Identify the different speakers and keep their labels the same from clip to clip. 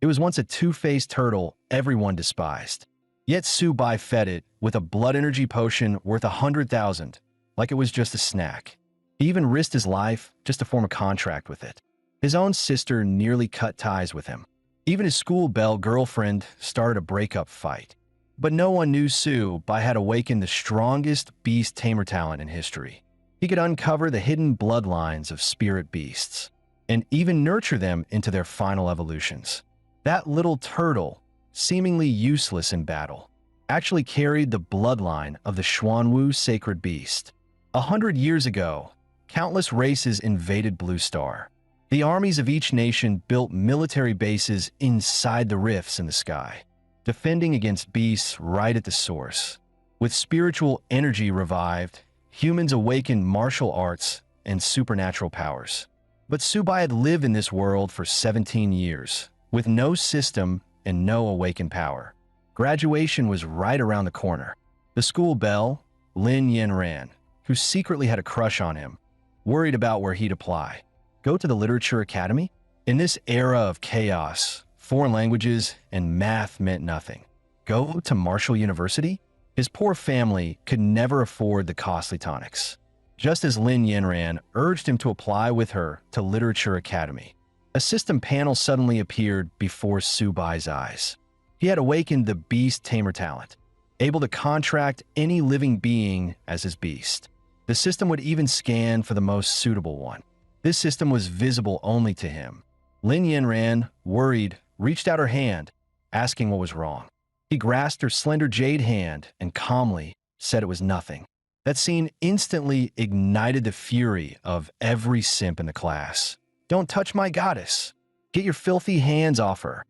Speaker 1: It was once a two-faced turtle everyone despised. Yet Subai fed it with a blood energy potion worth 100,000, like it was just a snack. He even risked his life just to form a contract with it. His own sister nearly cut ties with him. Even his school belle girlfriend started a breakup fight. But no one knew Subai had awakened the strongest beast tamer talent in history. He could uncover the hidden bloodlines of spirit beasts, and even nurture them into their final evolutions. That little turtle, seemingly useless in battle, actually carried the bloodline of the Xuanwu sacred beast. 100 years ago, countless races invaded Blue Star. The armies of each nation built military bases inside the rifts in the sky, defending against beasts right at the source. With spiritual energy revived, humans awakened martial arts and supernatural powers. But Subai had lived in this world for 17 years, with no system and no awakened power. Graduation was right around the corner. The school belle, Lin Yanran, who secretly had a crush on him, worried about where he'd apply. Go to the Literature Academy? In this era of chaos, foreign languages and math meant nothing. Go to Marshall University? His poor family could never afford the costly tonics. Just as Lin Yanran urged him to apply with her to Literature Academy, a system panel suddenly appeared before Subai's eyes. He had awakened the beast tamer talent, able to contract any living being as his beast. The system would even scan for the most suitable one. This system was visible only to him. Lin Yanran, worried, reached out her hand, asking what was wrong. He grasped her slender jade hand and calmly said it was nothing. That scene instantly ignited the fury of every simp in the class. "Don't touch my goddess! Get your filthy hands off her!"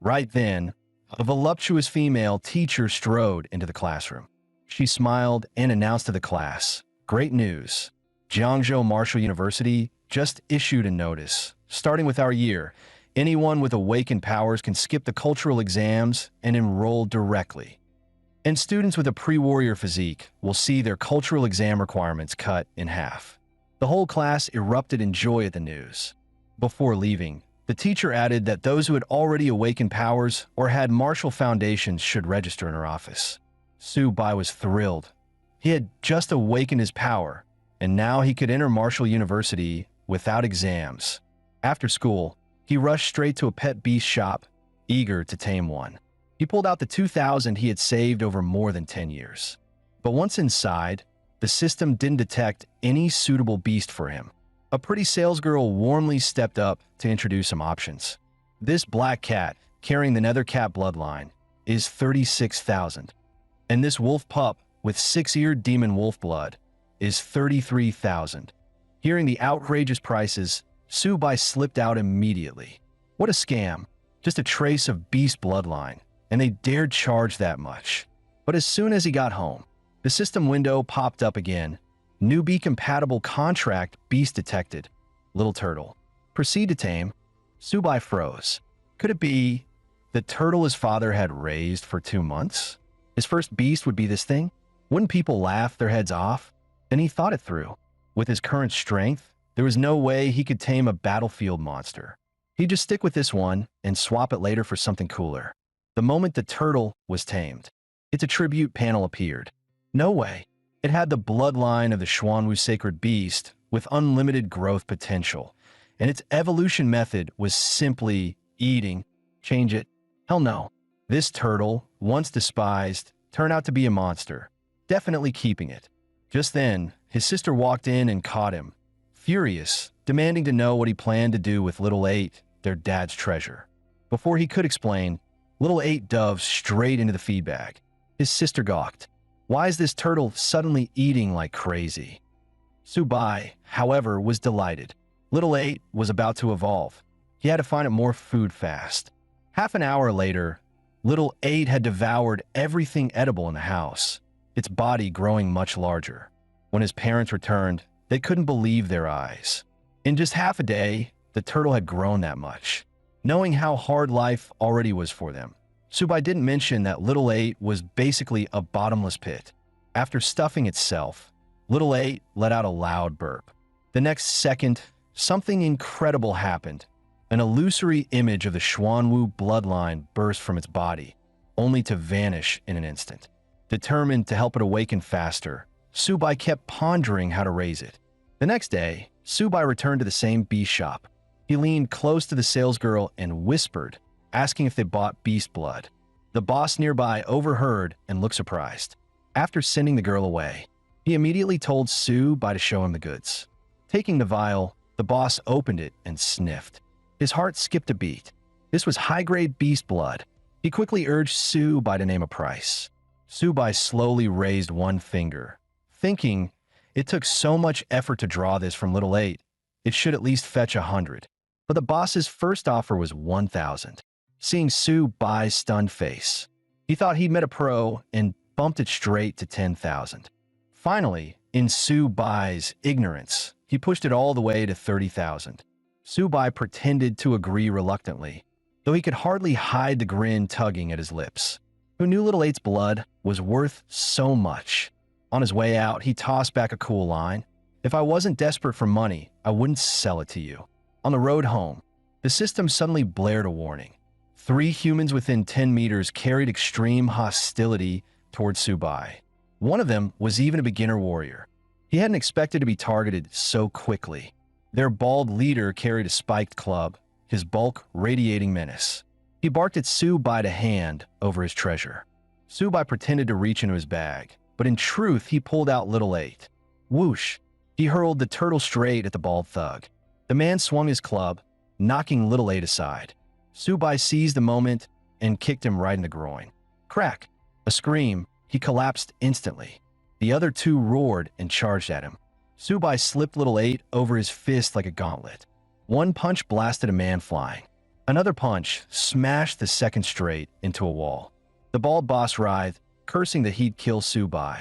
Speaker 1: Right then, a voluptuous female teacher strode into the classroom. She smiled and announced to the class, "Great news! Jiangzhou Marshall University just issued a notice. Starting with our year, anyone with awakened powers can skip the cultural exams and enroll directly. And students with a pre-warrior physique will see their cultural exam requirements cut in half." The whole class erupted in joy at the news. Before leaving, the teacher added that those who had already awakened powers or had martial foundations should register in her office. Subai was thrilled. He had just awakened his power, and now he could enter Marshall University without exams. After school, he rushed straight to a pet beast shop, eager to tame one. He pulled out the 2,000 he had saved over more than 10 years. But once inside, the system didn't detect any suitable beast for him. A pretty salesgirl warmly stepped up to introduce some options. This black cat, carrying the nether cat bloodline, is 36,000. And this wolf pup with 6-eared demon wolf blood is 33,000. Hearing the outrageous prices, Subai slipped out immediately. What a scam. Just a trace of beast bloodline, and they dared charge that much. But as soon as he got home, the system window popped up again. Newbie-compatible contract beast detected. Little turtle. Proceed to tame. Subai froze. Could it be the turtle his father had raised for 2 months? His first beast would be this thing? Wouldn't people laugh their heads off? Then he thought it through. With his current strength, there was no way he could tame a battlefield monster. He'd just stick with this one and swap it later for something cooler. The moment the turtle was tamed, its attribute panel appeared. No way. It had the bloodline of the Xuanwu sacred beast with unlimited growth potential, and its evolution method was simply eating. Change it? Hell no. This turtle, once despised, turned out to be a monster. Definitely keeping it. Just then, his sister walked in and caught him, furious, demanding to know what he planned to do with Little 8, their dad's treasure. Before he could explain, Little 8 dove straight into the feed bag. His sister gawked. Why is this turtle suddenly eating like crazy? Subai, however, was delighted. Little 8 was about to evolve. He had to find it more food fast. Half an hour later, Little 8 had devoured everything edible in the house, its body growing much larger. When his parents returned, they couldn't believe their eyes. In just half a day, the turtle had grown that much. Knowing how hard life already was for them, Subai didn't mention that Little 8 was basically a bottomless pit. After stuffing itself, Little 8 let out a loud burp. The next second, something incredible happened. An illusory image of the Xuanwu bloodline burst from its body, only to vanish in an instant. Determined to help it awaken faster, Subai kept pondering how to raise it. The next day, Subai returned to the same beast shop. He leaned close to the salesgirl and whispered, asking if they bought beast blood. The boss nearby overheard and looked surprised. After sending the girl away, he immediately told Subai to show him the goods. Taking the vial, the boss opened it and sniffed. His heart skipped a beat. This was high-grade beast blood. He quickly urged Subai to name a price. Subai slowly raised one finger, thinking it took so much effort to draw this from Little 8, it should at least fetch 100. But the boss's first offer was 1,000. Seeing Subai's stunned face, he thought he'd met a pro and bumped it straight to 10,000. Finally, in Subai's ignorance, he pushed it all the way to 30,000. Subai pretended to agree reluctantly, though he could hardly hide the grin tugging at his lips. Who knew Little 8's blood was worth so much? On his way out, he tossed back a cool line. If I wasn't desperate for money, I wouldn't sell it to you. On the road home, the system suddenly blared a warning. 3 humans within 10 meters carried extreme hostility towards Subai. One of them was even a beginner warrior. He hadn't expected to be targeted so quickly. Their bald leader carried a spiked club, his bulk radiating menace. He barked at Subai to hand over his treasure. Subai pretended to reach into his bag, but in truth he pulled out Little 8. Whoosh! He hurled the turtle straight at the bald thug. The man swung his club, knocking Little 8 aside. Subai seized the moment and kicked him right in the groin. Crack! A scream. He collapsed instantly. The other 2 roared and charged at him. Subai slipped Little 8 over his fist like a gauntlet. One punch blasted a man flying. Another punch smashed the second straight into a wall. The bald boss writhed, cursing that he'd kill Subai.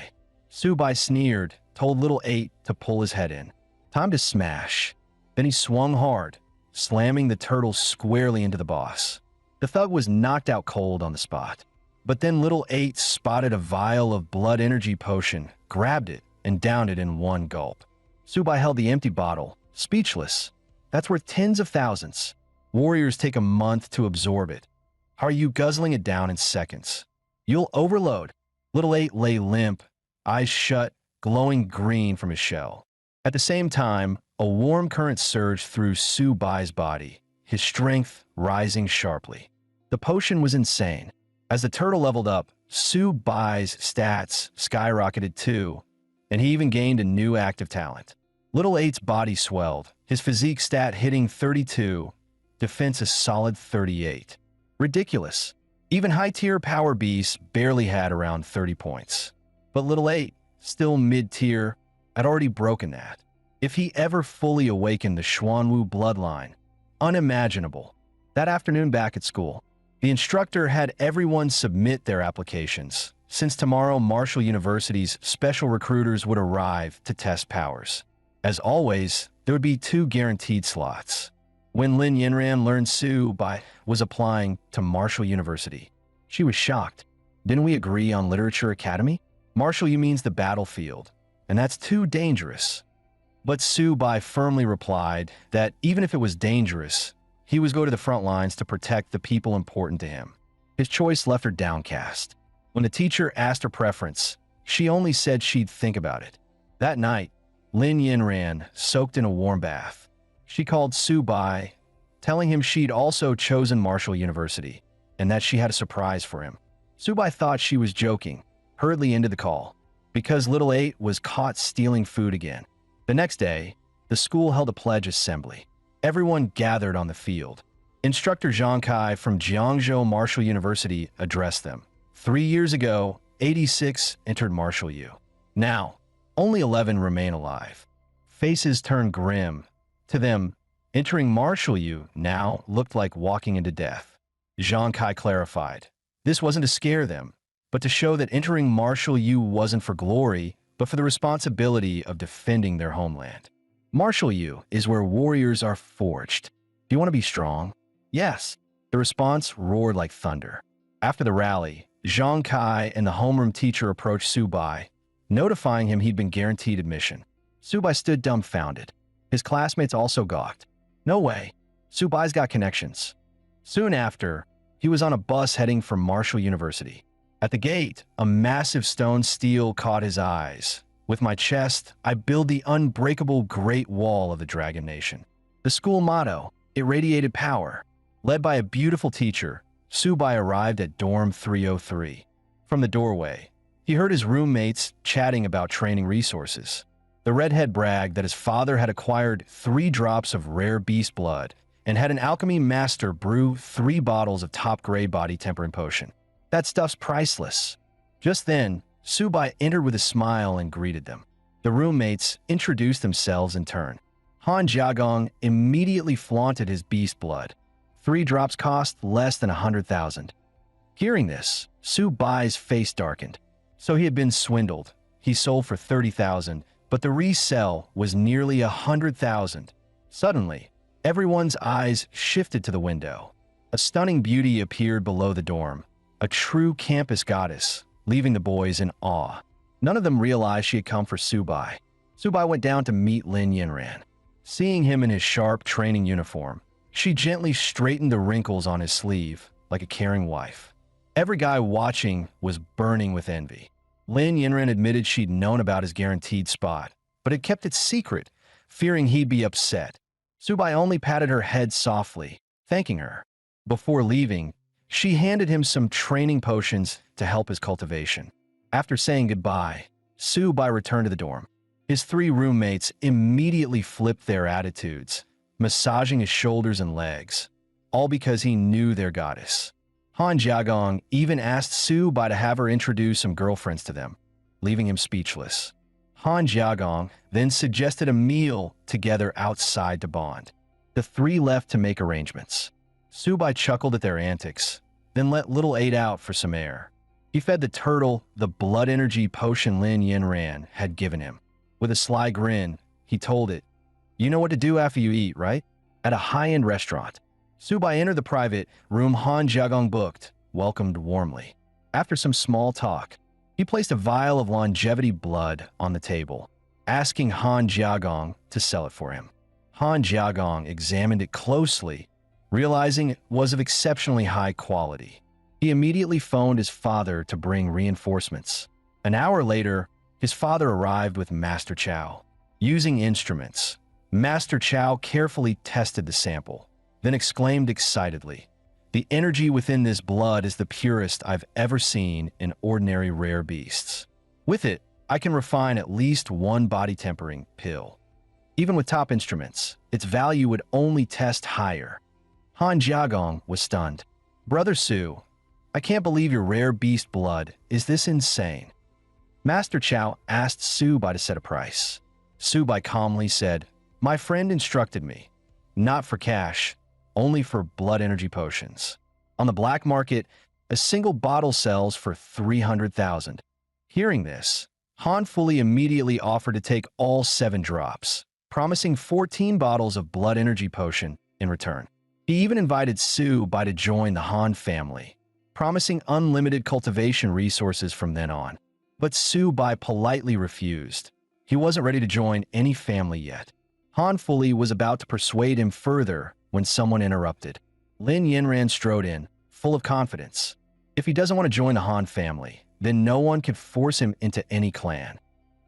Speaker 1: Subai sneered, told Little 8 to pull his head in. Time to smash. Then he swung hard, slamming the turtle squarely into the boss. The thug was knocked out cold on the spot. But then Little 8 spotted a vial of blood energy potion, grabbed it, and downed it in one gulp. Subai held the empty bottle, speechless. That's worth tens of thousands. Warriors take a month to absorb it. How are you guzzling it down in seconds? You'll overload. Little 8 lay limp, eyes shut, glowing green from his shell. At the same time, a warm current surged through Subai's body, his strength rising sharply. The potion was insane. As the turtle leveled up, Subai's stats skyrocketed too, and he even gained a new active talent. Little 8's body swelled, his physique stat hitting 32, defense a solid 38. Ridiculous. Even high-tier power beasts barely had around 30 points. But Little 8, still mid-tier, had already broken that. If he ever fully awakened the Xuanwu bloodline, unimaginable. That afternoon back at school, the instructor had everyone submit their applications, since tomorrow Marshall University's special recruiters would arrive to test powers. As always, there would be 2 guaranteed slots. When Lin Yinran learned Subai was applying to Marshall University, she was shocked. Didn't we agree on Literature Academy? Marshall U means the battlefield, and that's too dangerous. But Subai firmly replied that even if it was dangerous, he was go to the front lines to protect the people important to him. His choice left her downcast. When the teacher asked her preference, she only said she'd think about it. That night, Lin Yinran soaked in a warm bath. She called Subai, telling him she'd also chosen Marshall University, and that she had a surprise for him. Subai thought she was joking, hurriedly ended the call, because Little 8 was caught stealing food again. The next day, the school held a pledge assembly. Everyone gathered on the field. Instructor Zhang Kai from Jiangzhou Marshall University addressed them. 3 years ago, 86 entered Marshall U. Now, only 11 remain alive. Faces turned grim. To them, entering Marshall U now looked like walking into death. Zhang Kai clarified. This wasn't to scare them, but to show that entering Marshall U wasn't for glory, but for the responsibility of defending their homeland. Marshall U is where warriors are forged. Do you want to be strong? Yes. The response roared like thunder. After the rally, Zhang Kai and the homeroom teacher approached Subai, notifying him he'd been guaranteed admission. Subai stood dumbfounded. His classmates also gawked. No way. Su-bai's got connections. Soon after, he was on a bus heading for Marshall University. At the gate, a massive stone stele caught his eyes. With my chest, I build the unbreakable Great Wall of the Dragon Nation. The school motto, it radiated power. Led by a beautiful teacher, Su-bai arrived at dorm 303. From the doorway, he heard his roommates chatting about training resources. The redhead bragged that his father had acquired 3 drops of rare beast blood and had an alchemy master brew 3 bottles of top-grade body tempering potion. That stuff's priceless. Just then, Su-bai entered with a smile and greeted them. The roommates introduced themselves in turn. Han Jiagong immediately flaunted his beast blood. 3 drops cost less than 100,000. Hearing this, Su-bai's face darkened. So he had been swindled. He sold for 30,000, but the resell was nearly 100,000. Suddenly, everyone's eyes shifted to the window. A stunning beauty appeared below the dorm, a true campus goddess, leaving the boys in awe. None of them realized she had come for Su-bai. Su-bai went down to meet Lin Yinran. Seeing him in his sharp training uniform, she gently straightened the wrinkles on his sleeve like a caring wife. Every guy watching was burning with envy. Lin Yinran admitted she'd known about his guaranteed spot, but had kept it secret, fearing he'd be upset. Su-bai only patted her head softly, thanking her. Before leaving, she handed him some training potions to help his cultivation. After saying goodbye, Su-bai returned to the dorm. His 3 roommates immediately flipped their attitudes, massaging his shoulders and legs, all because he knew their goddess. Han Jiagong even asked Su-bai to have her introduce some girlfriends to them, leaving him speechless. Han Jiagong then suggested a meal together outside to bond. The 3 left to make arrangements. Su-bai chuckled at their antics, then let little 8 out for some air. He fed the turtle the blood energy potion Lin Yinran had given him. With a sly grin, he told it, "You know what to do after you eat, right?" At a high-end restaurant, Su-bai entered the private room Han Jiagong booked, welcomed warmly. After some small talk, he placed a vial of longevity blood on the table, asking Han Jiagong to sell it for him. Han Jiagong examined it closely, realizing it was of exceptionally high quality. He immediately phoned his father to bring reinforcements. An hour later, his father arrived with Master Chow. Using instruments, Master Chow carefully tested the sample, then exclaimed excitedly, "The energy within this blood is the purest I've ever seen in ordinary rare beasts. With it, I can refine at least 1 body tempering pill. Even with top instruments, its value would only test higher." Han Jiagong was stunned. "Brother Su, I can't believe your rare beast blood. Is this insane?" Master Chow asked Su-bai to set a price. Su-bai calmly said, "My friend instructed me. Not for cash, only for blood energy potions. On the black market, a single bottle sells for 300,000. Hearing this, Han Fuli immediately offered to take all 7 drops, promising 14 bottles of blood energy potion in return. He even invited Su-bai to join the Han family, promising unlimited cultivation resources from then on. But Su-bai politely refused. He wasn't ready to join any family yet. Han Fuli was about to persuade him further when someone interrupted. Lin Yinran strode in, full of confidence. If he doesn't want to join the Han family, then no one could force him into any clan.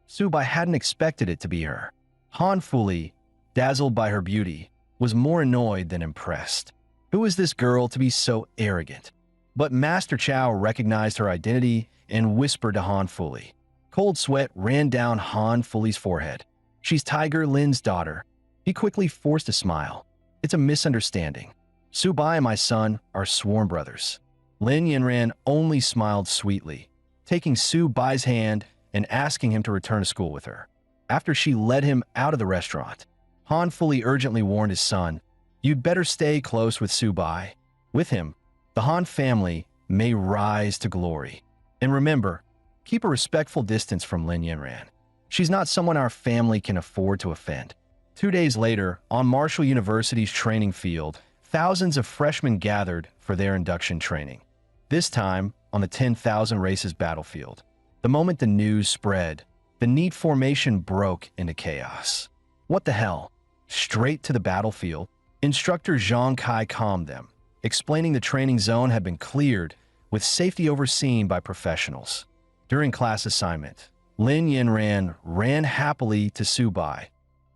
Speaker 1: Su-bai hadn't expected it to be her. Han Fuli, dazzled by her beauty, was more annoyed than impressed. Who is this girl to be so arrogant? But Master Chow recognized her identity and whispered to Han Fuli. Cold sweat ran down Han Fuli's forehead. "She's Tiger Lin's daughter." He quickly forced a smile. "It's a misunderstanding. Su-bai and my son are sworn brothers." Lin Yinran only smiled sweetly, taking Su-bai's hand and asking him to return to school with her. After she led him out of the restaurant, Han Fuli urgently warned his son, "You'd better stay close with Su-bai. With him, the Han family may rise to glory. And remember, keep a respectful distance from Lin Yinran. She's not someone our family can afford to offend." 2 days later, on Marshall University's training field, thousands of freshmen gathered for their induction training. This time, on the 10,000 races battlefield. The moment the news spread, the NEET formation broke into chaos. What the hell? Straight to the battlefield? Instructor Zhang Kai calmed them, explaining the training zone had been cleared, with safety overseen by professionals. During class assignment, Lin Yinran ran happily to Su Bai.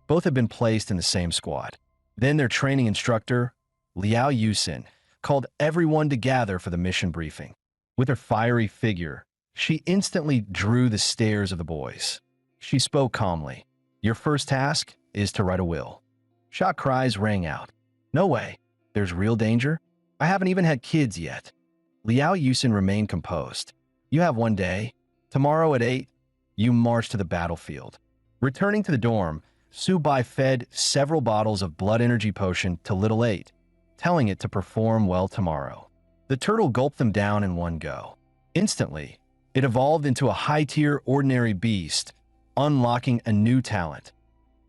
Speaker 1: Both had been placed in the same squad. Then their training instructor, Liao Yusin, called everyone to gather for the mission briefing. With her fiery figure, she instantly drew the stares of the boys. She spoke calmly. "Your first task is to write a will." Shock cries rang out. "No way. There's real danger? I haven't even had kids yet." Liao Yusin remained composed. "You have one day. Tomorrow at 8, you march to the battlefield." Returning to the dorm, Su Bai fed several bottles of blood energy potion to Little 8, telling it to perform well tomorrow. The turtle gulped them down in one go. Instantly, it evolved into a high-tier ordinary beast, unlocking a new talent.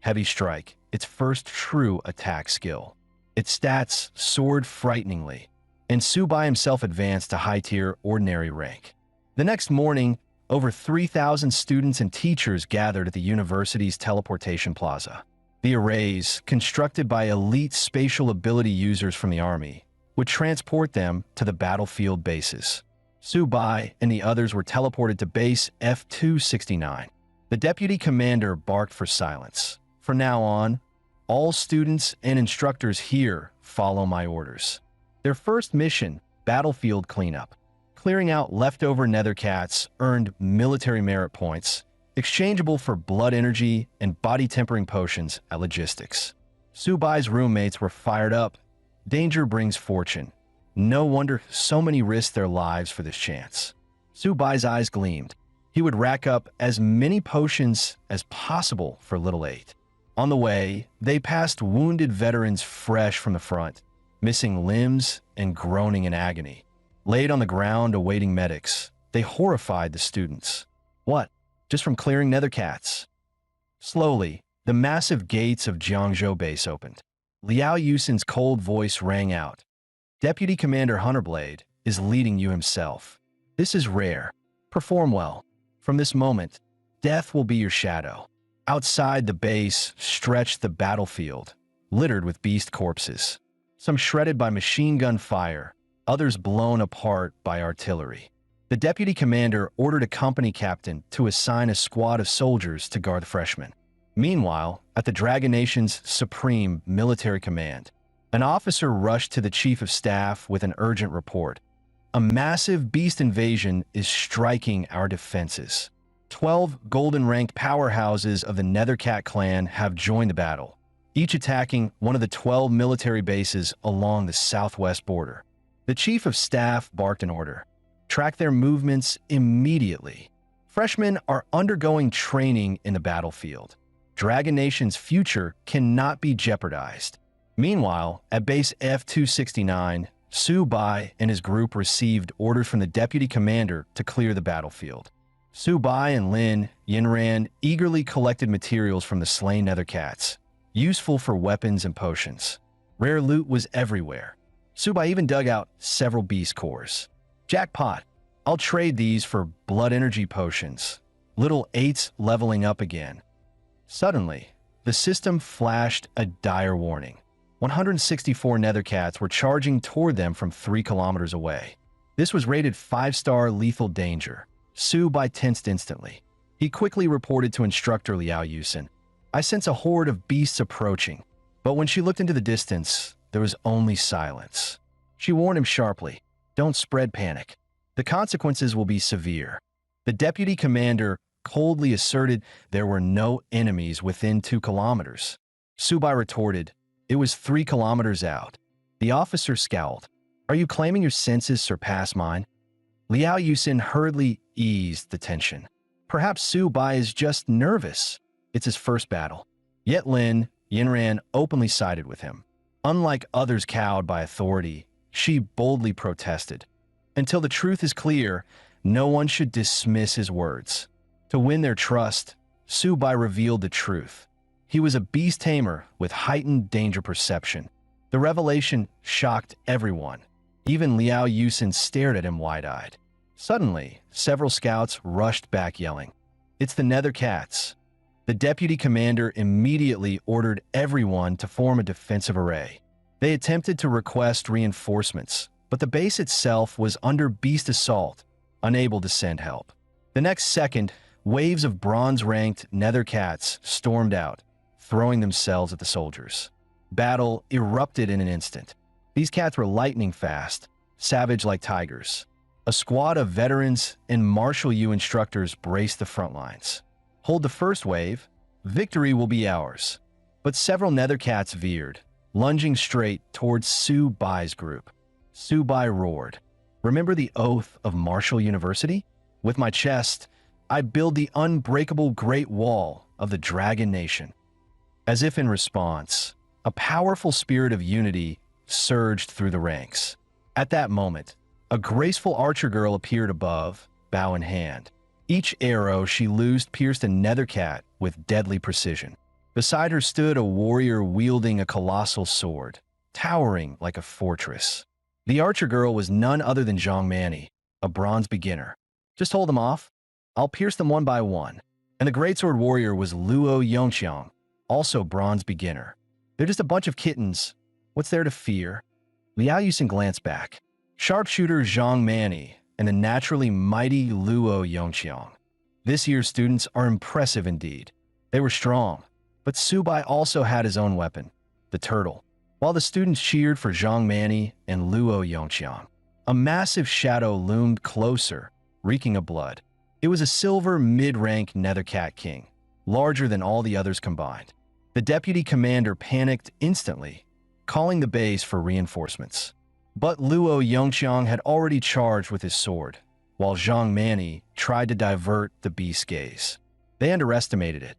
Speaker 1: Heavy Strike, its first true attack skill. Its stats soared frighteningly, and Su Bai himself advanced to high-tier ordinary rank. The next morning, over 3,000 students and teachers gathered at the university's teleportation plaza. The arrays, constructed by elite spatial ability users from the army, would transport them to the battlefield bases. Su Bai and the others were teleported to base F-269. The deputy commander barked for silence. "From now on, all students and instructors here follow my orders." Their first mission, battlefield cleanup. Clearing out leftover nethercats earned military merit points, exchangeable for blood energy and body-tempering potions at logistics. Su Bai's roommates were fired up. Danger brings fortune. No wonder so many risked their lives for this chance. Su Bai's eyes gleamed. He would rack up as many potions as possible for Little 8. On the way, they passed wounded veterans fresh from the front, missing limbs and groaning in agony. Laid on the ground awaiting medics, they horrified the students. What? Just from clearing nethercats? Slowly, the massive gates of Jiangzhou base opened. Liao Yusin's cold voice rang out. "Deputy Commander Hunterblade is leading you himself. This is rare. Perform well. From this moment, death will be your shadow." Outside the base stretched the battlefield, littered with beast corpses. Some shredded by machine gun fire, others blown apart by artillery. The deputy commander ordered a company captain to assign a squad of soldiers to guard the freshmen. Meanwhile, at the Dragon Nation's supreme military command, an officer rushed to the chief of staff with an urgent report. "A massive beast invasion is striking our defenses. 12 golden-ranked powerhouses of the Nethercat clan have joined the battle, each attacking one of the 12 military bases along the southwest border." The chief of staff barked an order. "Track their movements immediately. Freshmen are undergoing training in the battlefield. Dragon Nation's future cannot be jeopardized." Meanwhile, at base F-269, Su Bai and his group received orders from the deputy commander to clear the battlefield. Su Bai and Lin Yinran eagerly collected materials from the slain nethercats, useful for weapons and potions. Rare loot was everywhere. Su Bai even dug out several beast cores. "Jackpot! I'll trade these for blood energy potions." Little 8's leveling up again. Suddenly, the system flashed a dire warning. 164 nethercats were charging toward them from 3 kilometers away. This was rated 5-star lethal danger. Su Bai tensed instantly. He quickly reported to instructor Liao Yusin. "I sense a horde of beasts approaching." But when she looked into the distance, there was only silence. She warned him sharply, "Don't spread panic. The consequences will be severe." The deputy commander coldly asserted there were no enemies within 2 kilometers. Su Bai retorted, "It was 3 kilometers out." The officer scowled. "Are you claiming your senses surpass mine?" Liao Yusin hurriedly eased the tension. Perhaps Su Bai is just nervous. It's his first battle. Yet Lin Yinran openly sided with him. Unlike others cowed by authority, she boldly protested. Until the truth is clear, no one should dismiss his words. To win their trust, Su Bai revealed the truth. He was a beast tamer with heightened danger perception. The revelation shocked everyone. Even Liao Yusin stared at him wide-eyed. Suddenly, several scouts rushed back yelling, "It's the Nethercats." The deputy commander immediately ordered everyone to form a defensive array. They attempted to request reinforcements, but the base itself was under beast assault, unable to send help. The next second, waves of bronze-ranked nether cats stormed out, throwing themselves at the soldiers. Battle erupted in an instant. These cats were lightning fast, savage like tigers. A squad of veterans and martial U instructors braced the front lines. Hold the first wave, victory will be ours. But several nether cats veered, lunging straight towards Su Bai's group. Su Bai roared, "Remember the oath of Martial University? With my chest, I build the unbreakable Great Wall of the Dragon Nation." As if in response, a powerful spirit of unity surged through the ranks. At that moment, a graceful archer girl appeared above, bow in hand. Each arrow she loosed pierced a nether cat with deadly precision. Beside her stood a warrior wielding a colossal sword, towering like a fortress. The archer girl was none other than Zhang Mani, a bronze beginner. "Just hold them off. I'll pierce them one by one." And the greatsword warrior was Luo Yongqiang, also bronze beginner. "They're just a bunch of kittens. What's there to fear?" Liao Yusin glanced back. Sharpshooter Zhang Mani and the naturally mighty Luo Yongqiang. This year's students are impressive indeed. They were strong, but Su Bai also had his own weapon, the turtle. While the students cheered for Zhang Mani and Luo Yongqiang, a massive shadow loomed closer, reeking of blood. It was a silver mid-rank nether cat king, larger than all the others combined. The deputy commander panicked instantly, calling the base for reinforcements. But Luo Yongqiang had already charged with his sword, while Zhang Mani tried to divert the beast's gaze. They underestimated it.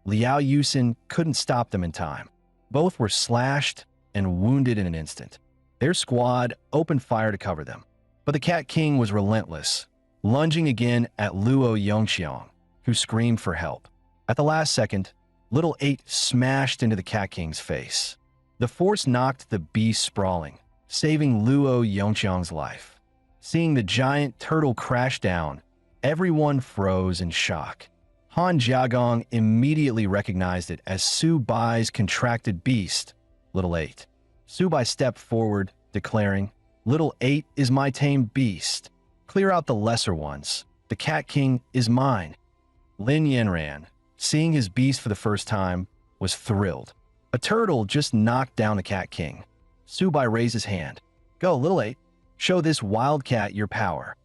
Speaker 1: Liao Yusin couldn't stop them in time. Both were slashed and wounded in an instant. Their squad opened fire to cover them. But the Cat King was relentless, lunging again at Luo Yongqiang, who screamed for help. At the last second, Little 8 smashed into the Cat King's face. The force knocked the beast sprawling, saving Luo Yongqiang's life. Seeing the giant turtle crash down, everyone froze in shock. Han Jiagong immediately recognized it as Su Bai's contracted beast, Little 8. Su Bai stepped forward, declaring, "Little 8 is my tame beast. Clear out the lesser ones. The Cat King is mine." Lin Yanran, seeing his beast for the first time, was thrilled. A turtle just knocked down the Cat King. Su Bai raised his hand. "Go, Little 8. Show this wildcat your power."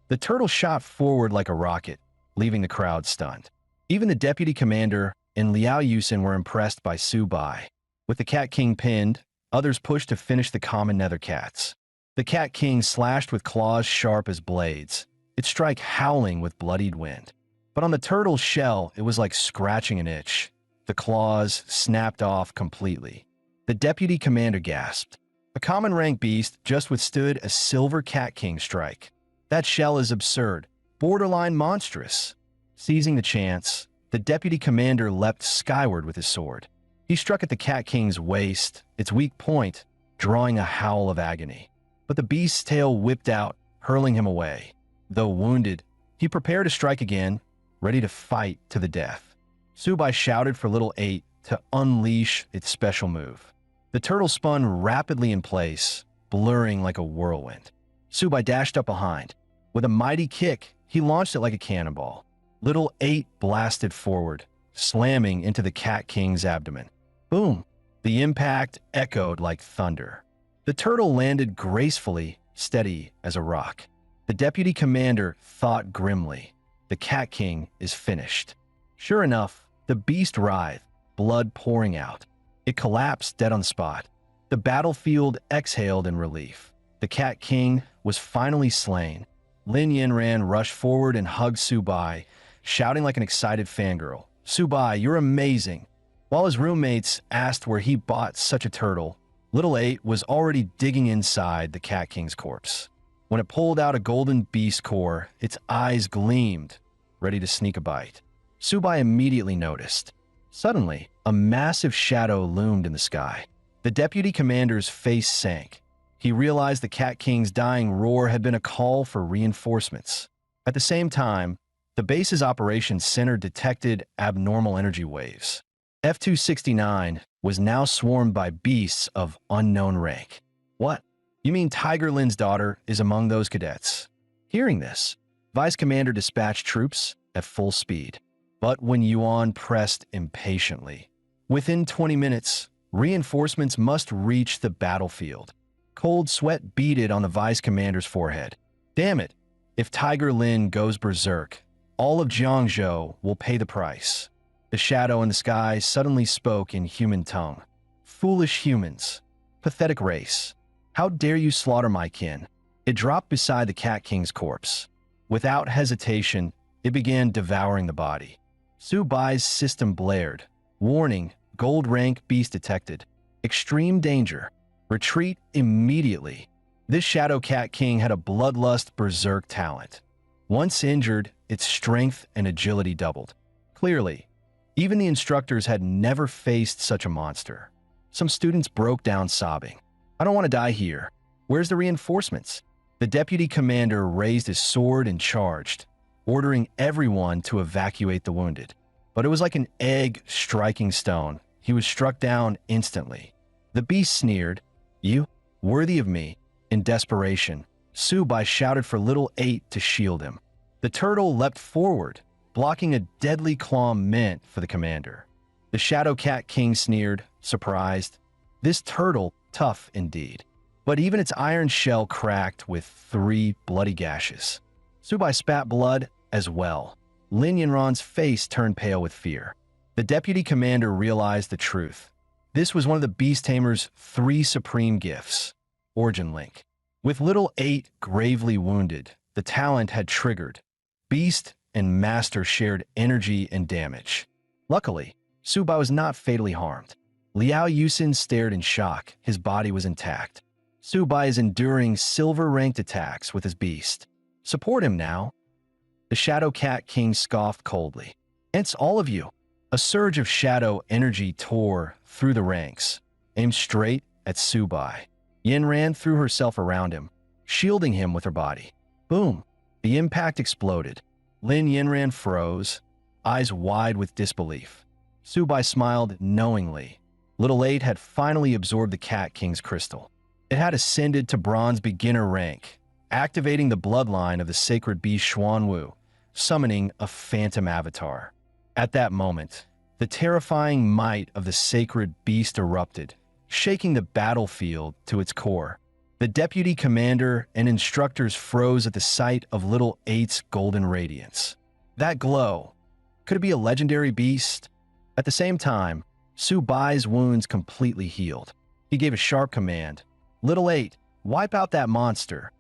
Speaker 1: The turtle shot forward like a rocket, leaving the crowd stunned. Even the deputy commander and Liao Yusin were impressed by Su Bai. With the Cat King pinned, others pushed to finish the common nether cats. The Cat King slashed with claws sharp as blades, its strike howling with bloodied wind. But on the turtle's shell, it was like scratching an itch. The claws snapped off completely. The deputy commander gasped. A common rank beast just withstood a silver Cat King strike. That shell is absurd, borderline monstrous. Seizing the chance, the deputy commander leapt skyward with his sword. He struck at the Cat King's waist, its weak point, drawing a howl of agony. But the beast's tail whipped out, hurling him away. Though wounded, he prepared to strike again, ready to fight to the death. Su Bai shouted for Little 8 to unleash its special move. The turtle spun rapidly in place, blurring like a whirlwind. Su Bai dashed up behind. With a mighty kick, he launched it like a cannonball. Little 8 blasted forward, slamming into the Cat King's abdomen. Boom! The impact echoed like thunder. The turtle landed gracefully, steady as a rock. The deputy commander thought grimly, "The Cat King is finished." Sure enough, the beast writhed, blood pouring out. It collapsed dead on the spot. The battlefield exhaled in relief. The Cat King was finally slain. Lin Yanran rushed forward and hugged Su Bai, shouting like an excited fangirl, "Su Bai, you're amazing." While his roommates asked where he bought such a turtle, Little 8 was already digging inside the Cat King's corpse. When it pulled out a golden beast core, its eyes gleamed, ready to sneak a bite. Su Bai immediately noticed. Suddenly, a massive shadow loomed in the sky. The deputy commander's face sank. He realized the Cat King's dying roar had been a call for reinforcements. At the same time, the base's operations center detected abnormal energy waves. F-269, was now swarmed by beasts of unknown rank. What? You mean Tiger Lin's daughter is among those cadets? Hearing this, Vice Commander dispatched troops at full speed. But when Yuan pressed impatiently, within 20 minutes, reinforcements must reach the battlefield. Cold sweat beaded on the Vice Commander's forehead. Damn it! If Tiger Lin goes berserk, all of Jiangzhou will pay the price. The shadow in the sky suddenly spoke in human tongue. Foolish humans. Pathetic race. How dare you slaughter my kin? It dropped beside the Cat King's corpse. Without hesitation, it began devouring the body. Su Bai's system blared. Warning, gold rank beast detected. Extreme danger. Retreat immediately. This Shadow Cat King had a bloodlust berserk talent. Once injured, its strength and agility doubled. Clearly, even the instructors had never faced such a monster. Some students broke down sobbing. I don't want to die here. Where's the reinforcements? The deputy commander raised his sword and charged, ordering everyone to evacuate the wounded. But it was like an egg striking stone. He was struck down instantly. The beast sneered, "You, worthy of me." In desperation, Su Bai shouted for Little 8 to shield him. The turtle leapt forward, blocking a deadly claw meant for the commander. The Shadow Cat King sneered, surprised. This turtle, tough indeed. But even its iron shell cracked with 3 bloody gashes. Su Bai spat blood as well. Lin Yanran's face turned pale with fear. The deputy commander realized the truth. This was one of the Beast Tamer's 3 supreme gifts. Origin Link. With Little 8 gravely wounded, the talent had triggered. Beast and Master shared energy and damage. Luckily, Su Bai was not fatally harmed. Liao Yusin stared in shock. His body was intact. Su Bai is enduring silver-ranked attacks with his beast. Support him now. The Shadow Cat King scoffed coldly. It's all of you. A surge of shadow energy tore through the ranks, aimed straight at Su Bai. Yanran threw herself around him, shielding him with her body. Boom! The impact exploded. Lin Yanran froze, eyes wide with disbelief. Su Bai smiled knowingly. Little 8 had finally absorbed the Cat King's crystal. It had ascended to bronze beginner rank, activating the bloodline of the sacred beast Xuanwu, summoning a phantom avatar. At that moment, the terrifying might of the sacred beast erupted, shaking the battlefield to its core. The deputy commander and instructors froze at the sight of Little 8's golden radiance. That glow, could it be a legendary beast? At the same time, Su Bai's wounds completely healed. He gave a sharp command. Little 8, wipe out that monster.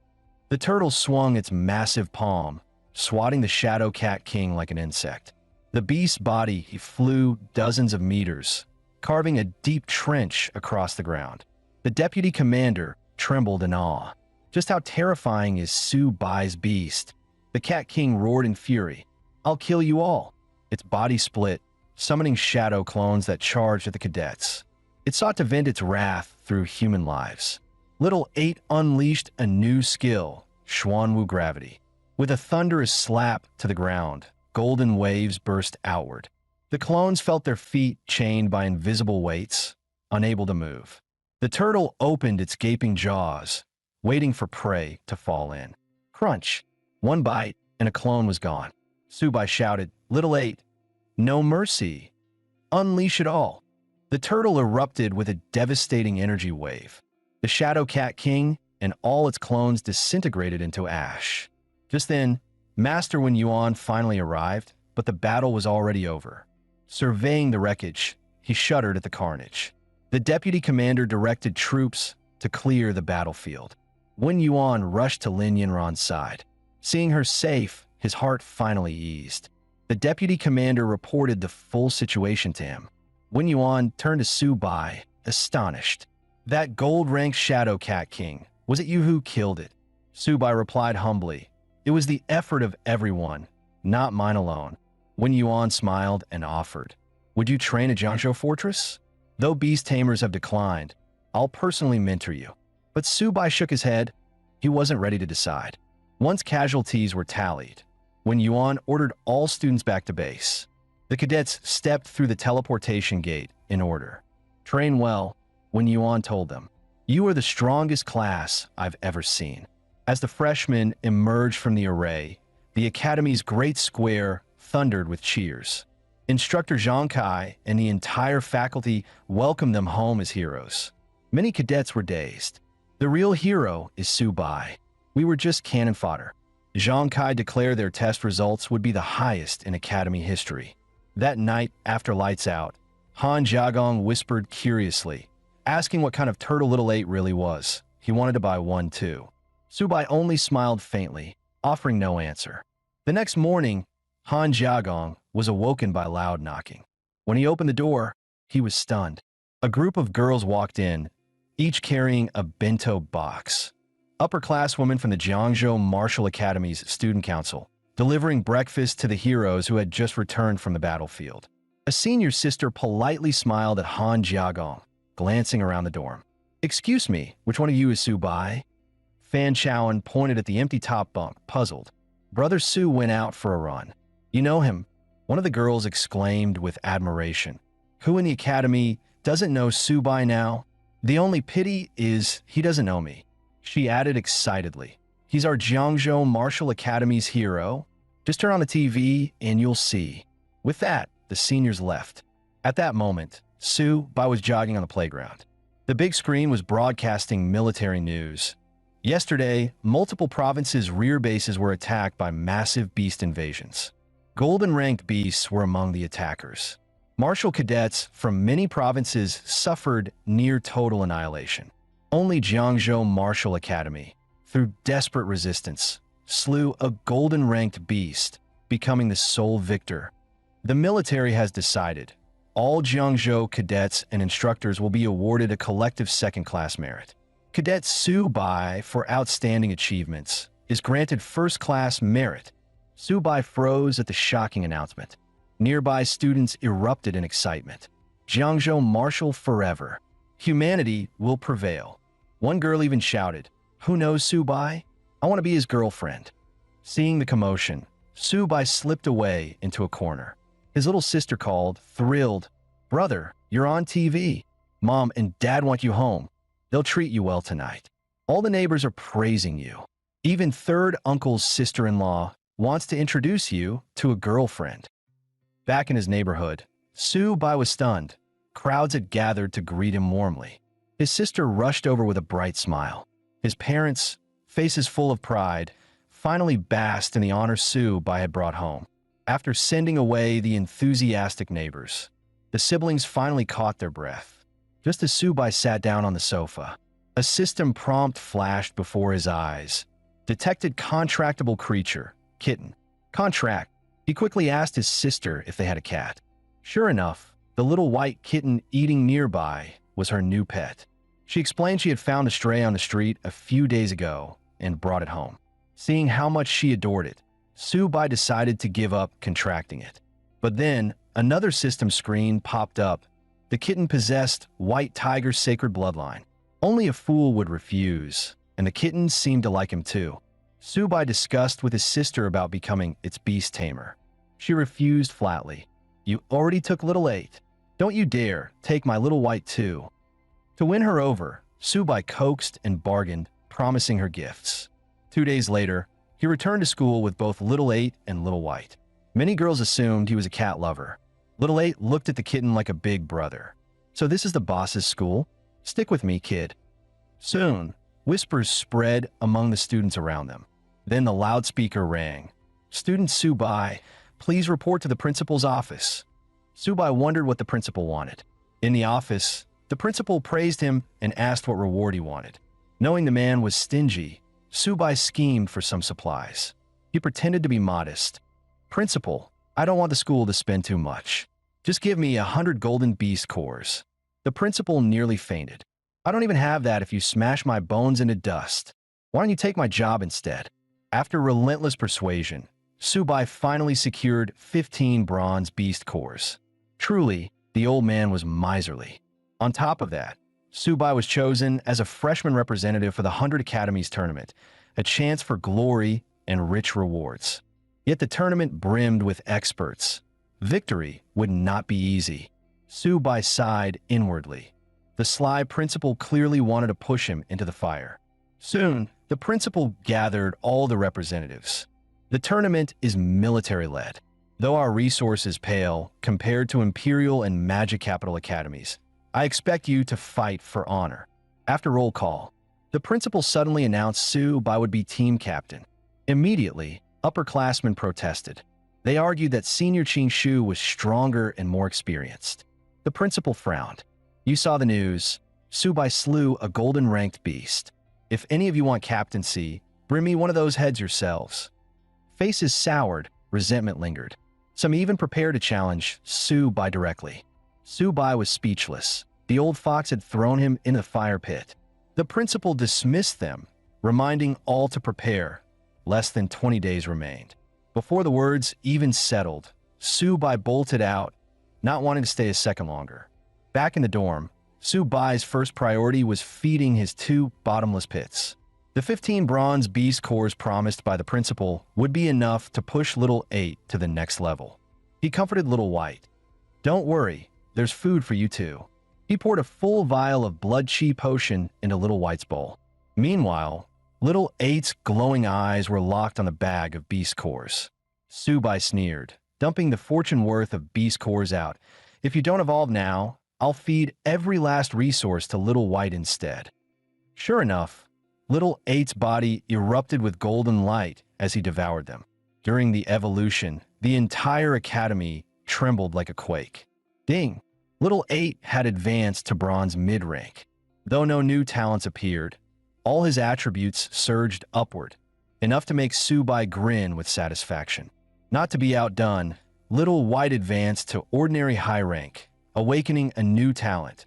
Speaker 1: The turtle swung its massive palm, swatting the Shadow Cat King like an insect. The beast's body flew dozens of meters, carving a deep trench across the ground. The deputy commander trembled in awe. Just how terrifying is Su Bai's beast? The Cat King roared in fury. I'll kill you all. Its body split, summoning shadow clones that charged at the cadets. It sought to vent its wrath through human lives. Little 8 unleashed a new skill, Xuanwu Gravity. With a thunderous slap to the ground, golden waves burst outward. The clones felt their feet chained by invisible weights, unable to move. The turtle opened its gaping jaws, waiting for prey to fall in. Crunch! One bite, and a clone was gone. Su Bai shouted, Little 8, no mercy. Unleash it all. The turtle erupted with a devastating energy wave. The Shadow Cat King and all its clones disintegrated into ash. Just then, Master Wen Yuan finally arrived, but the battle was already over. Surveying the wreckage, he shuddered at the carnage. The deputy commander directed troops to clear the battlefield. Wen Yuan rushed to Lin Yanran's side. Seeing her safe, his heart finally eased. The deputy commander reported the full situation to him. Wen Yuan turned to Su Bai, astonished. That gold-ranked Shadow Cat King, was it you who killed it? Su Bai replied humbly. It was the effort of everyone, not mine alone. Wen Yuan smiled and offered. Would you train a Jiangzhou fortress? Though beast tamers have declined, I'll personally mentor you. But Su Bai shook his head. He wasn't ready to decide. Once casualties were tallied, Wen Yuan ordered all students back to base. The cadets stepped through the teleportation gate in order. Train well, Wen Yuan told them. You are the strongest class I've ever seen. As the freshmen emerged from the array, the academy's great square thundered with cheers. Instructor Zhang Kai and the entire faculty welcomed them home as heroes. Many cadets were dazed. The real hero is Su Bai. We were just cannon fodder. Zhang Kai declared their test results would be the highest in academy history. That night, after lights out, Han Jiagong whispered curiously, asking what kind of turtle little 8 really was. He wanted to buy one too. Su Bai only smiled faintly, offering no answer. The next morning, Han Jiagong was awoken by loud knocking. When he opened the door, he was stunned. A group of girls walked in, each carrying a bento box. Upperclasswomen from the Jiangzhou Martial Academy's student council, delivering breakfast to the heroes who had just returned from the battlefield. A senior sister politely smiled at Han Jiagong, glancing around the dorm. Excuse me, which one of you is Su Bai? Fan Chowan pointed at the empty top bunk, puzzled. Brother Su went out for a run. You know him? One of the girls exclaimed with admiration. Who in the academy doesn't know Su Bai now? The only pity is he doesn't know me. She added excitedly. He's our Jiangzhou Martial Academy's hero. Just turn on the TV and you'll see. With that, the seniors left. At that moment, Su Bai was jogging on the playground. The big screen was broadcasting military news. Yesterday, multiple provinces' rear bases were attacked by massive beast invasions. Golden-ranked beasts were among the attackers. Martial cadets from many provinces suffered near total annihilation. Only Jiangzhou Martial Academy, through desperate resistance, slew a golden-ranked beast, becoming the sole victor. The military has decided all Jiangzhou cadets and instructors will be awarded a collective second-class merit. Cadet Su Bai, for outstanding achievements, is granted first-class merit. Su Bai froze at the shocking announcement. Nearby students erupted in excitement. Jiangzhou Martial forever. Humanity will prevail. One girl even shouted, "Who knows Su Bai? I want to be his girlfriend." Seeing the commotion, Su Bai slipped away into a corner. His little sister called, thrilled, "Brother, you're on TV. Mom and Dad want you home. They'll treat you well tonight. All the neighbors are praising you. Even third uncle's sister-in-law wants to introduce you to a girlfriend." Back in his neighborhood, Su Bai was stunned. Crowds had gathered to greet him warmly. His sister rushed over with a bright smile. His parents, faces full of pride, finally basked in the honor Su Bai had brought home. After sending away the enthusiastic neighbors, the siblings finally caught their breath. Just as Su Bai sat down on the sofa, a system prompt flashed before his eyes. Detected contractable creature, kitten. Contract. He quickly asked his sister if they had a cat. Sure enough, the little white kitten eating nearby was her new pet. She explained she had found a stray on the street a few days ago and brought it home. Seeing how much she adored it, Su Bai decided to give up contracting it. But then, another system screen popped up. The kitten possessed White Tiger's sacred bloodline. Only a fool would refuse, and the kitten seemed to like him too. Su Bai discussed with his sister about becoming its beast tamer. She refused flatly. "You already took little 8. Don't you dare take my little white too." To win her over, Su Bai coaxed and bargained, promising her gifts. 2 days later, he returned to school with both little 8 and little white. Many girls assumed he was a cat lover. Little 8 looked at the kitten like a big brother. "So this is the boss's school? Stick with me, kid." Soon, whispers spread among the students around them. Then the loudspeaker rang. "Student Su Bai, please report to the principal's office." Su Bai wondered what the principal wanted. In the office, the principal praised him and asked what reward he wanted. Knowing the man was stingy, Su Bai schemed for some supplies. He pretended to be modest. "Principal, I don't want the school to spend too much. Just give me 100 golden beast cores." The principal nearly fainted. "I don't even have that if you smash my bones into dust. Why don't you take my job instead?" After relentless persuasion, Su Bai finally secured 15 bronze beast cores. Truly, the old man was miserly. On top of that, Su Bai was chosen as a freshman representative for the 100 Academies tournament, a chance for glory and rich rewards. Yet the tournament brimmed with experts. Victory would not be easy. Su Bai sighed inwardly. The sly principal clearly wanted to push him into the fire. Soon, the principal gathered all the representatives. The tournament is military-led. Though our resources pale compared to Imperial and Magic Capital academies, I expect you to fight for honor. After roll call, the principal suddenly announced Su Bai would be team captain. Immediately, upperclassmen protested. They argued that senior Qing Shu was stronger and more experienced. The principal frowned. You saw the news. Su Bai slew a golden-ranked beast. If any of you want captaincy, bring me one of those heads yourselves. Faces soured, resentment lingered. Some even prepared to challenge Su Bai directly. Su Bai was speechless. The old fox had thrown him in the fire pit. The principal dismissed them, reminding all to prepare. Less than 20 days remained. Before the words even settled, Su Bai bolted out, not wanting to stay a second longer. Back in the dorm, Su Bai's first priority was feeding his 2 bottomless pits. The 15 bronze beast cores promised by the principal would be enough to push Little 8 to the next level. He comforted Little White. Don't worry, there's food for you too. He poured a full vial of blood chi potion into Little White's bowl. Meanwhile, Little 8's glowing eyes were locked on the bag of beast cores. Su Bai sneered, dumping the fortune worth of beast cores out. If you don't evolve now, I'll feed every last resource to Little White instead. Sure enough, Little 8's body erupted with golden light as he devoured them. During the evolution, the entire academy trembled like a quake. Ding! Little 8 had advanced to bronze mid-rank. Though no new talents appeared, all his attributes surged upward, enough to make Su Bai grin with satisfaction. Not to be outdone, Little White advanced to ordinary high rank, awakening a new talent,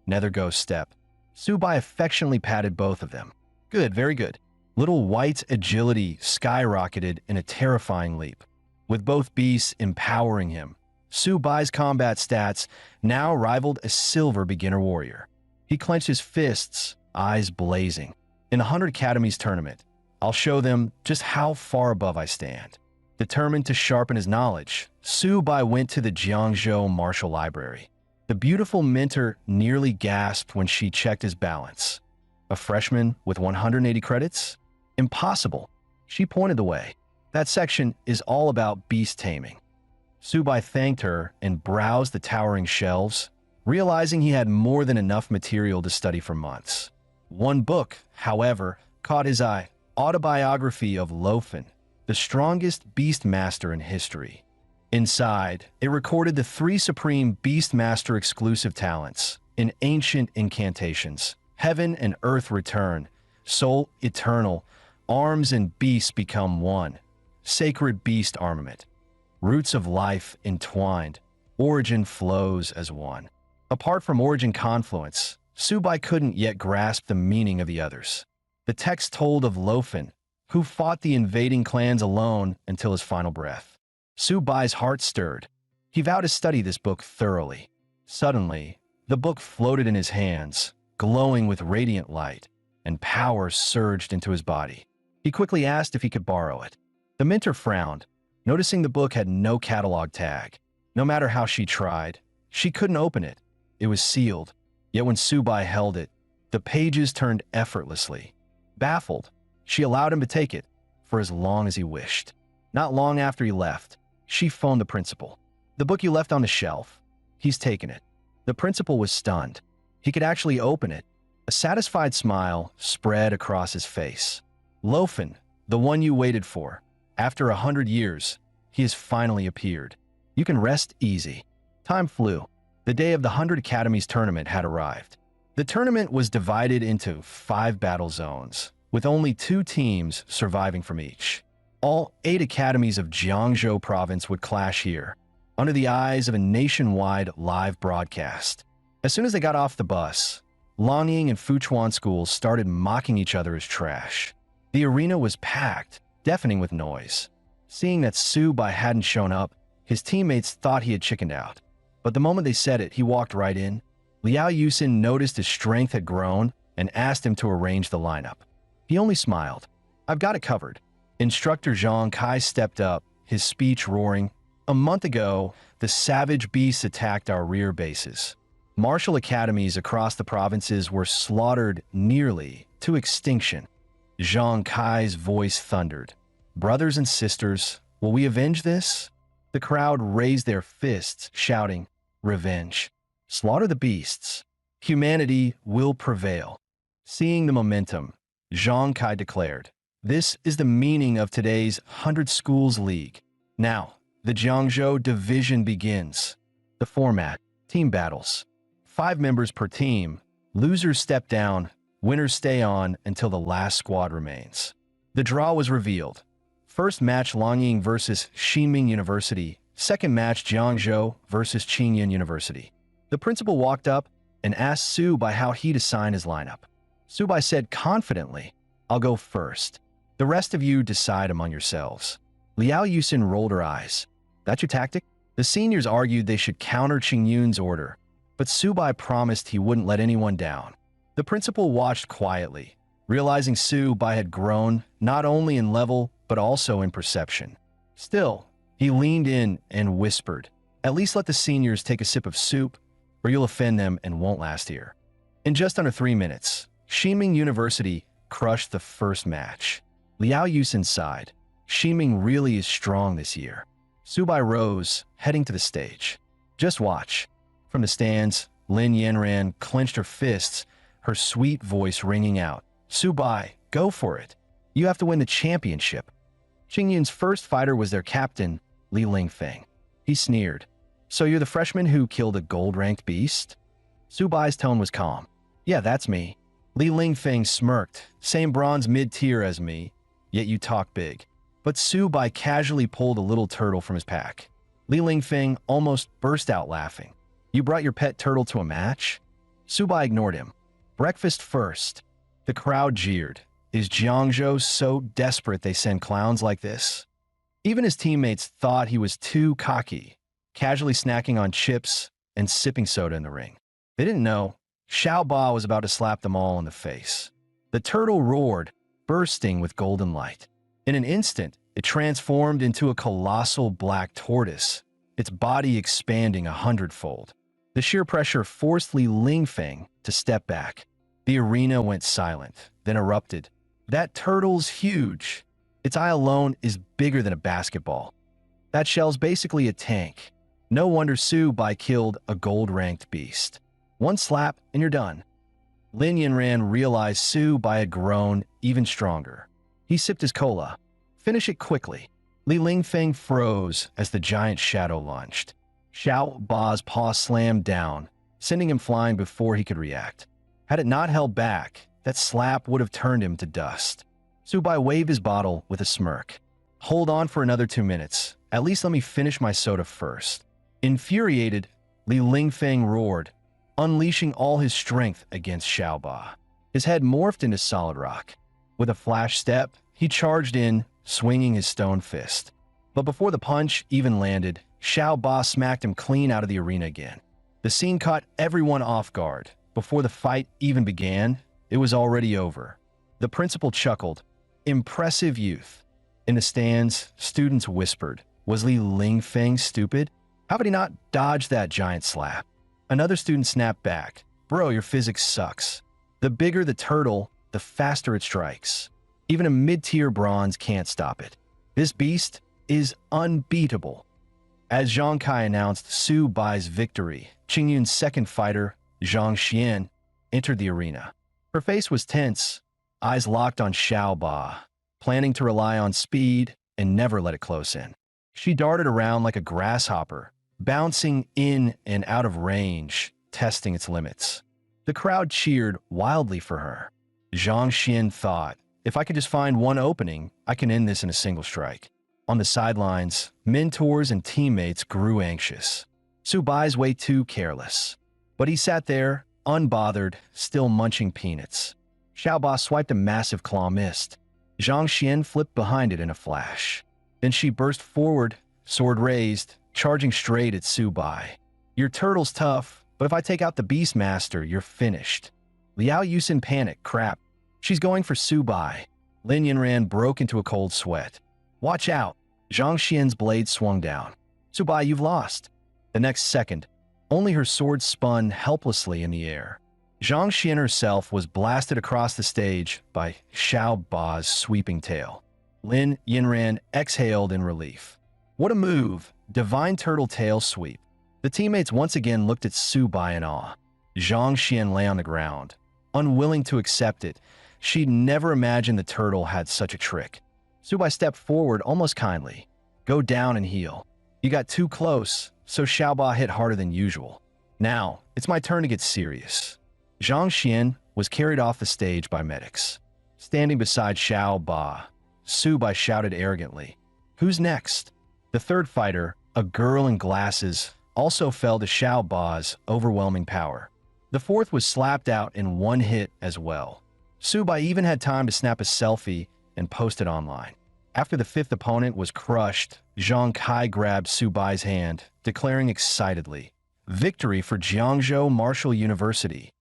Speaker 1: Nether Ghost Step. Su Bai affectionately patted both of them. Good, very good. Little White's agility skyrocketed in a terrifying leap. With both beasts empowering him, Su Bai's combat stats now rivaled a silver beginner warrior. He clenched his fists, eyes blazing. In a 100 Academies tournament, I'll show them just how far above I stand. Determined to sharpen his knowledge, Su Bai went to the Jiangzhou Martial Library. The beautiful mentor nearly gasped when she checked his balance. A freshman with 180 credits? Impossible. She pointed the way. That section is all about beast taming. Su Bai thanked her and browsed the towering shelves, realizing he had more than enough material to study for months. One book, however, caught his eye: Autobiography of Lofen, the strongest beast master in history. Inside, it recorded the 3 supreme beast master exclusive talents in ancient incantations: heaven and earth return, soul eternal, arms and beasts become one, sacred beast armament, roots of life entwined, origin flows as one. Apart from origin confluence, Su Bai couldn't yet grasp the meaning of the others. The text told of Lofen, who fought the invading clans alone until his final breath. Su Bai's heart stirred. He vowed to study this book thoroughly. Suddenly, the book floated in his hands, glowing with radiant light, and power surged into his body. He quickly asked if he could borrow it. The mentor frowned, noticing the book had no catalog tag. No matter how she tried, she couldn't open it. It was sealed. Yet when Su Bai held it, the pages turned effortlessly. Baffled, she allowed him to take it for as long as he wished. Not long after he left, she phoned the principal. "The book you left on the shelf. He's taken it." The principal was stunned. He could actually open it. A satisfied smile spread across his face. "Lofen, the one you waited for. After 100 years, he has finally appeared. You can rest easy." Time flew. The day of the 100 Academies tournament had arrived. The tournament was divided into 5 battle zones, with only 2 teams surviving from each. All 8 academies of Jiangzhou province would clash here, under the eyes of a nationwide live broadcast. As soon as they got off the bus, Longying and Fuchuan schools started mocking each other as trash. The arena was packed, deafening with noise. Seeing that Su Bai hadn't shown up, his teammates thought he had chickened out. But the moment they said it, he walked right in. Liao Yusin noticed his strength had grown and asked him to arrange the lineup. He only smiled. "I've got it covered." Instructor Zhang Kai stepped up, his speech roaring. "A month ago, the savage beasts attacked our rear bases. Martial academies across the provinces were slaughtered nearly to extinction. Zhang Kai's voice thundered. Brothers and sisters, will we avenge this? The crowd raised their fists, shouting, Revenge. Slaughter the beasts. Humanity will prevail. Seeing the momentum, Zhang Kai declared, This is the meaning of today's 100 Schools League. Now, the Jiangzhou division begins. The format, team battles. 5 members per team. Losers step down, winners stay on until the last squad remains. The draw was revealed. First match Longying versus Ximing University. Second match Jiangzhou versus Qingyun University. The principal walked up and asked Su Bai how he'd assign his lineup. Su Bai said confidently, I'll go first. The rest of you decide among yourselves. Liao Yusin rolled her eyes. That's your tactic? The seniors argued they should counter Qingyun's order, but Su Bai promised he wouldn't let anyone down. The principal watched quietly, realizing Su Bai had grown not only in level but also in perception. Still, he leaned in and whispered, At least let the seniors take a sip of soup, or you'll offend them and won't last here. In just under 3 minutes, Ximing University crushed the first match. Liao Yusin sighed. Ximing really is strong this year. Su Bai rose, heading to the stage. Just watch. From the stands, Lin Yanran clenched her fists, her sweet voice ringing out. Su Bai, go for it. You have to win the championship. Qingyun's first fighter was their captain, Li Lingfeng. He sneered. So you're the freshman who killed a gold-ranked beast? Su Bai's tone was calm. Yeah, that's me. Li Lingfeng smirked. Same bronze mid-tier as me, yet you talk big. But Su Bai casually pulled a little turtle from his pack. Li Lingfeng almost burst out laughing. You brought your pet turtle to a match? Su Bai ignored him. Breakfast first. The crowd jeered. Is Jiangzhou so desperate they send clowns like this? Even his teammates thought he was too cocky, casually snacking on chips and sipping soda in the ring. They didn't know Xiao Ba was about to slap them all in the face. The turtle roared, bursting with golden light. In an instant, it transformed into a colossal black tortoise, its body expanding 100-fold. The sheer pressure forced Li Lingfeng to step back. The arena went silent, then erupted. That turtle's huge. Its eye alone is bigger than a basketball. That shell's basically a tank. No wonder Su Bai killed a gold-ranked beast. One slap and you're done. Lin Yanran realized Su Bai had grown even stronger. He sipped his cola. Finish it quickly. Li Lingfeng froze as the giant shadow launched. Xiao Ba's paw slammed down, sending him flying before he could react. Had it not held back, that slap would have turned him to dust. Su Bai waved his bottle with a smirk. Hold on for another 2 minutes. At least let me finish my soda first. Infuriated, Li Lingfeng roared, unleashing all his strength against Xiao Ba. His head morphed into solid rock. With a flash step, he charged in, swinging his stone fist. But before the punch even landed, Xiao Ba smacked him clean out of the arena again. The scene caught everyone off guard. Before the fight even began, it was already over. The principal chuckled. Impressive youth. In the stands, students whispered, Was Li Lingfeng stupid? How could he not dodge that giant slap? Another student snapped back. Bro, your physics sucks. The bigger the turtle, the faster it strikes. Even a mid-tier bronze can't stop it. This beast is unbeatable. As Zhang Kai announced Su Bai's victory, Qingyun's second fighter, Zhang Xian, entered the arena. Her face was tense, eyes locked on Xiao Ba, planning to rely on speed and never let it close in. She darted around like a grasshopper, bouncing in and out of range, testing its limits. The crowd cheered wildly for her. Zhang Xian thought, if I could just find one opening, I can end this in a single strike. On the sidelines, mentors and teammates grew anxious. Su Bai's way too careless. But he sat there, unbothered, still munching peanuts. Xiao Ba swiped a massive claw missed. Zhang Xian flipped behind it in a flash. Then she burst forward, sword raised, charging straight at Su Bai. Your turtle's tough, but if I take out the Beastmaster, you're finished. Liao Yusin panicked. Crap. She's going for Su Bai. Lin Yanran broke into a cold sweat. Watch out. Zhang Xian's blade swung down. Su Bai, you've lost. The next second, Only her sword spun helplessly in the air. Zhang Xian herself was blasted across the stage by Xiao Ba's sweeping tail. Lin Yinran exhaled in relief. What a move! Divine turtle tail sweep. The teammates once again looked at Su Bai in awe. Zhang Xian lay on the ground, unwilling to accept it. She'd never imagined the turtle had such a trick. Su Bai stepped forward almost kindly. Go down and heal. You got too close, so Xiao Ba hit harder than usual. Now, it's my turn to get serious. Zhang Xian was carried off the stage by medics. Standing beside Xiao Ba, Su Bai shouted arrogantly, "Who's next?" The third fighter, a girl in glasses, also fell to Xiao Ba's overwhelming power. The fourth was slapped out in one hit as well. Su Bai even had time to snap a selfie and post it online. After the fifth opponent was crushed, Zhang Kai grabbed Su Bai's hand, declaring excitedly, "Victory for Jiangzhou Martial University."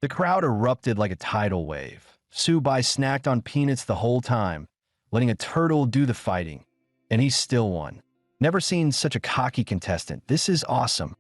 Speaker 1: The crowd erupted like a tidal wave. Su Bai snacked on peanuts the whole time, letting a turtle do the fighting, and he still won. Never seen such a cocky contestant. This is awesome.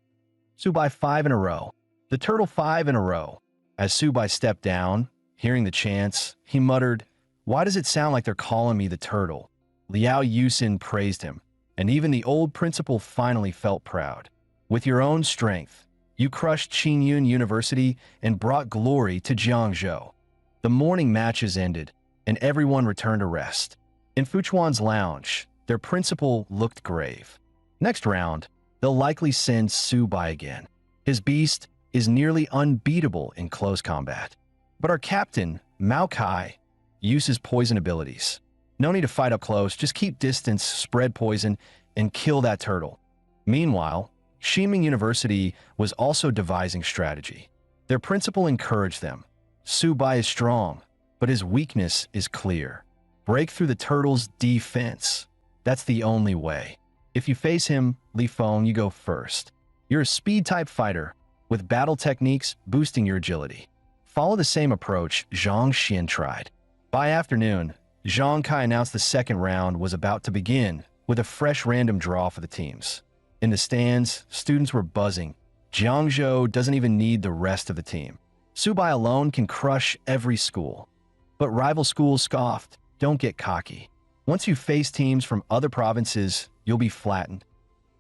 Speaker 1: Su Bai 5 in a row. The turtle 5 in a row. As Su Bai stepped down, hearing the chants, he muttered, "Why does it sound like they're calling me the turtle?" Liao Yusin praised him, and even the old principal finally felt proud. With your own strength, you crushed Qingyun University and brought glory to Jiangzhou. The morning matches ended, and everyone returned to rest. In Fuchuan's lounge, their principal looked grave. Next round, they'll likely send Su Bai again. His beast is nearly unbeatable in close combat. But our captain, Mao Kai, uses poison abilities. No need to fight up close, just keep distance, spread poison, and kill that turtle. Meanwhile, Ximing University was also devising strategy. Their principal encouraged them. Su Bai is strong, but his weakness is clear. Break through the turtle's defense. That's the only way. If you face him, Li Feng, you go first. You're a speed-type fighter, with battle techniques boosting your agility. Follow the same approach Zhang Xian tried. By afternoon, Zhang Kai announced the second round was about to begin, with a fresh random draw for the teams. In the stands, students were buzzing. Jiangzhou doesn't even need the rest of the team. Su Bai alone can crush every school. But rival schools scoffed, "Don't get cocky. Once you face teams from other provinces, you'll be flattened."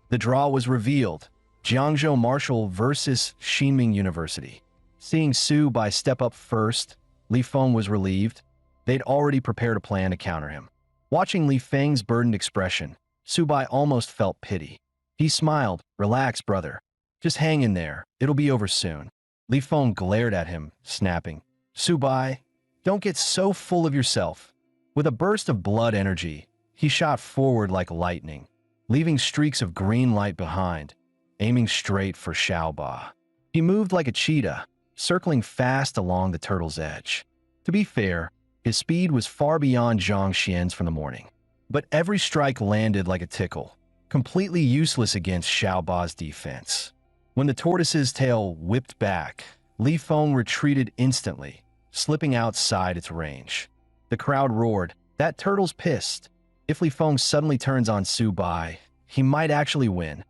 Speaker 1: The draw was revealed. Jiangzhou Martial versus Ximing University. Seeing Su Bai step up first, Li Feng was relieved. They'd already prepared a plan to counter him. Watching Li Feng's burdened expression, Su Bai almost felt pity. He smiled, "Relax, brother. Just hang in there. It'll be over soon." Li Feng glared at him, snapping, "Su Bai, don't get so full of yourself." With a burst of blood energy, he shot forward like lightning, leaving streaks of green light behind, aiming straight for Xiao Ba. He moved like a cheetah, circling fast along the turtle's edge. To be fair, his speed was far beyond Zhang Xian's from the morning. But every strike landed like a tickle, completely useless against Xiao Ba's defense. When the tortoise's tail whipped back, Li Feng retreated instantly, slipping outside its range. The crowd roared, "That turtle's pissed." If Li Feng suddenly turns on Su Bai, he might actually win.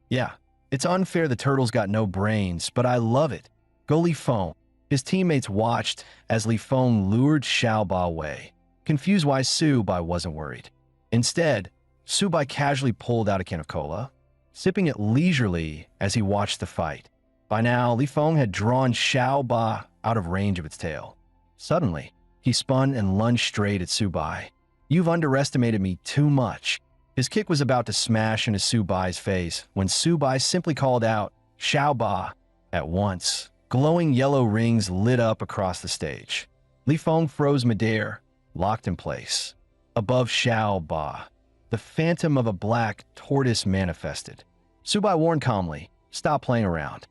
Speaker 1: Yeah, it's unfair the turtle's got no brains, but I love it. Go Li Feng. His teammates watched as Li Feng lured Xiao Ba away, confused why Su Bai wasn't worried. Instead, Su Bai casually pulled out a can of cola, sipping it leisurely as he watched the fight. By now, Li Feng had drawn Xiao Ba out of range of its tail. Suddenly, he spun and lunged straight at Su Bai. "You've underestimated me too much." His kick was about to smash into Su Bai's face when Su Bai simply called out, "Xiao Ba." At once, glowing yellow rings lit up across the stage. Li Feng froze midair, locked in place. Above Xiao Ba, the phantom of a black tortoise manifested. Su Bai warned calmly, "Stop playing around.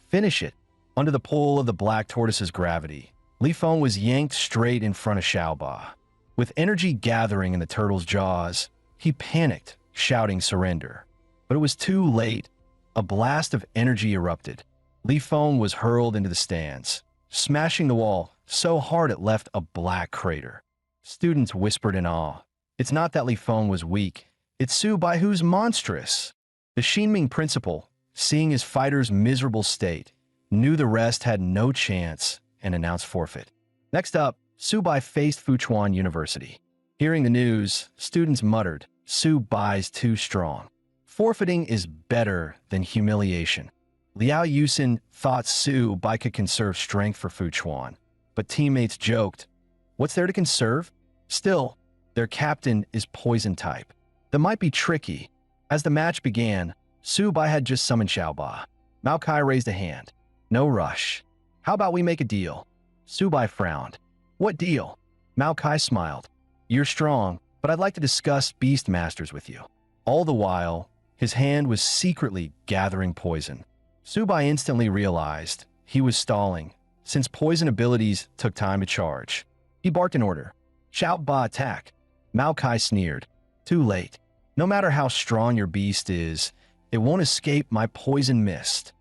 Speaker 1: Finish it." Under the pull of the black tortoise's gravity, Li Feng was yanked straight in front of Xiao Ba. With energy gathering in the turtle's jaws, he panicked, shouting surrender. But it was too late. A blast of energy erupted. Li Feng was hurled into the stands, smashing the wall so hard it left a black crater. Students whispered in awe. It's not that Li Feng was weak. It's Su Bai who's monstrous. The Xinming principal, seeing his fighter's miserable state, knew the rest had no chance and announced forfeit. Next up, Su Bai faced Fuchuan University. Hearing the news, students muttered, Su Bai's too strong. Forfeiting is better than humiliation. Liao Yusin thought Su Bai could conserve strength for Fuchuan, but teammates joked, what's there to conserve? Still, their captain is poison type. That might be tricky. As the match began, Su Bai had just summoned Xiaoba. Mao Kai raised a hand. No rush. How about we make a deal? Su Bai frowned. What deal? Mao Kai smiled. You're strong, but I'd like to discuss Beast Masters with you. All the while, his hand was secretly gathering poison. Su Bai instantly realized he was stalling, since poison abilities took time to charge. He barked an order. Xiaoba attack. Mao Kai sneered. Too late. No matter how strong your beast is, it won't escape my poison mist.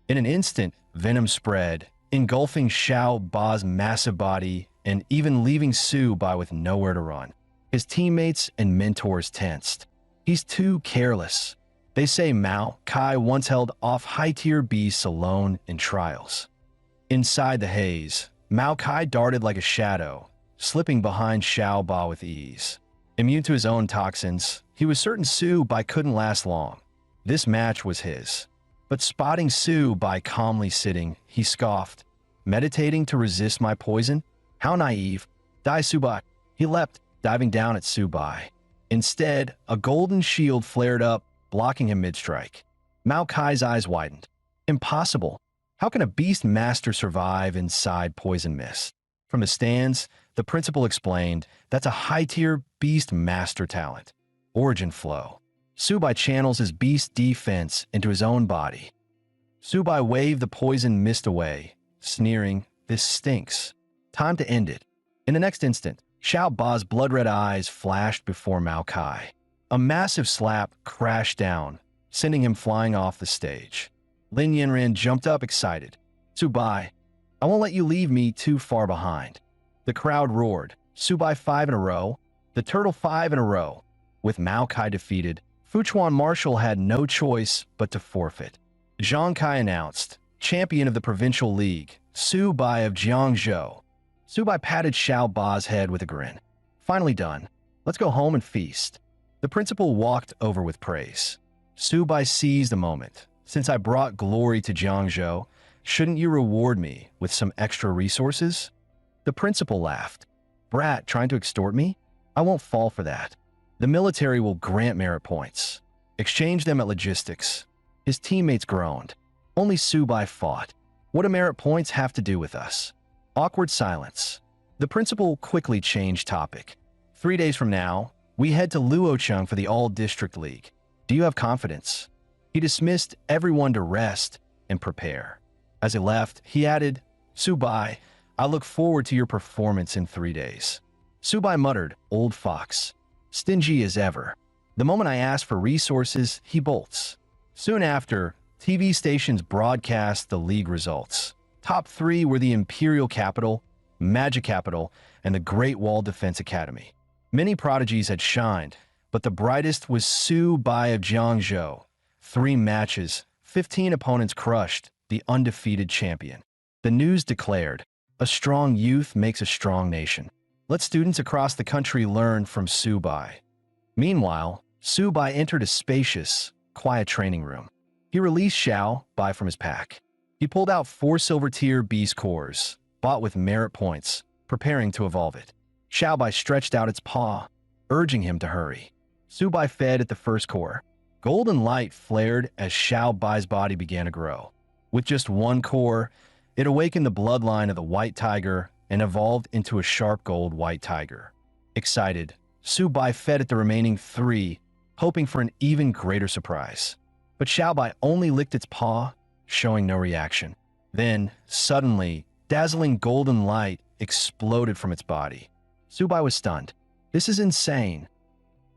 Speaker 1: In an instant, venom spread, engulfing Xiaoba's massive body and even leaving Su Bai with nowhere to run. His teammates and mentors tensed. He's too careless. They say Mao Kai once held off high-tier beasts alone in trials. Inside the haze, Mao Kai darted like a shadow, slipping behind Xiaoba with ease. Immune to his own toxins, he was certain Su Bai couldn't last long. This match was his. But spotting Su Bai calmly sitting, he scoffed. Meditating to resist my poison? How naive. Die, Su Bai. He leapt, diving down at Su Bai. Instead, a golden shield flared up, blocking him mid-strike. Mao Kai's eyes widened. Impossible. How can a beast master survive inside poison mist? From the stands, the principal explained, that's a high-tier beast master talent. Origin flow. Su Bai channels his beast defense into his own body. Su Bai waved the poison mist away, sneering, this stinks. Time to end it. In the next instant, Xiaoba's blood-red eyes flashed before Mao Kai. A massive slap crashed down, sending him flying off the stage. Lin Yanran jumped up excited. Su Bai, I won't let you leave me too far behind. The crowd roared. Su Bai 5 in a row. The turtle 5 in a row. With Mao Kai defeated, Fuchuan Marshal had no choice but to forfeit. Zhang Kai announced, champion of the provincial league, Su Bai of Jiangzhou. Su Bai patted Xiaoba's head with a grin. Finally done. Let's go home and feast. The principal walked over with praise. Su Bai seized the moment. Since I brought glory to Jiangzhou, shouldn't you reward me with some extra resources? The principal laughed. Brat trying to extort me? I won't fall for that. The military will grant merit points. Exchange them at logistics. His teammates groaned. Only Su Bai fought. What do merit points have to do with us? Awkward silence. The principal quickly changed topic. 3 days from now, we head to Luocheng for the All-District League. Do you have confidence? He dismissed everyone to rest and prepare. As he left, he added, Su Bai, I look forward to your performance in 3 days. Su Bai muttered, old fox. Stingy as ever. The moment I ask for resources, he bolts. Soon after, TV stations broadcast the league results. Top 3 were the Imperial Capital, Magic Capital, and the Great Wall Defense Academy. Many prodigies had shined, but the brightest was Su Bai of Jiangzhou. 3 matches, 15 opponents crushed, the undefeated champion. The news declared, a strong youth makes a strong nation. Let students across the country learn from Su Bai. Meanwhile, Su Bai entered a spacious, quiet training room. He released Xiao Bai from his pack. He pulled out 4 silver-tier beast cores, bought with merit points, preparing to evolve it. Xiao Bai stretched out its paw, urging him to hurry. Su Bai fed at the first core. Golden light flared as Xiao Bai's body began to grow. With just 1 core, it awakened the bloodline of the white tiger and evolved into a sharp gold white tiger. Excited, Su Bai fed at the remaining 3, hoping for an even greater surprise. But Xiao Bai only licked its paw, showing no reaction. Then, suddenly, dazzling golden light exploded from its body. Su Bai was stunned. This is insane.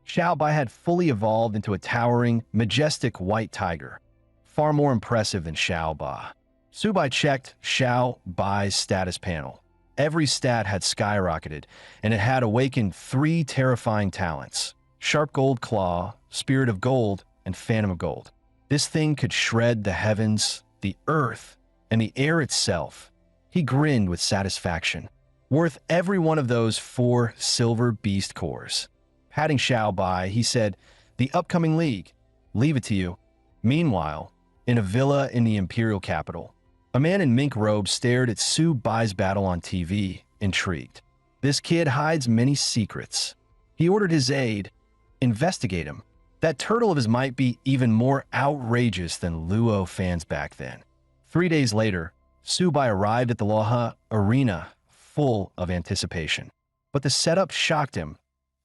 Speaker 1: Xiao Bai had fully evolved into a towering, majestic white tiger, far more impressive than Xiao Bai. Su Bai checked Xiao Bai's status panel. Every stat had skyrocketed, and it had awakened 3 terrifying talents: Sharp Gold Claw, Spirit of Gold, and Phantom of Gold. This thing could shred the heavens, the earth, and the air itself. He grinned with satisfaction. Worth every one of those 4 silver beast cores. Patting Xiao Bai, he said, "The upcoming league. Leave it to you." Meanwhile, in a villa in the imperial capital, a man in mink robes stared at Su Bai's battle on TV, intrigued. This kid hides many secrets. He ordered his aide, investigate him. That turtle of his might be even more outrageous than Luo fans back then. 3 days later, Su Bai arrived at the Loha arena, full of anticipation. But the setup shocked him.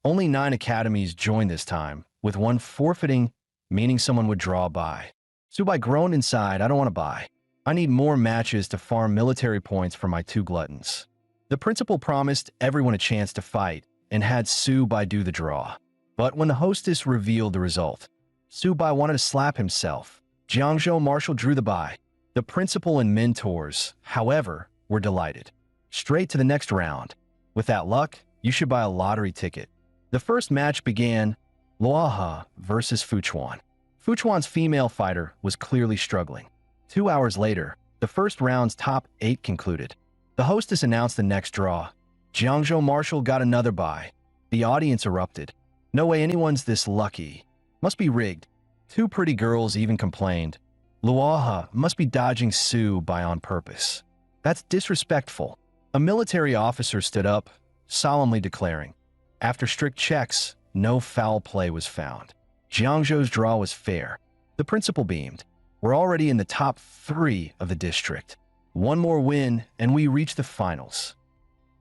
Speaker 1: Only 9 academies joined this time, with one forfeiting, meaning someone would draw Bai. Su Bai groaned inside, "I don't want to buy. I need more matches to farm military points for my 2 gluttons." The principal promised everyone a chance to fight and had Su Bai do the draw. But when the hostess revealed the result, Su Bai wanted to slap himself. Jiangzhou Marshal drew the Bai. The principal and mentors, however, were delighted. Straight to the next round. With that luck, you should buy a lottery ticket. The first match began, Luoha versus Fuchuan. Fuchuan's female fighter was clearly struggling. 2 hours later, the first round's top 8 concluded. The hostess announced the next draw. Jiangzhou Marshal got another bye. The audience erupted. "No way anyone's this lucky. Must be rigged." 2 pretty girls even complained. "Luoha must be dodging Su Bai on purpose. That's disrespectful." A military officer stood up, solemnly declaring, "After strict checks, no foul play was found. Jiangzhou's draw was fair." The principal beamed. "We're already in the top 3 of the district. One more win, and we reach the finals."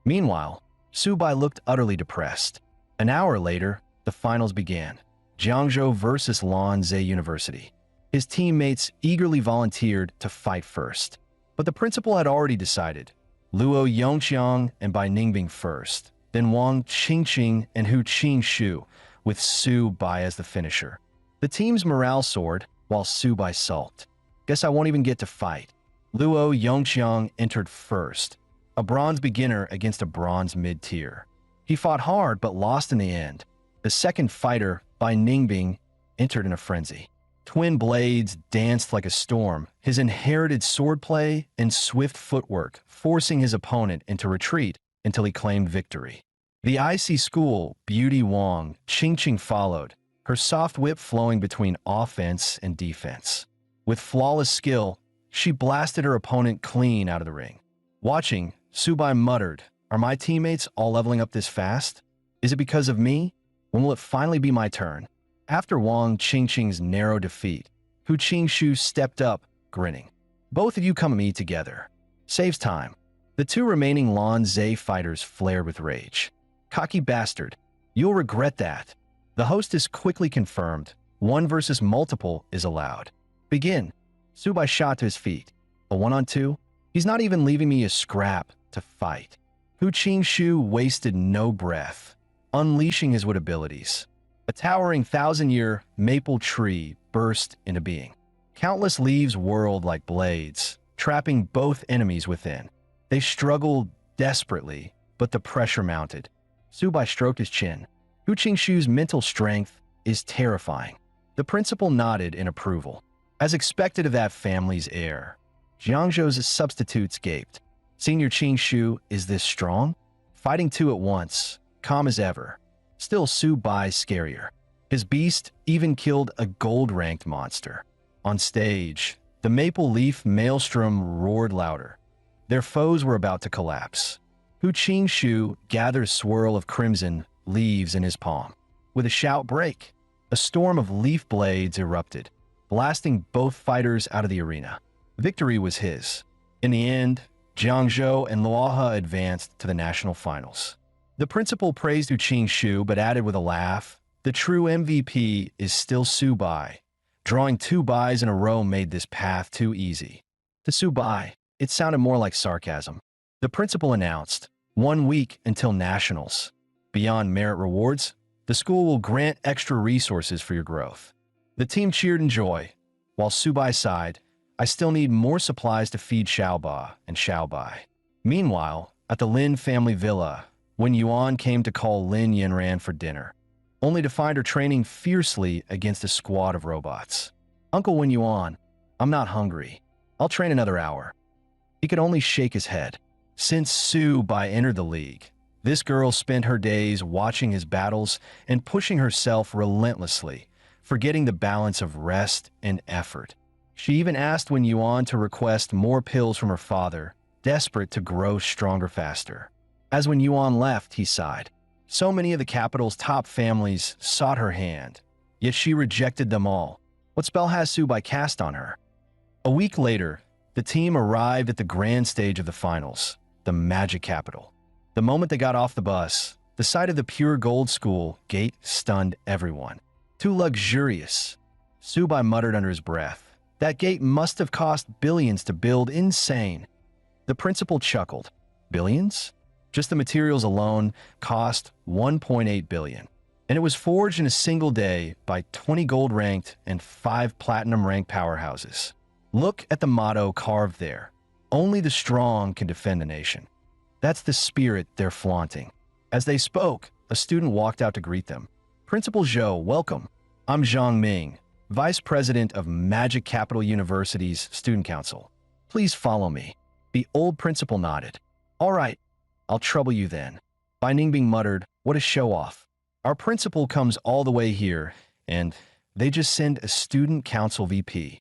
Speaker 1: Meanwhile, Su Bai looked utterly depressed. An hour later, the finals began. Jiangzhou versus Lanzhou University. His teammates eagerly volunteered to fight first. But the principal had already decided. Luo Yongqiang and Bai Ningbing first, then Wang Qingqing and Hu Qingshu, with Su Bai as the finisher. The team's morale soared, while Su Bai sulked. "Guess I won't even get to fight." Luo Yongqiang entered first, a bronze beginner against a bronze mid-tier. He fought hard but lost in the end. The second fighter, Bai Ningbing, entered in a frenzy. Twin blades danced like a storm, his inherited swordplay and swift footwork forcing his opponent into retreat until he claimed victory. The IC school, Beauty Wang Qingqing followed, her soft whip flowing between offense and defense. With flawless skill, she blasted her opponent clean out of the ring. Watching, Su Bai muttered, "Are my teammates all leveling up this fast? Is it because of me? When will it finally be my turn?" After Wang Qingqing's narrow defeat, Hu Qingshu stepped up, grinning. "Both of you come at me together. Saves time." The 2 remaining Lanzhou fighters flared with rage. "Cocky bastard. You'll regret that." The hostess quickly confirmed, 1 versus multiple is allowed. "Begin." Su Bai shot to his feet. "A 1-on-2? He's not even leaving me a scrap to fight." Hu Qingshu wasted no breath, unleashing his wit abilities. A towering 1,000-year maple tree burst into being. Countless leaves whirled like blades, trapping both enemies within. They struggled desperately, but the pressure mounted. Su Bai stroked his chin. Hu Qingshu's mental strength is terrifying. The principal nodded in approval. As expected of that family's heir, Jiangzhou's substitutes gaped. Senior Qingshu is this strong? Fighting 2 at once, calm as ever. Still Su Bai's scarier. His beast even killed a gold-ranked monster. On stage, the maple leaf maelstrom roared louder. Their foes were about to collapse. Hu Qingshu gathered a swirl of crimson leaves in his palm. With a shout break, a storm of leaf blades erupted, blasting both fighters out of the arena. Victory was his. In the end, Jiangzhou and Luoha advanced to the national finals. The principal praised Hu Qingshu but added with a laugh, "The true MVP is still Su Bai. Drawing 2 buys in a row made this path too easy." To Su Bai, it sounded more like sarcasm. The principal announced, 1 week until nationals. Beyond merit rewards, the school will grant extra resources for your growth. The team cheered in joy, while Su Bai sighed, "I still need more supplies to feed Xiaoba and Xiaobai." Meanwhile, at the Lin family villa, when Yuan came to call Lin Yanran for dinner, only to find her training fiercely against a squad of robots. Uncle Wen Yuan, I'm not hungry. I'll train another hour. He could only shake his head. Since Su Bai entered the league, this girl spent her days watching his battles and pushing herself relentlessly, forgetting the balance of rest and effort. She even asked Wen Yuan to request more pills from her father, desperate to grow stronger faster. As Wen Yuan left, he sighed. So many of the capital's top families sought her hand, yet she rejected them all. What spell has Su Bai cast on her? A week later, the team arrived at the grand stage of the finals, the Magic Capital. The moment they got off the bus, the sight of the pure gold school gate stunned everyone. Too luxurious. Su Bai muttered under his breath. That gate must have cost billions to build. Insane. The principal chuckled. Billions? Just the materials alone cost 1.8 billion. And it was forged in a single day by 20 gold-ranked and 5 platinum-ranked powerhouses. Look at the motto carved there. Only the strong can defend the nation. That's the spirit they're flaunting. As they spoke, a student walked out to greet them. Principal Zhou, welcome. I'm Zhang Ming, Vice President of Magic Capital University's Student Council. Please follow me. The old principal nodded. All right, I'll trouble you then. Bai Ningbing muttered, what a show-off. Our principal comes all the way here, and they just send a student council VP.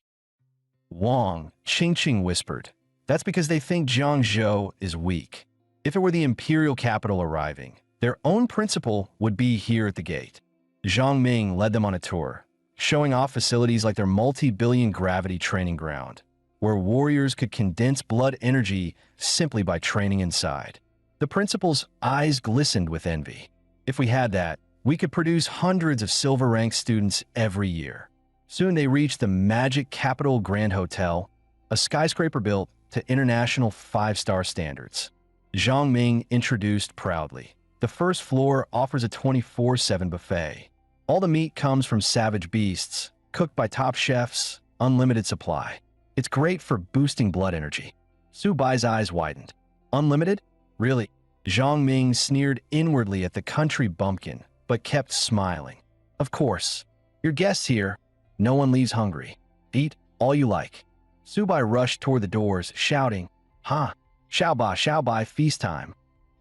Speaker 1: Wang Qingqing whispered, that's because they think Jiangzhou is weak. If it were the imperial capital arriving, their own principal would be here at the gate. Zhang Ming led them on a tour, showing off facilities like their multi-billion gravity training ground, where warriors could condense blood energy simply by training inside. The principal's eyes glistened with envy. If we had that, we could produce hundreds of silver-ranked students every year. Soon they reached the Magic Capital Grand Hotel, a skyscraper built to international 5-star standards. Zhang Ming introduced proudly. The first floor offers a 24/7 buffet. All the meat comes from savage beasts, cooked by top chefs, unlimited supply. It's great for boosting blood energy. Su Bai's eyes widened. Unlimited? Really? Zhang Ming sneered inwardly at the country bumpkin, but kept smiling. Of course. Your guests here. No one leaves hungry. Eat all you like. Su Bai rushed toward the doors, shouting, Ha! Xiao Bai, feast time.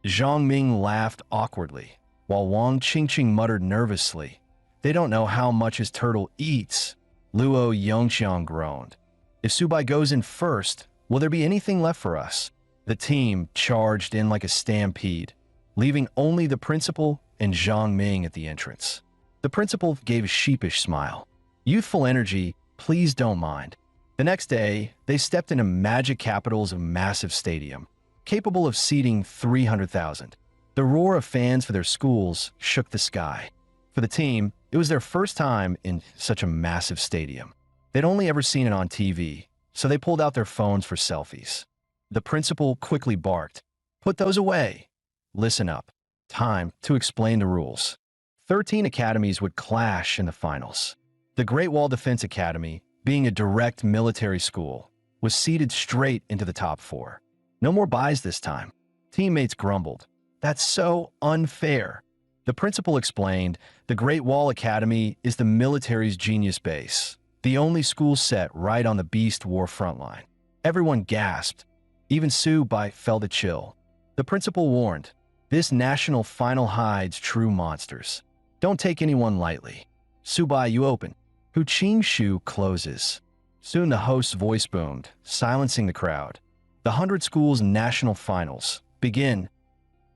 Speaker 1: Zhang Ming laughed awkwardly, while Wang Qingqing muttered nervously, they don't know how much his turtle eats. Luo Yongxiang groaned. If Su Bai goes in first, will there be anything left for us? The team charged in like a stampede, leaving only the principal and Zhang Ming at the entrance. The principal gave a sheepish smile. Youthful energy, please don't mind. The next day, they stepped into Magic Capital's massive stadium, capable of seating 300,000. The roar of fans for their schools shook the sky. For the team, it was their first time in such a massive stadium. They'd only ever seen it on TV, so they pulled out their phones for selfies. The principal quickly barked, "Put those away. Listen up. Time to explain the rules." 13 academies would clash in the finals. The Great Wall Defense Academy, being a direct military school, was seeded straight into the top 4. No more buys this time. Teammates grumbled. That's so unfair. The principal explained, the Great Wall Academy is the military's genius base, the only school set right on the Beast War frontline. Everyone gasped. Even Su Bai felt a chill. The principal warned, this national final hides true monsters. Don't take anyone lightly. Su Bai, you open. Hu Qingxiu closes. Soon the host's voice boomed, silencing the crowd. The 100 schools national finals begin.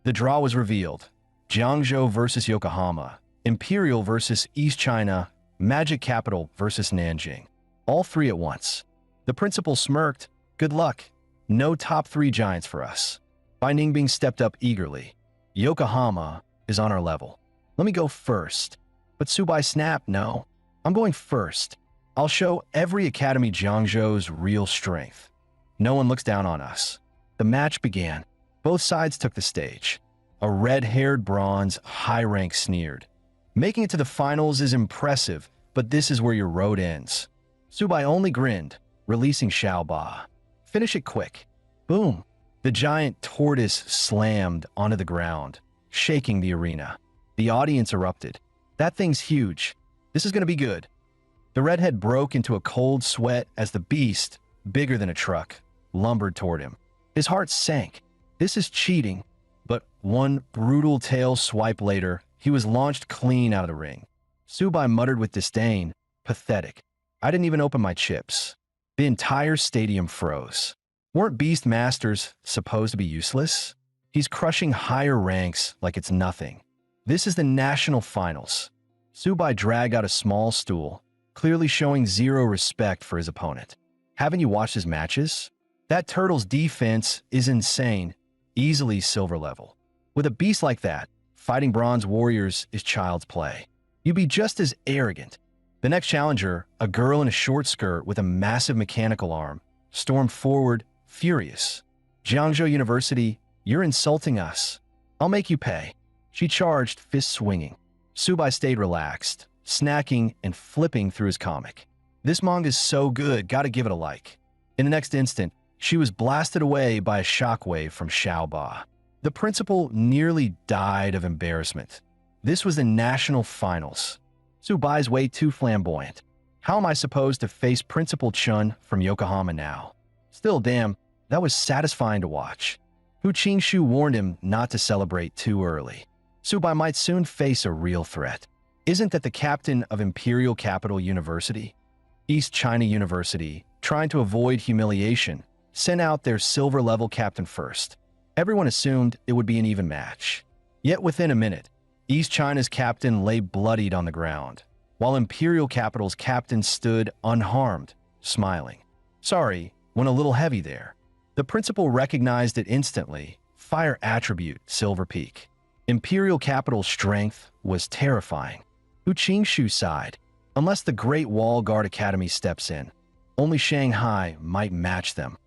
Speaker 1: The draw was revealed. Jiangzhou versus Yokohama, Imperial versus East China, Magic Capital versus Nanjing. All 3 at once. The principal smirked. Good luck. No top 3 giants for us. Bai Ningbing stepped up eagerly. Yokohama is on our level. Let me go first. But Su Bai snapped, no. I'm going first. I'll show every academy Jiangzhou's real strength. No one looks down on us. The match began. Both sides took the stage. A red-haired bronze high rank sneered. Making it to the finals is impressive, but this is where your road ends. Su Bai only grinned, releasing Xiao Ba. Finish it quick. Boom. The giant tortoise slammed onto the ground, shaking the arena. The audience erupted. That thing's huge. This is going to be good. The redhead broke into a cold sweat as the beast, bigger than a truck, lumbered toward him. His heart sank. This is cheating. But one brutal tail swipe later, he was launched clean out of the ring. Subai muttered with disdain, "Pathetic. I didn't even open my chips." The entire stadium froze. Weren't Beast Masters supposed to be useless? He's crushing higher ranks like it's nothing. This is the national finals. Subai dragged out a small stool, clearly showing zero respect for his opponent. Haven't you watched his matches? That turtle's defense is insane, easily silver level. With a beast like that, fighting bronze warriors is child's play. You'd be just as arrogant. The next challenger, a girl in a short skirt with a massive mechanical arm, stormed forward, furious. "Jiangzhou University, you're insulting us. I'll make you pay." She charged, fist swinging. Subai stayed relaxed, snacking and flipping through his comic. "This manga is so good, gotta give it a like." In the next instant, she was blasted away by a shockwave from Xiaoba. The principal nearly died of embarrassment. This was the national finals. Subai's way too flamboyant. How am I supposed to face Principal Chun from Yokohama now? Still, damn, that was satisfying to watch. Hu Qingshu warned him not to celebrate too early. Subai might soon face a real threat. Isn't that the captain of Imperial Capital University? East China University, trying to avoid humiliation, sent out their silver-level captain first. Everyone assumed it would be an even match. Yet within a minute, East China's captain lay bloodied on the ground, while Imperial Capital's captain stood unharmed, smiling. "Sorry, went a little heavy there." The principal recognized it instantly. Fire attribute, Silver Peak. Imperial Capital's strength was terrifying. Hu Qingshu sighed. Unless the Great Wall Guard Academy steps in, only Shanghai might match them.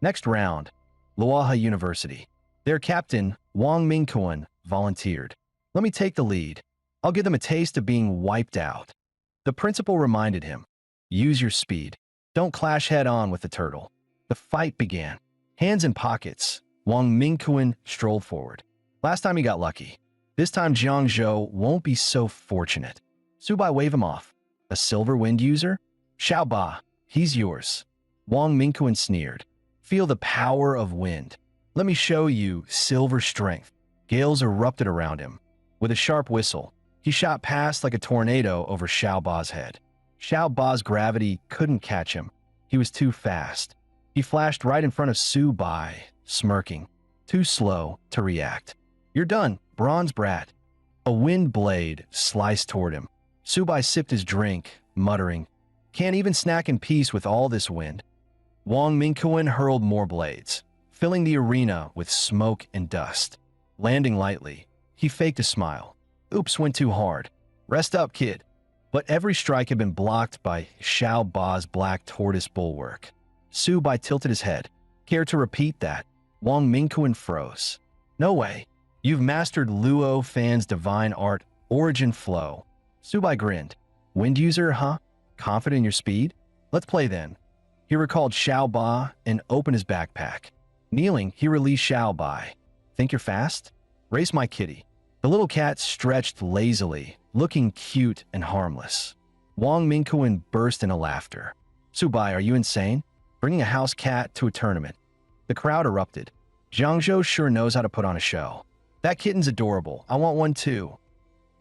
Speaker 1: Next round, Luoha University. Their captain, Wang Mingquan, volunteered. "Let me take the lead. I'll give them a taste of being wiped out." The principal reminded him, "Use your speed. Don't clash head-on with the turtle." The fight began. Hands in pockets, Wang Mingquan strolled forward. Last time he got lucky. This time Jiangzhou won't be so fortunate. Subai waved him off. "A silver wind user? Xiaoba, he's yours." Wang Mingquan sneered. "Feel the power of wind. Let me show you silver strength." Gales erupted around him. With a sharp whistle, he shot past like a tornado over Xiaoba's head. Xiaoba's gravity couldn't catch him. He was too fast. He flashed right in front of Subai, smirking. Too slow to react. "You're done, bronze brat." A wind blade sliced toward him. Subai sipped his drink, muttering, "Can't even snack in peace with all this wind." Wang Mingquan hurled more blades, filling the arena with smoke and dust. Landing lightly, he faked a smile. "Oops, went too hard. Rest up, kid." But every strike had been blocked by Xiao Ba's black tortoise bulwark. Subai tilted his head. "Care to repeat that?" Wang Mingquan froze. "No way. You've mastered Luo Fan's divine art, Origin Flow." Subai grinned. "Wind user, huh? Confident in your speed? Let's play then." He recalled Xiao Ba and opened his backpack. Kneeling, he released Xiao Bai. "Think you're fast? Race my kitty." The little cat stretched lazily, looking cute and harmless. Wang Mingquan burst into laughter. "Subai, are you insane? Bringing a house cat to a tournament?" The crowd erupted. "Jiangzhou sure knows how to put on a show. That kitten's adorable. I want one too."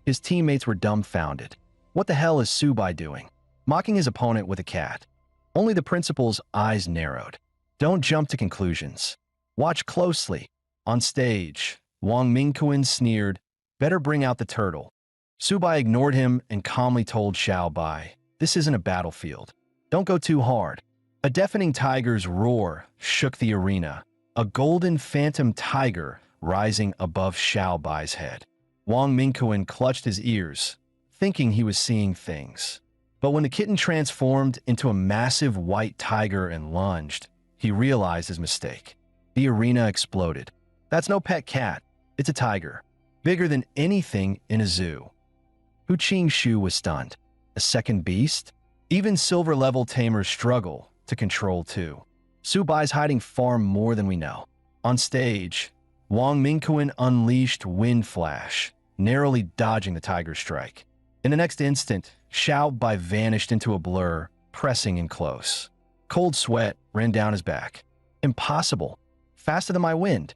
Speaker 1: His teammates were dumbfounded. What the hell is Subai doing? Mocking his opponent with a cat. Only the principal's eyes narrowed. "Don't jump to conclusions. Watch closely." On stage, Wang Mingquan sneered, "Better bring out the turtle." Subai ignored him and calmly told Xiao Bai, "This isn't a battlefield. Don't go too hard." A deafening tiger's roar shook the arena, a golden phantom tiger rising above Xiao Bai's head. Wang Mingquan clutched his ears, thinking he was seeing things. But when the kitten transformed into a massive white tiger and lunged, he realized his mistake. The arena exploded. That's no pet cat. It's a tiger, bigger than anything in a zoo. Hu Qingshu was stunned. A second beast? Even silver-level tamers struggle to control too. Subai's hiding far more than we know. On stage, Wang Mingquan unleashed Wind Flash, narrowly dodging the tiger's strike. In the next instant, Xiao Bai vanished into a blur, pressing in close. Cold sweat ran down his back. Impossible. Faster than my wind.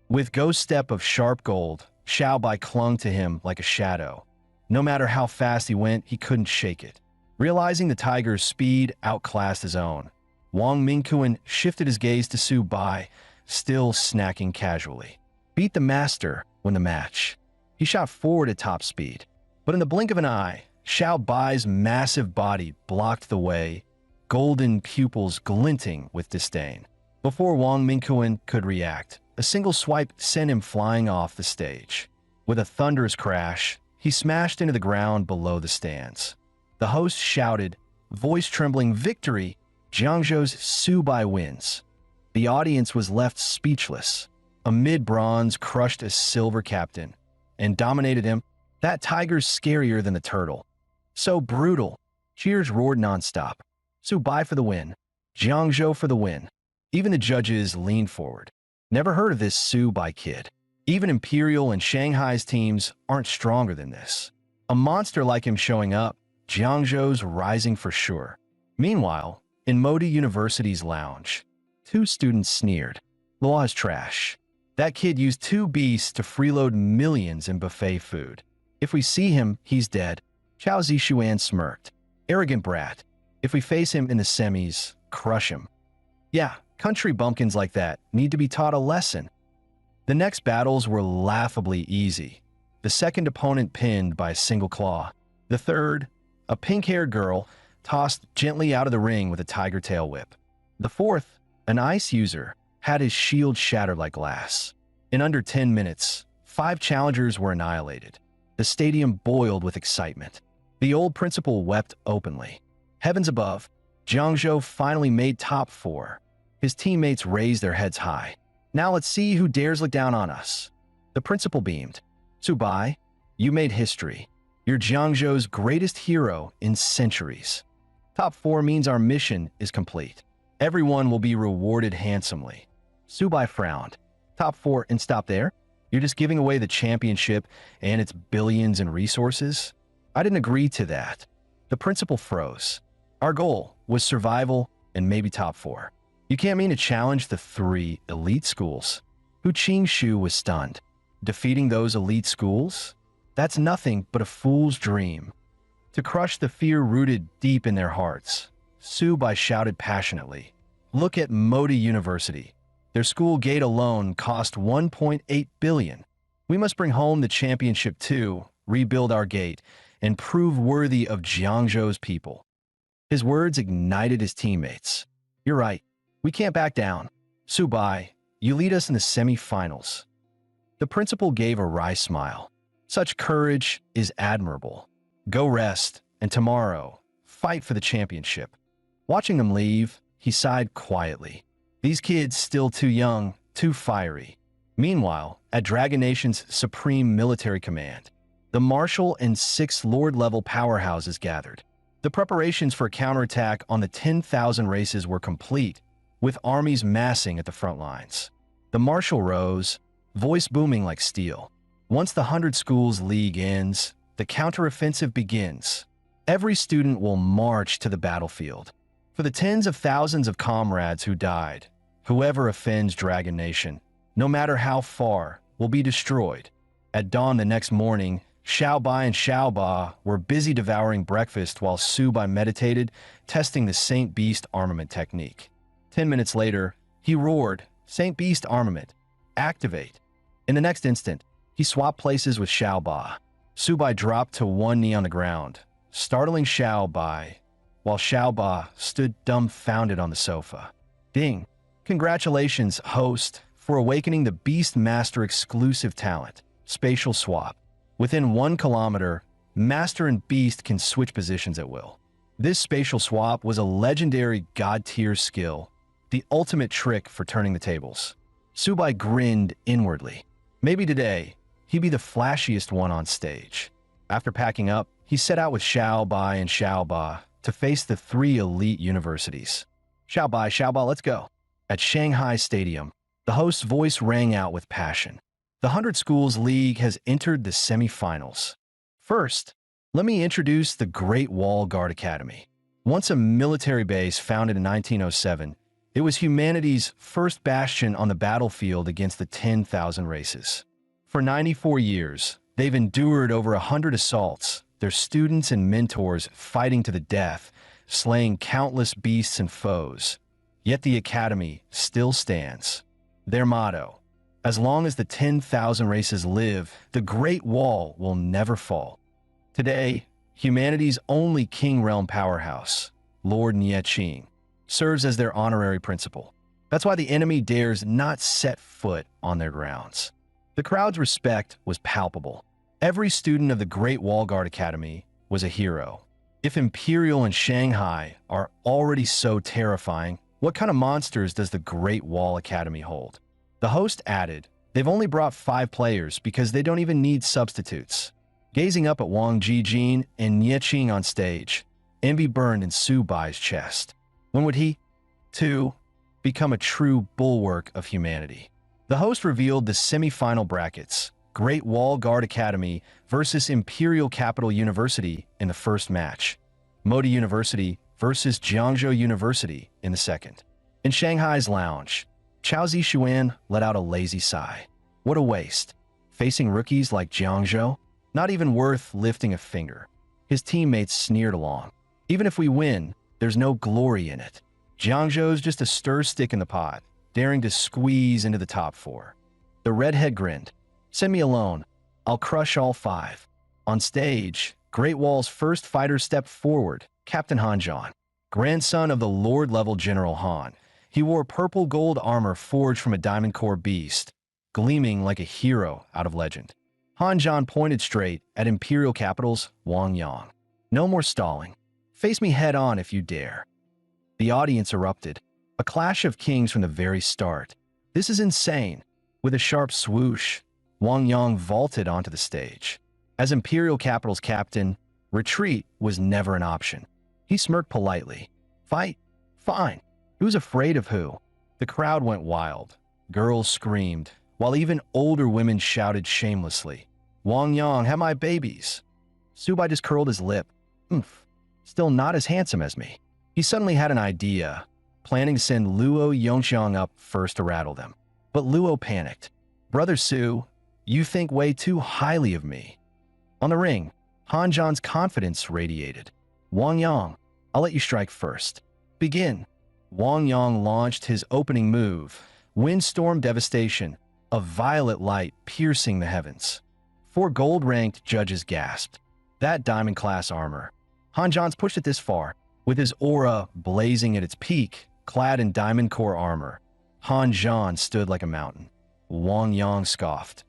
Speaker 1: With ghost step of sharp gold, Xiao Bai clung to him like a shadow. No matter how fast he went, he couldn't shake it. Realizing the tiger's speed outclassed his own, Wang Mingkuan shifted his gaze to Su Bai, still snacking casually. Beat the master win the match. He shot forward at top speed, but in the blink of an eye, Xiao Bai's massive body blocked the way, golden pupils glinting with disdain. Before Wang Mingkuan could react, a single swipe sent him flying off the stage. With a thunderous crash, he smashed into the ground below the stands. The host shouted, voice trembling, victory! Jiangzhou's Su Bai wins. The audience was left speechless. A mid-bronze crushed a silver captain and dominated him. That tiger's scarier than the turtle. So brutal. Cheers roared nonstop. Su Bai for the win. Jiangzhou for the win. Even the judges leaned forward. Never heard of this Su Bai kid. Even Imperial and Shanghai's teams aren't stronger than this. A monster like him showing up, Jiangzhou's rising for sure. Meanwhile, in Modi University's lounge, two students sneered. Law's trash. That kid used two beasts to freeload millions in buffet food. If we see him, he's dead. Chao Zishuan smirked. Arrogant brat. If we face him in the semis, crush him. Yeah, country bumpkins like that need to be taught a lesson. The next battles were laughably easy. The second opponent pinned by a single claw. The third, a pink-haired girl, tossed gently out of the ring with a tiger tail whip. The fourth, an ice user, had his shield shattered like glass. In under 10 minutes, 5 challengers were annihilated. The stadium boiled with excitement. The old principal wept openly. Heavens above, Jiangzhou finally made top 4. His teammates raised their heads high. Now let's see who dares look down on us. The principal beamed. Su Bai, you made history. You're Jiangzhou's greatest hero in centuries. Top 4 means our mission is complete. Everyone will be rewarded handsomely. Su Bai frowned. Top 4 and stop there? You're just giving away the championship and its billions in resources? I didn't agree to that. The principal froze. Our goal was survival and maybe top 4. You can't mean to challenge the 3 elite schools. Hu Qingshu was stunned. Defeating those elite schools? That's nothing but a fool's dream. To crush the fear rooted deep in their hearts, Su Bai shouted passionately. Look at Modi University. Their school gate alone cost 1.8 billion. We must bring home the championship too, rebuild our gate, and prove worthy of Jiangzhou's people. His words ignited his teammates. You're right. We can't back down. Su Bai, you lead us in the semi-finals. The principal gave a wry smile. Such courage is admirable. Go rest, and tomorrow, fight for the championship. Watching them leave, he sighed quietly. These kids still too young, too fiery. Meanwhile, at Dragon Nation's Supreme Military Command, the Marshal and 6 Lord-level powerhouses gathered. The preparations for a counterattack on the 10,000 races were complete, with armies massing at the front lines. The Marshal rose, voice booming like steel. Once the 100 Schools League ends, the counteroffensive begins. Every student will march to the battlefield. For the tens of thousands of comrades who died, whoever offends Dragon Nation, no matter how far, will be destroyed. At dawn the next morning, Xiao Bai and Xiao Ba were busy devouring breakfast while Su Bai meditated, testing the Saint Beast armament technique. 10 minutes later, he roared, Saint Beast armament, activate. In the next instant, he swapped places with Xiao Ba. Su Bai dropped to one knee on the ground, startling Xiao Bai, while Xiao Ba stood dumbfounded on the sofa. Ding! Congratulations, host, for awakening the Beast Master exclusive talent, Spatial Swap. Within 1 kilometer, Master and Beast can switch positions at will. This spatial swap was a legendary god-tier skill, the ultimate trick for turning the tables. Su Bai grinned inwardly. Maybe today, he'd be the flashiest one on stage. After packing up, he set out with Xiao Bai and Xiao Ba to face the 3 elite universities. Xiao Bai, let's go. At Shanghai Stadium, the host's voice rang out with passion. The 100 Schools League has entered the semi-finals. First, Let me introduce the Great Wall Guard Academy. Once a military base founded in 1907, it was humanity's first bastion on the battlefield against the 10,000 races. For 94 years, they've endured over 100 assaults, their students and mentors fighting to the death, slaying countless beasts and foes. Yet the Academy still stands. Their motto: as long as the 10,000 races live, the Great Wall will never fall. Today, humanity's only King Realm powerhouse, Lord Nye, serves as their honorary principal. That's why the enemy dares not set foot on their grounds. The crowd's respect was palpable. Every student of the Great Wall Guard Academy was a hero. If Imperial and Shanghai are already so terrifying, what kind of monsters does the Great Wall Academy hold? The host added, they've only brought 5 players because they don't even need substitutes. Gazing up at Wang Jijin and Nye on stage, envy burned in Su Bai's chest. When would he, too, become a true bulwark of humanity? The host revealed the semi-final brackets: Great Wall Guard Academy versus Imperial Capital University in the first match, Modi University versus Jiangzhou University in the second. In Shanghai's lounge, Chao Zixuan let out a lazy sigh. What a waste. Facing rookies like Jiangzhou, not even worth lifting a finger. His teammates sneered along. Even if we win, there's no glory in it. Jiangzhou's just a stir stick in the pot, daring to squeeze into the top 4. The redhead grinned. Send me alone. I'll crush all 5. On stage, Great Wall's first fighter stepped forward, Captain Han Zhan, grandson of the Lord-level General Han. He wore purple-gold armor forged from a diamond core beast, gleaming like a hero out of legend. Han Zhan pointed straight at Imperial Capital's Wang Yang. No more stalling. Face me head-on if you dare. The audience erupted. A clash of kings from the very start. This is insane. With a sharp swoosh, Wang Yang vaulted onto the stage. As Imperial Capital's captain, retreat was never an option. He smirked politely. Fight? Fine. Who's afraid of who? The crowd went wild. Girls screamed, while even older women shouted shamelessly. Wang Yang, have my babies. Su Bai just curled his lip. Still not as handsome as me. He suddenly had an idea, planning to send Luo Yongxiang up first to rattle them. But Luo panicked. Brother Su, you think way too highly of me. On the ring, Han Zhan's confidence radiated. Wang Yang, I'll let you strike first. Begin. Wang Yang launched his opening move, Windstorm Devastation, a violet light piercing the heavens. 4 gold-ranked judges gasped. That diamond-class armor. Han Zhan's pushed it this far, with his aura blazing at its peak, clad in diamond core armor. Han Zhan stood like a mountain. Wang Yang scoffed.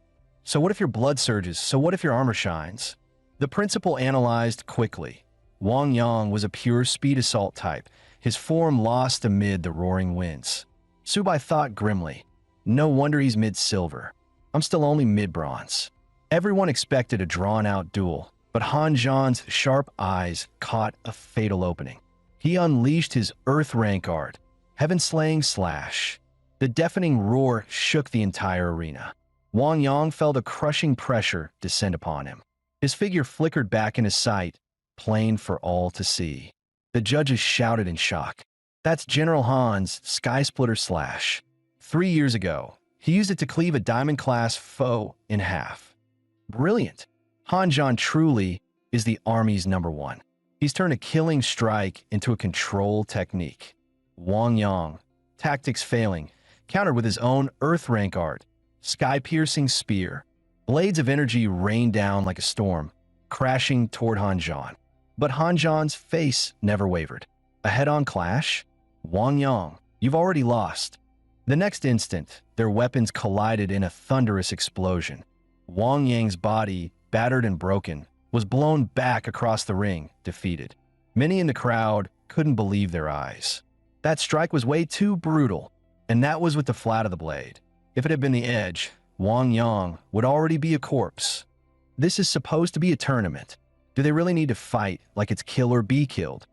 Speaker 1: So what if your blood surges? So what if your armor shines? The principal analyzed quickly. Wang Yang was a pure speed assault type, his form lost amid the roaring winds. Su Bai thought grimly. No wonder he's mid-silver. I'm still only mid-bronze. Everyone expected a drawn-out duel, but Han Zhan's sharp eyes caught a fatal opening. He unleashed his Earth Rank art, Heaven-Slaying Slash. The deafening roar shook the entire arena. Wang Yang felt a crushing pressure descend upon him. His figure flickered back into sight, plain for all to see. The judges shouted in shock. That's General Han's Sky Splitter Slash. 3 years ago, he used it to cleave a diamond-class foe in half. Brilliant. Han Zhan truly is the Army's #1. He's turned a killing strike into a control technique. Wang Yang, tactics failing, countered with his own Earth Rank art, Sky-Piercing Spear. Blades of energy rained down like a storm, crashing toward Han Zhan. But Han Zhan's face never wavered. A head-on clash? Wang Yang, you've already lost. The next instant, their weapons collided in a thunderous explosion. Wang Yang's body, battered and broken, was blown back across the ring, defeated. Many in the crowd couldn't believe their eyes. That strike was way too brutal, and that was with the flat of the blade. If it had been the edge, Wang Yang would already be a corpse. This is supposed to be a tournament. Do they really need to fight like it's kill or be killed?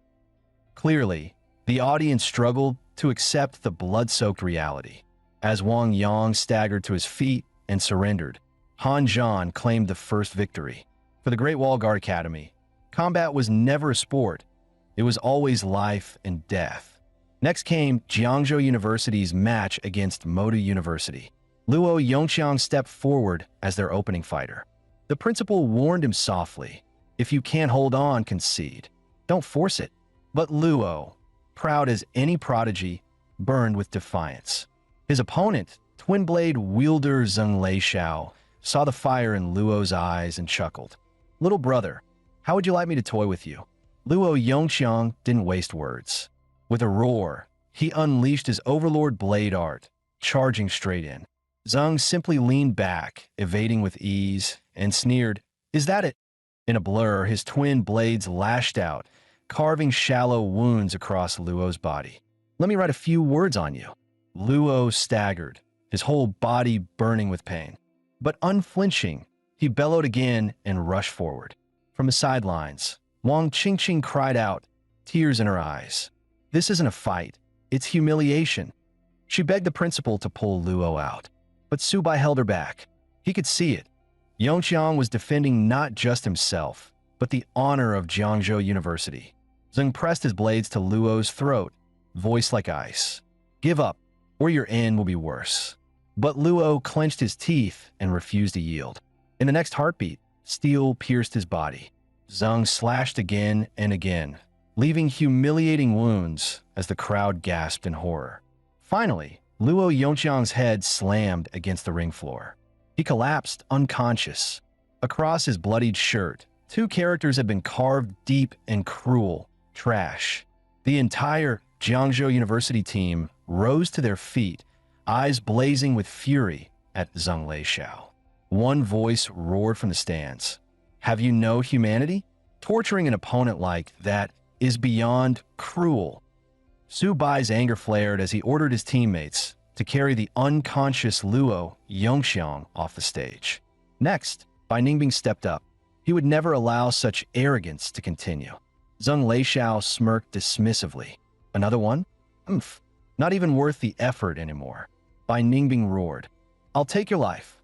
Speaker 1: Clearly, the audience struggled to accept the blood-soaked reality. As Wang Yang staggered to his feet and surrendered, Han Zhan claimed the first victory. For the Great Wall Guard Academy, Combat was never a sport. It was always life and death. Next came Jiangzhou University's match against Modu University. Luo Yongqiang stepped forward as their opening fighter. The principal warned him softly, "If you can't hold on, concede. Don't force it." But Luo, proud as any prodigy, burned with defiance. His opponent, twin blade wielder Zheng Leixiao, saw the fire in Luo's eyes and chuckled. "Little brother, how would you like me to toy with you?" Luo Yongqiang didn't waste words. With a roar, he unleashed his overlord blade art, charging straight in. Zheng simply leaned back, evading with ease, and sneered, "Is that it?" In a blur, his twin blades lashed out, carving shallow wounds across Luo's body. "Let me write a few words on you." Luo staggered, his whole body burning with pain. But unflinching, he bellowed again and rushed forward. From the sidelines, Wang Qingqing cried out, tears in her eyes. "This isn't a fight, it's humiliation." She begged the principal to pull Luo out, but Subai held her back. He could see it. Yongqiang was defending not just himself, but the honor of Jiangzhou University. Zheng pressed his blades to Luo's throat, voice like ice. "Give up, or your end will be worse." But Luo clenched his teeth and refused to yield. In the next heartbeat, steel pierced his body. Zheng slashed again and again, leaving humiliating wounds as the crowd gasped in horror. Finally, Luo Yongqiang's head slammed against the ring floor. He collapsed unconscious. Across his bloodied shirt, two characters had been carved deep and cruel, trash. The entire Jiangzhou University team rose to their feet, eyes blazing with fury at Zheng Leixiao. One voice roared from the stands. "Have you no humanity? Torturing an opponent like that is beyond cruel." Su Bai's anger flared as he ordered his teammates to carry the unconscious Luo Yongqiang off the stage. Next, Bai Ningbing stepped up. He would never allow such arrogance to continue. Zheng Leixiao smirked dismissively. "Another one? Umph, not even worth the effort anymore." Bai Ningbing roared, "I'll take your life."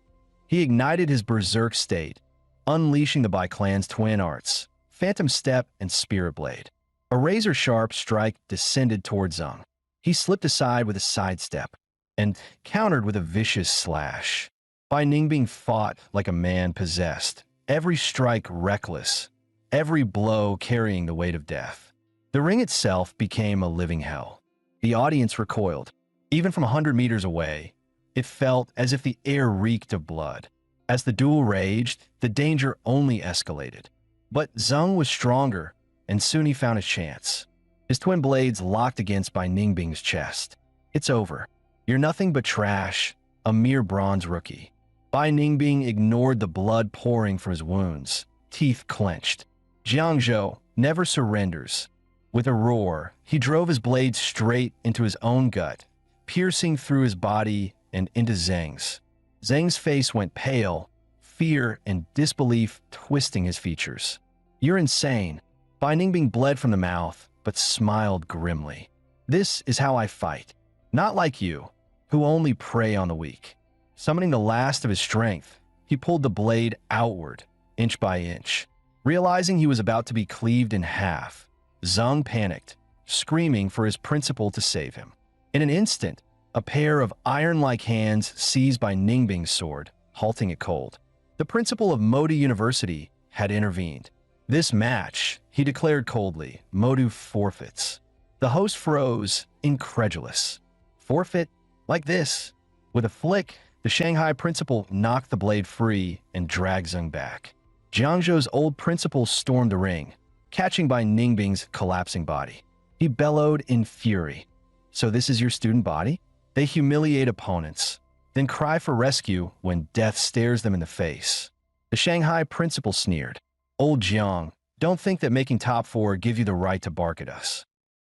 Speaker 1: He ignited his berserk state, unleashing the Bai clan's twin arts, Phantom Step and Spirit Blade. A razor-sharp strike descended toward Zheng. He slipped aside with a sidestep and countered with a vicious slash. Bai Ningbing fought like a man possessed, every strike reckless, every blow carrying the weight of death. The ring itself became a living hell. The audience recoiled. Even from 100 meters away, it felt as if the air reeked of blood. As the duel raged, the danger only escalated. But Zheng was stronger, and soon he found his chance. His twin blades locked against Bai Ningbing's chest. "It's over. You're nothing but trash, a mere bronze rookie." Bai Ningbing ignored the blood pouring from his wounds, teeth clenched. Jiangzhou never surrenders. With a roar, he drove his blade straight into his own gut, piercing through his body and into Zheng's. Zheng's face went pale, fear and disbelief twisting his features. "You're insane." Bai Ningbing bled from the mouth, but smiled grimly. "This is how I fight. Not like you, who only prey on the weak." Summoning the last of his strength, he pulled the blade outward, inch by inch. Realizing he was about to be cleaved in half, Zheng panicked, screaming for his principal to save him. In an instant, a pair of iron-like hands seized Bai Ningbing's sword, halting it cold. The principal of Modu University had intervened. "This match," he declared coldly, "Modu forfeits." The host froze, incredulous. "Forfeit? Like this?" With a flick, the Shanghai principal knocked the blade free and dragged Zheng back. Jiangzhou's old principal stormed the ring, catching Bai Ningbing's collapsing body. He bellowed in fury. "So this is your student body? They humiliate opponents, then cry for rescue when death stares them in the face." The Shanghai principal sneered. "Old Jiang, don't think that making top four give you the right to bark at us.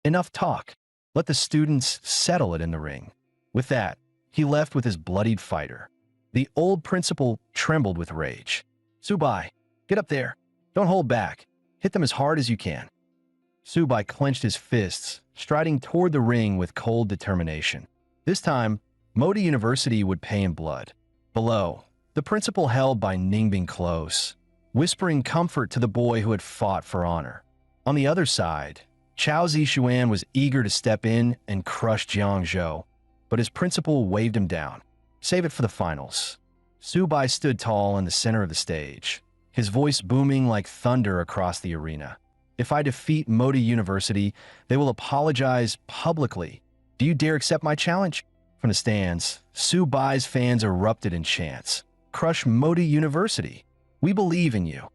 Speaker 1: Enough talk. Let the students settle it in the ring." With that, he left with his bloodied fighter. The old principal trembled with rage. "Subai, get up there. Don't hold back. Hit them as hard as you can." Subai clenched his fists, striding toward the ring with cold determination. This time, Modu University would pay in blood. Below, the principal held Bai Ningbing close, whispering comfort to the boy who had fought for honor. On the other side, Chao Zishuan was eager to step in and crush Jiang Zhou, but his principal waved him down. Save it for the finals. Su Bai stood tall in the center of the stage, his voice booming like thunder across the arena. If I defeat Modi University, they will apologize publicly. Do you dare accept my challenge? From the stands, Su Bai's fans erupted in chants. Crush Modi University. We believe in you.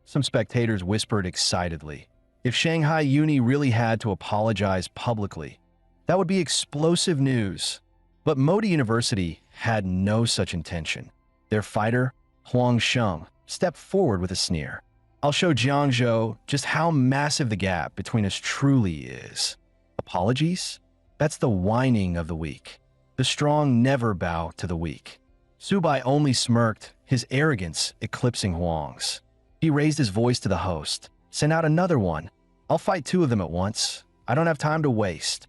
Speaker 1: Some spectators whispered excitedly. If Shanghai Uni really had to apologize publicly, that would be explosive news. But Modi University had no such intention. Their fighter, Huang Sheng, stepped forward with a sneer. I'll show Jiang Zhou just how massive the gap between us truly is. Apologies? That's the whining of the weak. The strong never bow to the weak. Su Bai only smirked, his arrogance eclipsing Huang's. He raised his voice to the host. Send out another one. I'll fight two of them at once. I don't have time to waste.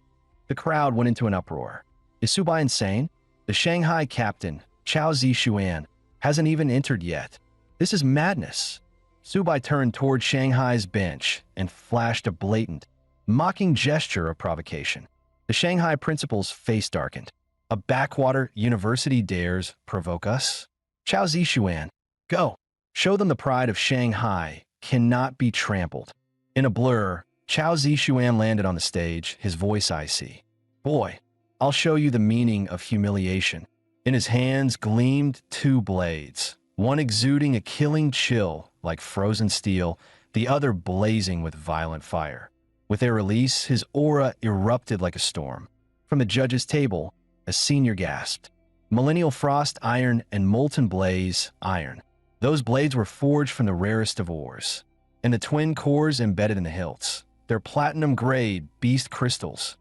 Speaker 1: The crowd went into an uproar. Is Su Bai insane? The Shanghai captain, Chao Zishuan, hasn't even entered yet. This is madness. Su Bai turned toward Shanghai's bench and flashed a blatant, mocking gesture of provocation. The Shanghai principal's face darkened. A backwater university dares provoke us? Chao Zishuan, go. Show them the pride of Shanghai cannot be trampled. In a blur, Chao Zishuan landed on the stage, his voice icy. Boy, I'll show you the meaning of humiliation. In his hands gleamed two blades, one exuding a killing chill like frozen steel, the other blazing with violent fire. With their release, his aura erupted like a storm. From the judges' table, a senior gasped. Millennial frost iron and molten blaze iron. Those blades were forged from the rarest of ores, and the twin cores embedded in the hilts. They're platinum-grade beast crystals.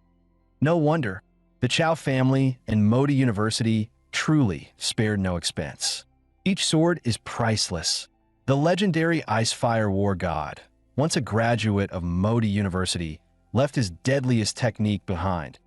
Speaker 1: No wonder, the Chao family and Modi University truly spared no expense. Each sword is priceless. The legendary Ice-Fire War God, once a graduate of Modi University, left his deadliest technique behind.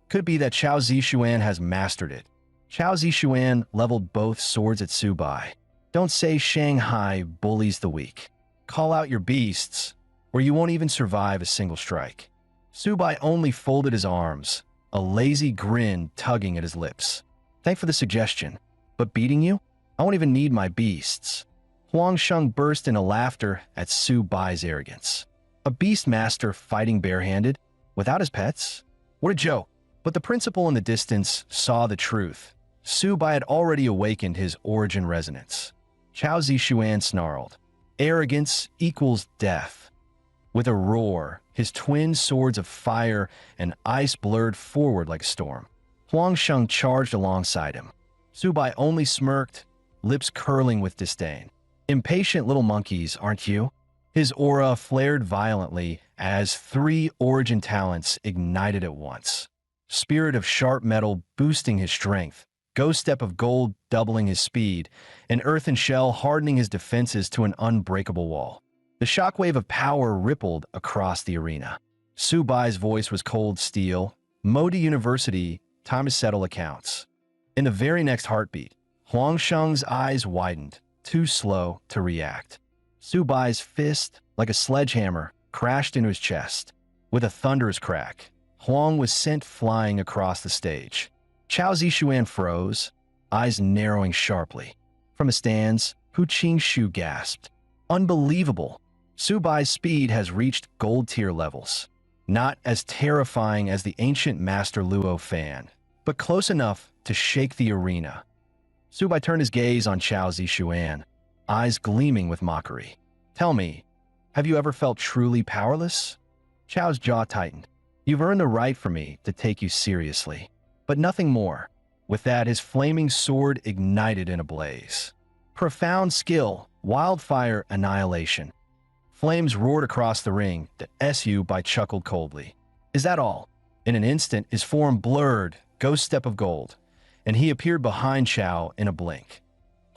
Speaker 1: Could be that Chao Zishuan has mastered it. Chao Zishuan leveled both swords at Su Bai. Don't say Shanghai bullies the weak. Call out your beasts, or you won't even survive a single strike. Su Bai only folded his arms, a lazy grin tugging at his lips. Thanks for the suggestion, but beating you? I won't even need my beasts. Huang Sheng burst into laughter at Su Bai's arrogance. A beast master fighting barehanded, without his pets? What a joke. But the principal in the distance saw the truth. Su Bai had already awakened his origin resonance. Chao Zishuan snarled. Arrogance equals death. With a roar, his twin swords of fire and ice blurred forward like a storm. Huang Sheng charged alongside him. Su Bai only smirked, lips curling with disdain. Impatient little monkeys, aren't you? His aura flared violently as three origin talents ignited at once. Spirit of sharp metal boosting his strength, Ghost Step of Gold doubling his speed, and Earthen Shell hardening his defenses to an unbreakable wall. The shockwave of power rippled across the arena. Su Bai's voice was cold steel. Modi University, time to settle accounts. In the very next heartbeat, Huang Sheng's eyes widened, too slow to react. Su Bai's fist, like a sledgehammer, crashed into his chest. With a thunderous crack, Huang was sent flying across the stage. Chao Zishuan froze, eyes narrowing sharply. From the stands, Hu Qingshu gasped. Unbelievable! Su Bai's speed has reached gold tier levels. Not as terrifying as the ancient Master Luo Fan, but close enough to shake the arena. Su Bai turned his gaze on Chao Zishuan, eyes gleaming with mockery. Tell me, have you ever felt truly powerless? Chao's jaw tightened. You've earned the right for me to take you seriously, but nothing more. With that, his flaming sword ignited in a blaze. Profound skill, wildfire annihilation. Flames roared across the ring. The Su Bai chuckled coldly. Is that all? In an instant, his form blurred, Ghost Step of Gold, and he appeared behind Chao in a blink.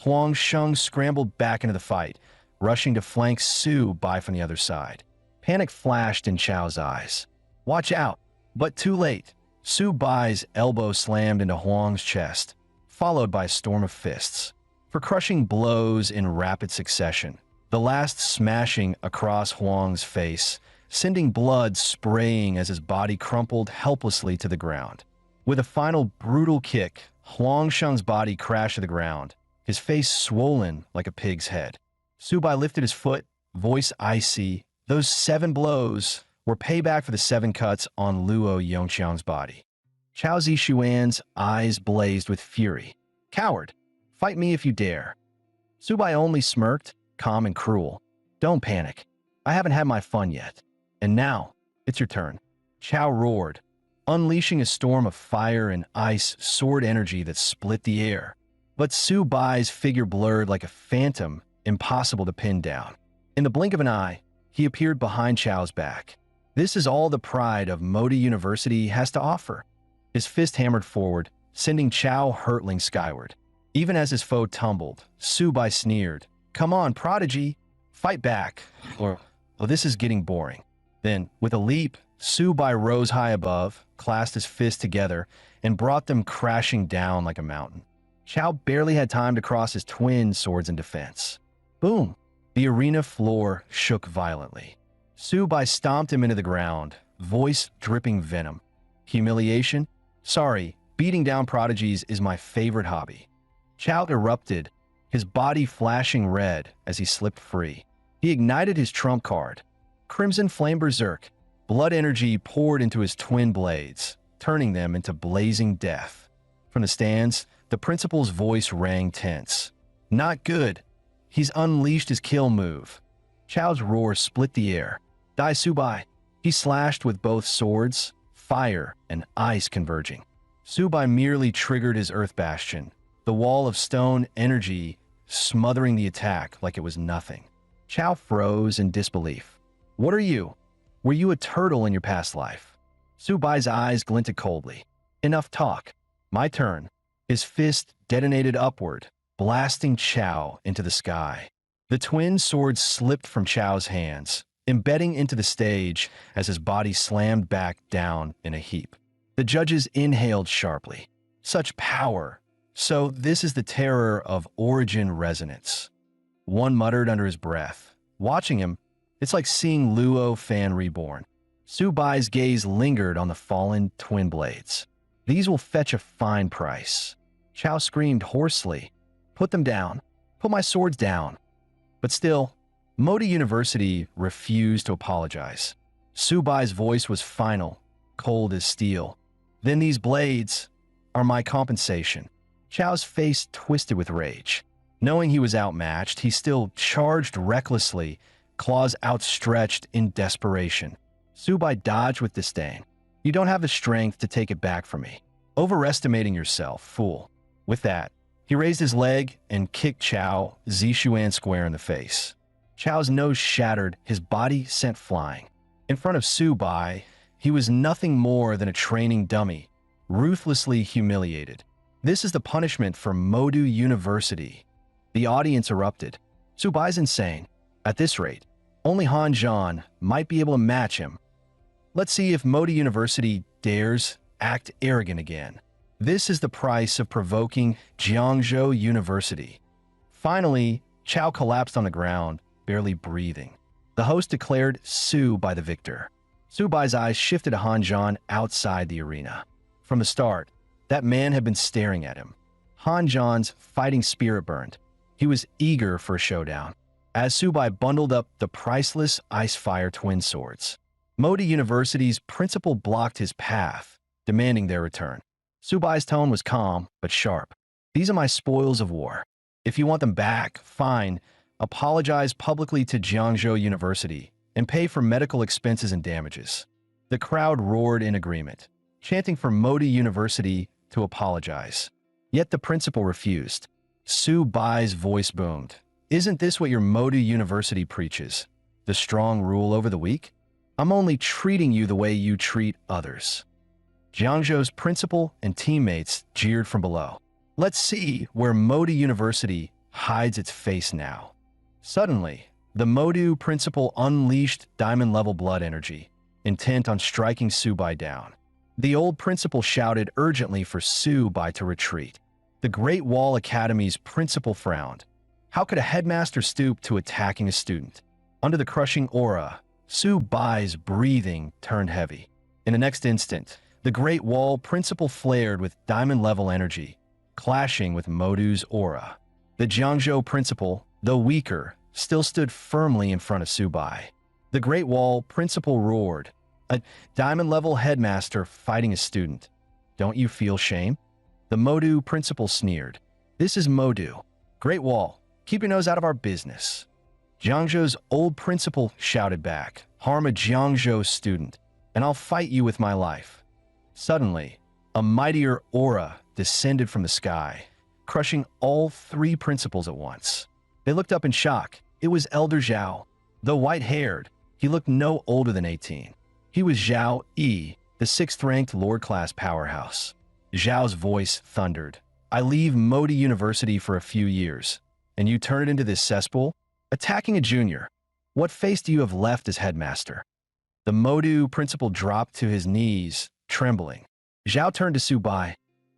Speaker 1: Huang Sheng scrambled back into the fight, rushing to flank Su Bai from the other side. Panic flashed in Chao's eyes. Watch out! But too late. Su Bai's elbow slammed into Huang's chest, followed by a storm of fists. For crushing blows in rapid succession, the last smashing across Huang's face, sending blood spraying as his body crumpled helplessly to the ground. With a final brutal kick, Huang Sheng's body crashed to the ground, his face swollen like a pig's head. Su Bai lifted his foot, voice icy. Those 7 blows were payback for the 7 cuts on Luo Yongqiang's body. Chao Zixuan's eyes blazed with fury. "Coward! Fight me if you dare." Su Bai only smirked, calm and cruel. "Don't panic. I haven't had my fun yet. And now, it's your turn." Chao roared, unleashing a storm of fire and ice sword energy that split the air. But Su Bai's figure blurred like a phantom, impossible to pin down. In the blink of an eye, he appeared behind Chao's back. This is all the pride of Modi University has to offer. His fist hammered forward, sending Chao hurtling skyward. Even as his foe tumbled, Su Bai sneered, "Come on, prodigy, fight back, or this is getting boring." Then, with a leap, Su Bai rose high above, clasped his fists together, and brought them crashing down like a mountain. Chao barely had time to cross his twin swords in defense. Boom! The arena floor shook violently. Su Bai stomped him into the ground, voice dripping venom. "Humiliation? Sorry, beating down prodigies is my favorite hobby." Chao erupted, his body flashing red as he slipped free. He ignited his trump card. Crimson Flame Berserk. Blood energy poured into his twin blades, turning them into blazing death. From the stands, the principal's voice rang tense. "Not good. He's unleashed his kill move." Chao's roar split the air. "Die, Su Bai." He slashed with both swords, fire and ice converging. Su Bai merely triggered his Earth Bastion, the wall of stone energy smothering the attack like it was nothing. Chao froze in disbelief. "What are you? Were you a turtle in your past life?" Su Bai's eyes glinted coldly. "Enough talk. My turn." His fist detonated upward, blasting Chao into the sky. The twin swords slipped from Chao's hands, embedding into the stage as his body slammed back down in a heap. The judges inhaled sharply. Such power. So this is the terror of origin resonance. One muttered under his breath. Watching him, it's like seeing Luo Fan reborn. Su Bai's gaze lingered on the fallen twin blades. "These will fetch a fine price." Chao screamed hoarsely. "Put them down. Put my swords down." But still, Modi University refused to apologize. Su Bai's voice was final, cold as steel. "Then these blades are my compensation." Chao's face twisted with rage. Knowing he was outmatched, he still charged recklessly, claws outstretched in desperation. Su Bai dodged with disdain. "You don't have the strength to take it back from me. Overestimating yourself, fool." With that, he raised his leg and kicked Chao Zixuan square in the face. Chao's nose shattered, his body sent flying. In front of Su Bai, he was nothing more than a training dummy, ruthlessly humiliated. "This is the punishment for Modu University." The audience erupted. "Su Bai's insane. At this rate, only Han Zhan might be able to match him. Let's see if Modu University dares act arrogant again. This is the price of provoking Jiangzhou University." Finally, Chao collapsed on the ground, barely breathing. The host declared Su Bai the victor. Su Bai's eyes shifted to Han Zhan outside the arena. From the start, that man had been staring at him. Han Zhan's fighting spirit burned. He was eager for a showdown. As Su Bai bundled up the priceless Ice-Fire twin swords, Modi University's principal blocked his path, demanding their return. Su Bai's tone was calm, but sharp. "These are my spoils of war. If you want them back, fine. Apologize publicly to Jiangzhou University and pay for medical expenses and damages." The crowd roared in agreement, chanting for Modi University to apologize. Yet the principal refused. Su Bai's voice boomed. "Isn't this what your Modi University preaches? The strong rule over the weak? I'm only treating you the way you treat others." Jiangzhou's principal and teammates jeered from below. "Let's see where Modi University hides its face now." Suddenly, the Modu principal unleashed diamond-level blood energy, intent on striking Su Bai down. The old principal shouted urgently for Su Bai to retreat. The Great Wall Academy's principal frowned. How could a headmaster stoop to attacking a student? Under the crushing aura, Su Bai's breathing turned heavy. In the next instant, the Great Wall principle flared with diamond-level energy, clashing with Modu's aura. The Jiangzhou principle, though weaker, still stood firmly in front of Su Bai. The Great Wall principle roared, a diamond-level headmaster fighting a student. Don't you feel shame? The Modu principle sneered. This is Modu. Great Wall, keep your nose out of our business. Jiangzhou's old principal shouted back, harm a Jiangzhou student, and I'll fight you with my life. Suddenly, a mightier aura descended from the sky, crushing all three principals at once. They looked up in shock. It was Elder Zhao. Though white-haired, he looked no older than 18. He was Zhao Yi, the 6th-ranked Lord-class powerhouse. Zhao's voice thundered. I leave Modi University for a few years, and you turn it into this cesspool? Attacking a junior. What face do you have left as headmaster? The Modu principal dropped to his knees, trembling. Zhao turned to Su Bai.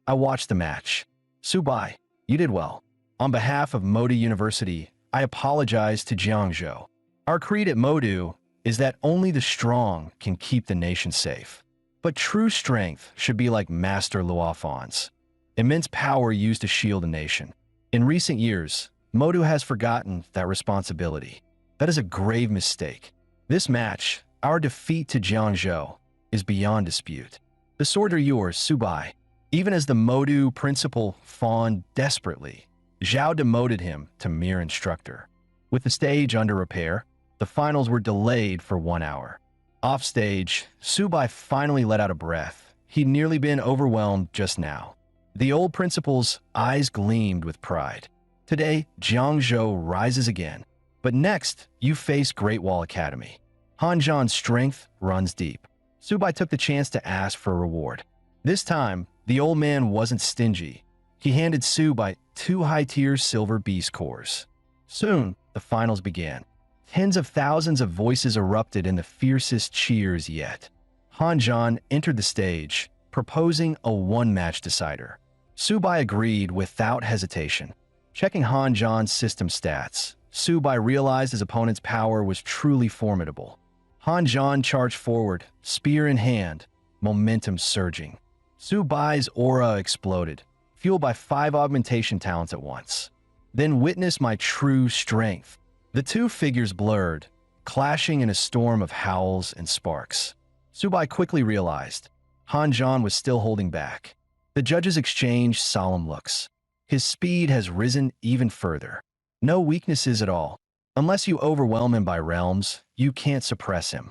Speaker 1: I watched the match. Su Bai, you did well. On behalf of Modi University, I apologize to Jiangzhou. Our creed at Modu is that only the strong can keep the nation safe. But true strength should be like Master Luofan's. Immense power used to shield a nation. In recent years, Modu has forgotten that responsibility. That is a grave mistake. This match, our defeat to Jiangzhou, is beyond dispute. The sword are yours, Su Bai. Even as the Modu principal fawned desperately, Zhao demoted him to mere instructor. With the stage under repair, the finals were delayed for 1 hour. Offstage, Su Bai finally let out a breath. He'd nearly been overwhelmed just now. The old principal's eyes gleamed with pride. Today, Jiangzhou rises again. But next, you face Great Wall Academy. Han Zhan's strength runs deep. Su Bai took the chance to ask for a reward. This time, the old man wasn't stingy. He handed Su Bai 2 high-tier silver beast cores. Soon, the finals began. Tens of thousands of voices erupted in the fiercest cheers yet. Han Zhan entered the stage, proposing a one-match decider. Su Bai agreed without hesitation. Checking Han Zhan's system stats, Su Bai realized his opponent's power was truly formidable. Han Zhan charged forward, spear in hand, momentum surging. Su Bai's aura exploded, fueled by 5 augmentation talents at once. Then witness my true strength. The two figures blurred, clashing in a storm of howls and sparks. Su Bai quickly realized Han Zhan was still holding back. The judges exchanged solemn looks. His speed has risen even further. No weaknesses at all. Unless you overwhelm him by realms, you can't suppress him.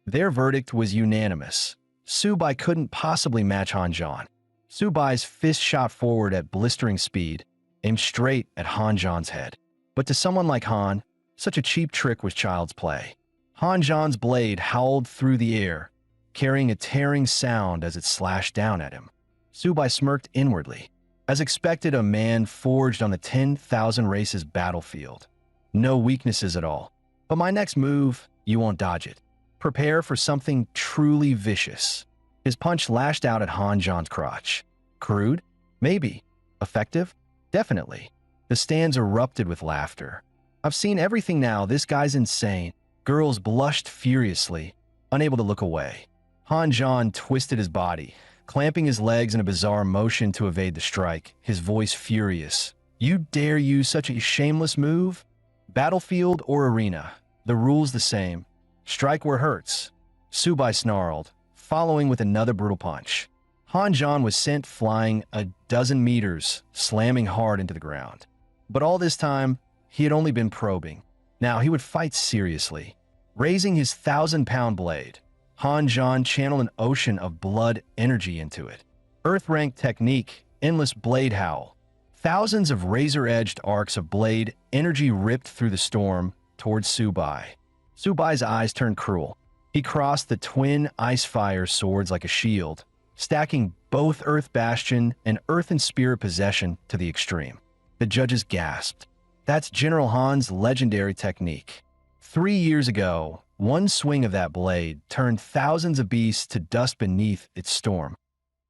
Speaker 1: Their verdict was unanimous. Su Bai couldn't possibly match Han Zhan. Su Bai's fist shot forward at blistering speed, aimed straight at Han Zhan's head. But to someone like Han, such a cheap trick was child's play. Han Zhan's blade howled through the air, carrying a tearing sound as it slashed down at him. Su Bai smirked inwardly. As expected, a man forged on the 10,000 races battlefield. No weaknesses at all. But my next move, you won't dodge it. Prepare for something truly vicious. His punch lashed out at Han Zhan's crotch. Crude? Maybe. Effective? Definitely. The stands erupted with laughter. I've seen everything now, this guy's insane. Girls blushed furiously, unable to look away. Han Zhan twisted his body, clamping his legs in a bizarre motion to evade the strike, his voice furious. You dare use such a shameless move? Battlefield or arena, the rule's the same. Strike where hurts. Su Bai snarled, following with another brutal punch. Han Zhan was sent flying a dozen meters, slamming hard into the ground. But all this time, he had only been probing. Now he would fight seriously. Raising his 1,000-pound blade, Han Zhan channeled an ocean of blood energy into it. Earth-rank technique, endless blade howl. Thousands of razor-edged arcs of blade energy ripped through the storm towards Su Bai. Su Bai's eyes turned cruel. He crossed the twin ice-fire swords like a shield, stacking both Earth Bastion and Earth and Spirit Possession to the extreme. The judges gasped. That's General Han's legendary technique. 3 years ago, one swing of that blade turned thousands of beasts to dust beneath its storm.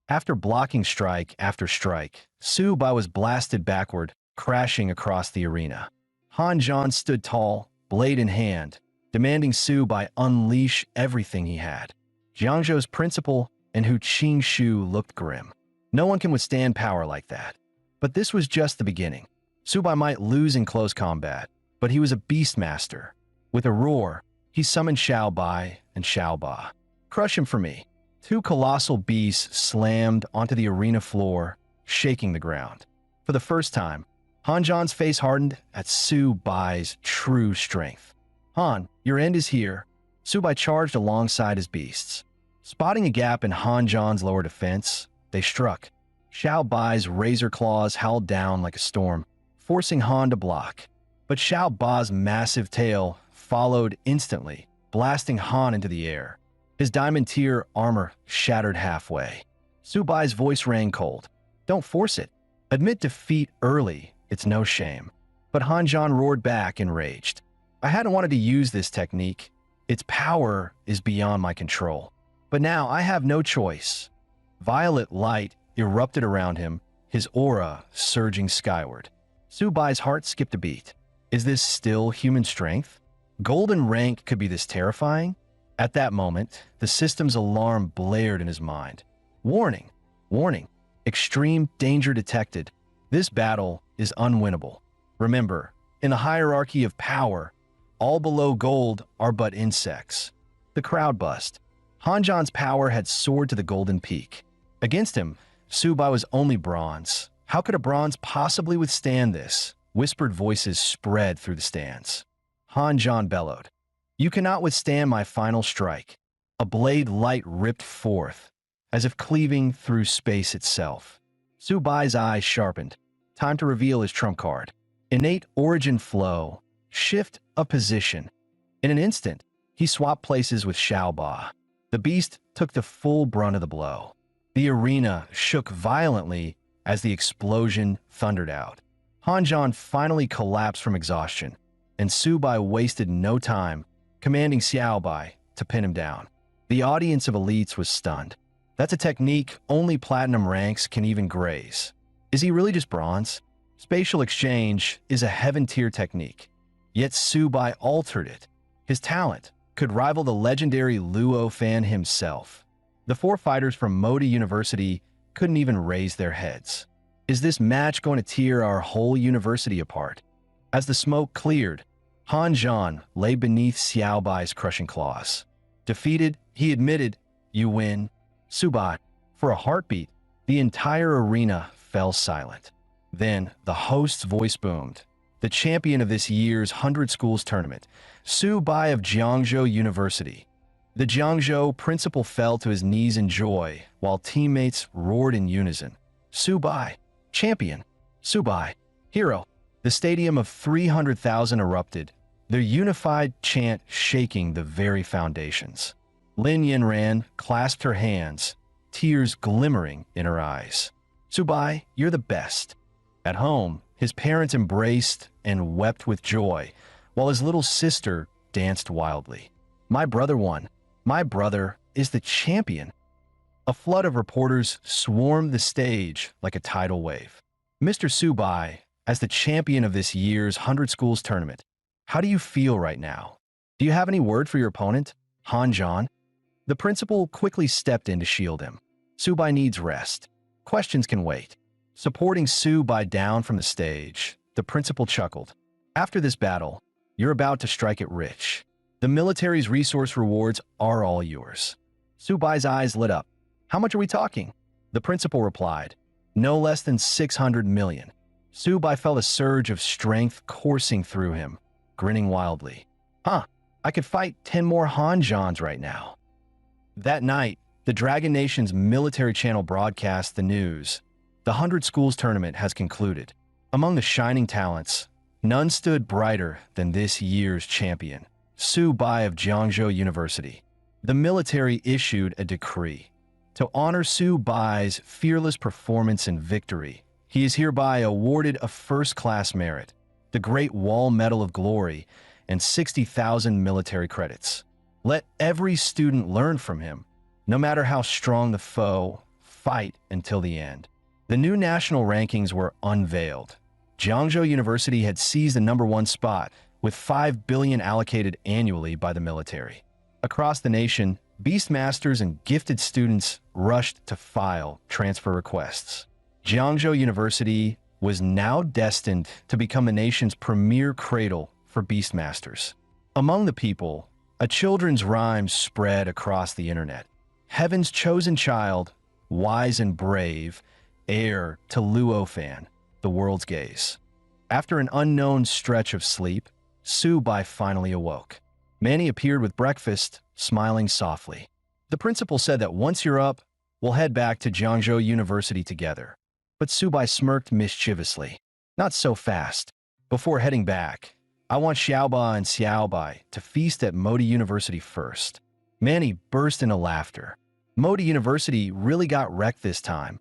Speaker 1: After blocking strike after strike, Su Bai was blasted backward, crashing across the arena. Han Zhan stood tall, blade in hand, demanding Su Bai unleash everything he had. Jiangzhou's principal and Hu Qingxu looked grim. No one can withstand power like that. But this was just the beginning. Su Bai might lose in close combat, but he was a beastmaster. With a roar, he summoned Xiao Bai and Xiao Ba. Crush him for me. Two colossal beasts slammed onto the arena floor, shaking the ground. For the first time, Han Zhan's face hardened at Su Bai's true strength. Han, your end is here. Su Bai charged alongside his beasts. Spotting a gap in Han Zhan's lower defense, they struck. Xiao Bai's razor claws howled down like a storm, forcing Han to block. But Xiao Ba's massive tail followed instantly, blasting Han into the air. His diamond tier armor shattered halfway. Su Bai's voice rang cold. Don't force it. Admit defeat early, it's no shame. But Han Zhan roared back, enraged. I hadn't wanted to use this technique. Its power is beyond my control. But now I have no choice. Violet light erupted around him, his aura surging skyward. Su Bai's heart skipped a beat. Is this still human strength? Golden rank could be this terrifying? At that moment, the system's alarm blared in his mind. Warning! Warning! Extreme danger detected. This battle is unwinnable. Remember, in the hierarchy of power, all below gold are but insects. The crowd buzzed. Han Zhan's power had soared to the golden peak. Against him, Su Bai was only bronze. How could a bronze possibly withstand this? Whispered voices spread through the stands. Han Zhan bellowed. You cannot withstand my final strike. A blade light ripped forth, as if cleaving through space itself. Su Bai's eyes sharpened. Time to reveal his trump card. Innate origin flow. Shift of position. In an instant, he swapped places with Xiao Ba. The beast took the full brunt of the blow. The arena shook violently as the explosion thundered out. Han Zhan finally collapsed from exhaustion, and Su Bai wasted no time, commanding Xiao Bai to pin him down. The audience of elites was stunned. That's a technique only platinum ranks can even graze. Is he really just bronze? Spatial exchange is a heaven-tier technique, yet Su Bai altered it. His talent could rival the legendary Luo Fan himself. The four fighters from Modi University couldn't even raise their heads. Is this match going to tear our whole university apart? As the smoke cleared, Han Zhan lay beneath Xiao Bai's crushing claws. Defeated, he admitted, "You win." Su Bai, for a heartbeat, the entire arena fell silent. Then the host's voice boomed. The champion of this year's 100 Schools tournament, Su Bai of Jiangzhou University. The Jiangzhou principal fell to his knees in joy, while teammates roared in unison. Su Bai, champion. Su Bai, hero. The stadium of 300,000 erupted, their unified chant shaking the very foundations. Lin Yanran clasped her hands, tears glimmering in her eyes. Su Bai, you're the best. At home, his parents embraced and wept with joy, while his little sister danced wildly. My brother won. My brother is the champion. A flood of reporters swarmed the stage like a tidal wave. Mr. Su Bai, as the champion of this year's 100 Schools tournament, how do you feel right now? Do you have any word for your opponent, Han Zhan? The principal quickly stepped in to shield him. Su Bai needs rest. Questions can wait. Supporting Su Bai down from the stage, the principal chuckled. After this battle, you're about to strike it rich. The military's resource rewards are all yours. Su Bai's eyes lit up. How much are we talking? The principal replied. No less than 600 million. Su Bai felt a surge of strength coursing through him, grinning wildly. I could fight 10 more Han Zhans right now. That night, the Dragon Nation's military channel broadcast the news. The 100 Schools tournament has concluded. Among the shining talents, none stood brighter than this year's champion, Su Bai of Jiangzhou University. The military issued a decree. To honor Su Bai's fearless performance and victory, he is hereby awarded a first-class merit, the Great Wall Medal of Glory, and 60,000 military credits. Let every student learn from him. No matter how strong the foe, fight until the end. The new national rankings were unveiled. Jiangzhou University had seized the #1 spot, with 5 billion allocated annually by the military. Across the nation, Beastmasters and gifted students rushed to file transfer requests. Jiangzhou University was now destined to become the nation's premier cradle for Beastmasters. Among the people, a children's rhyme spread across the internet. Heaven's chosen child, wise and brave, heir to Luofan, the world's gaze. After an unknown stretch of sleep, Su Bai finally awoke. Manny appeared with breakfast, smiling softly. The principal said that once you're up, we'll head back to Jiangzhou University together. But Su Bai smirked mischievously. Not so fast. Before heading back, I want Xiaoba and Xiaobai to feast at Modi University first. Manny burst into laughter. Modi University really got wrecked this time.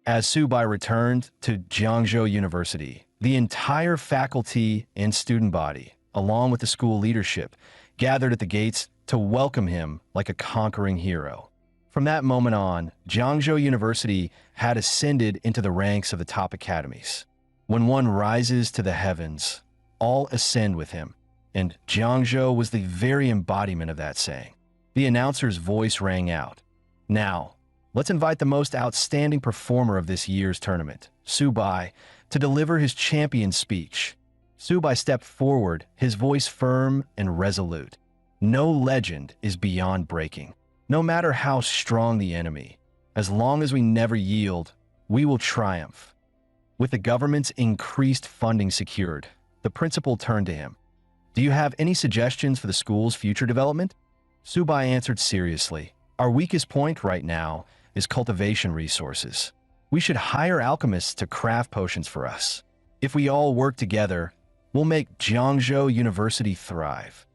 Speaker 1: As Su Bai returned to Jiangzhou University, the entire faculty and student body, along with the school leadership, gathered at the gates to welcome him like a conquering hero. From that moment on, Jiangzhou University had ascended into the ranks of the top academies. When one rises to the heavens, all ascend with him, and Jiangzhou was the very embodiment of that saying. The announcer's voice rang out. Now, let's invite the most outstanding performer of this year's tournament, Su Bai, to deliver his champion speech. Su Bai stepped forward, his voice firm and resolute. No legend is beyond breaking. No matter how strong the enemy, as long as we never yield, we will triumph. With the government's increased funding secured, the principal turned to him. Do you have any suggestions for the school's future development? Su Bai answered seriously. Our weakest point right now is cultivation resources. We should hire alchemists to craft potions for us. If we all work together, we'll make Jiangzhou University thrive.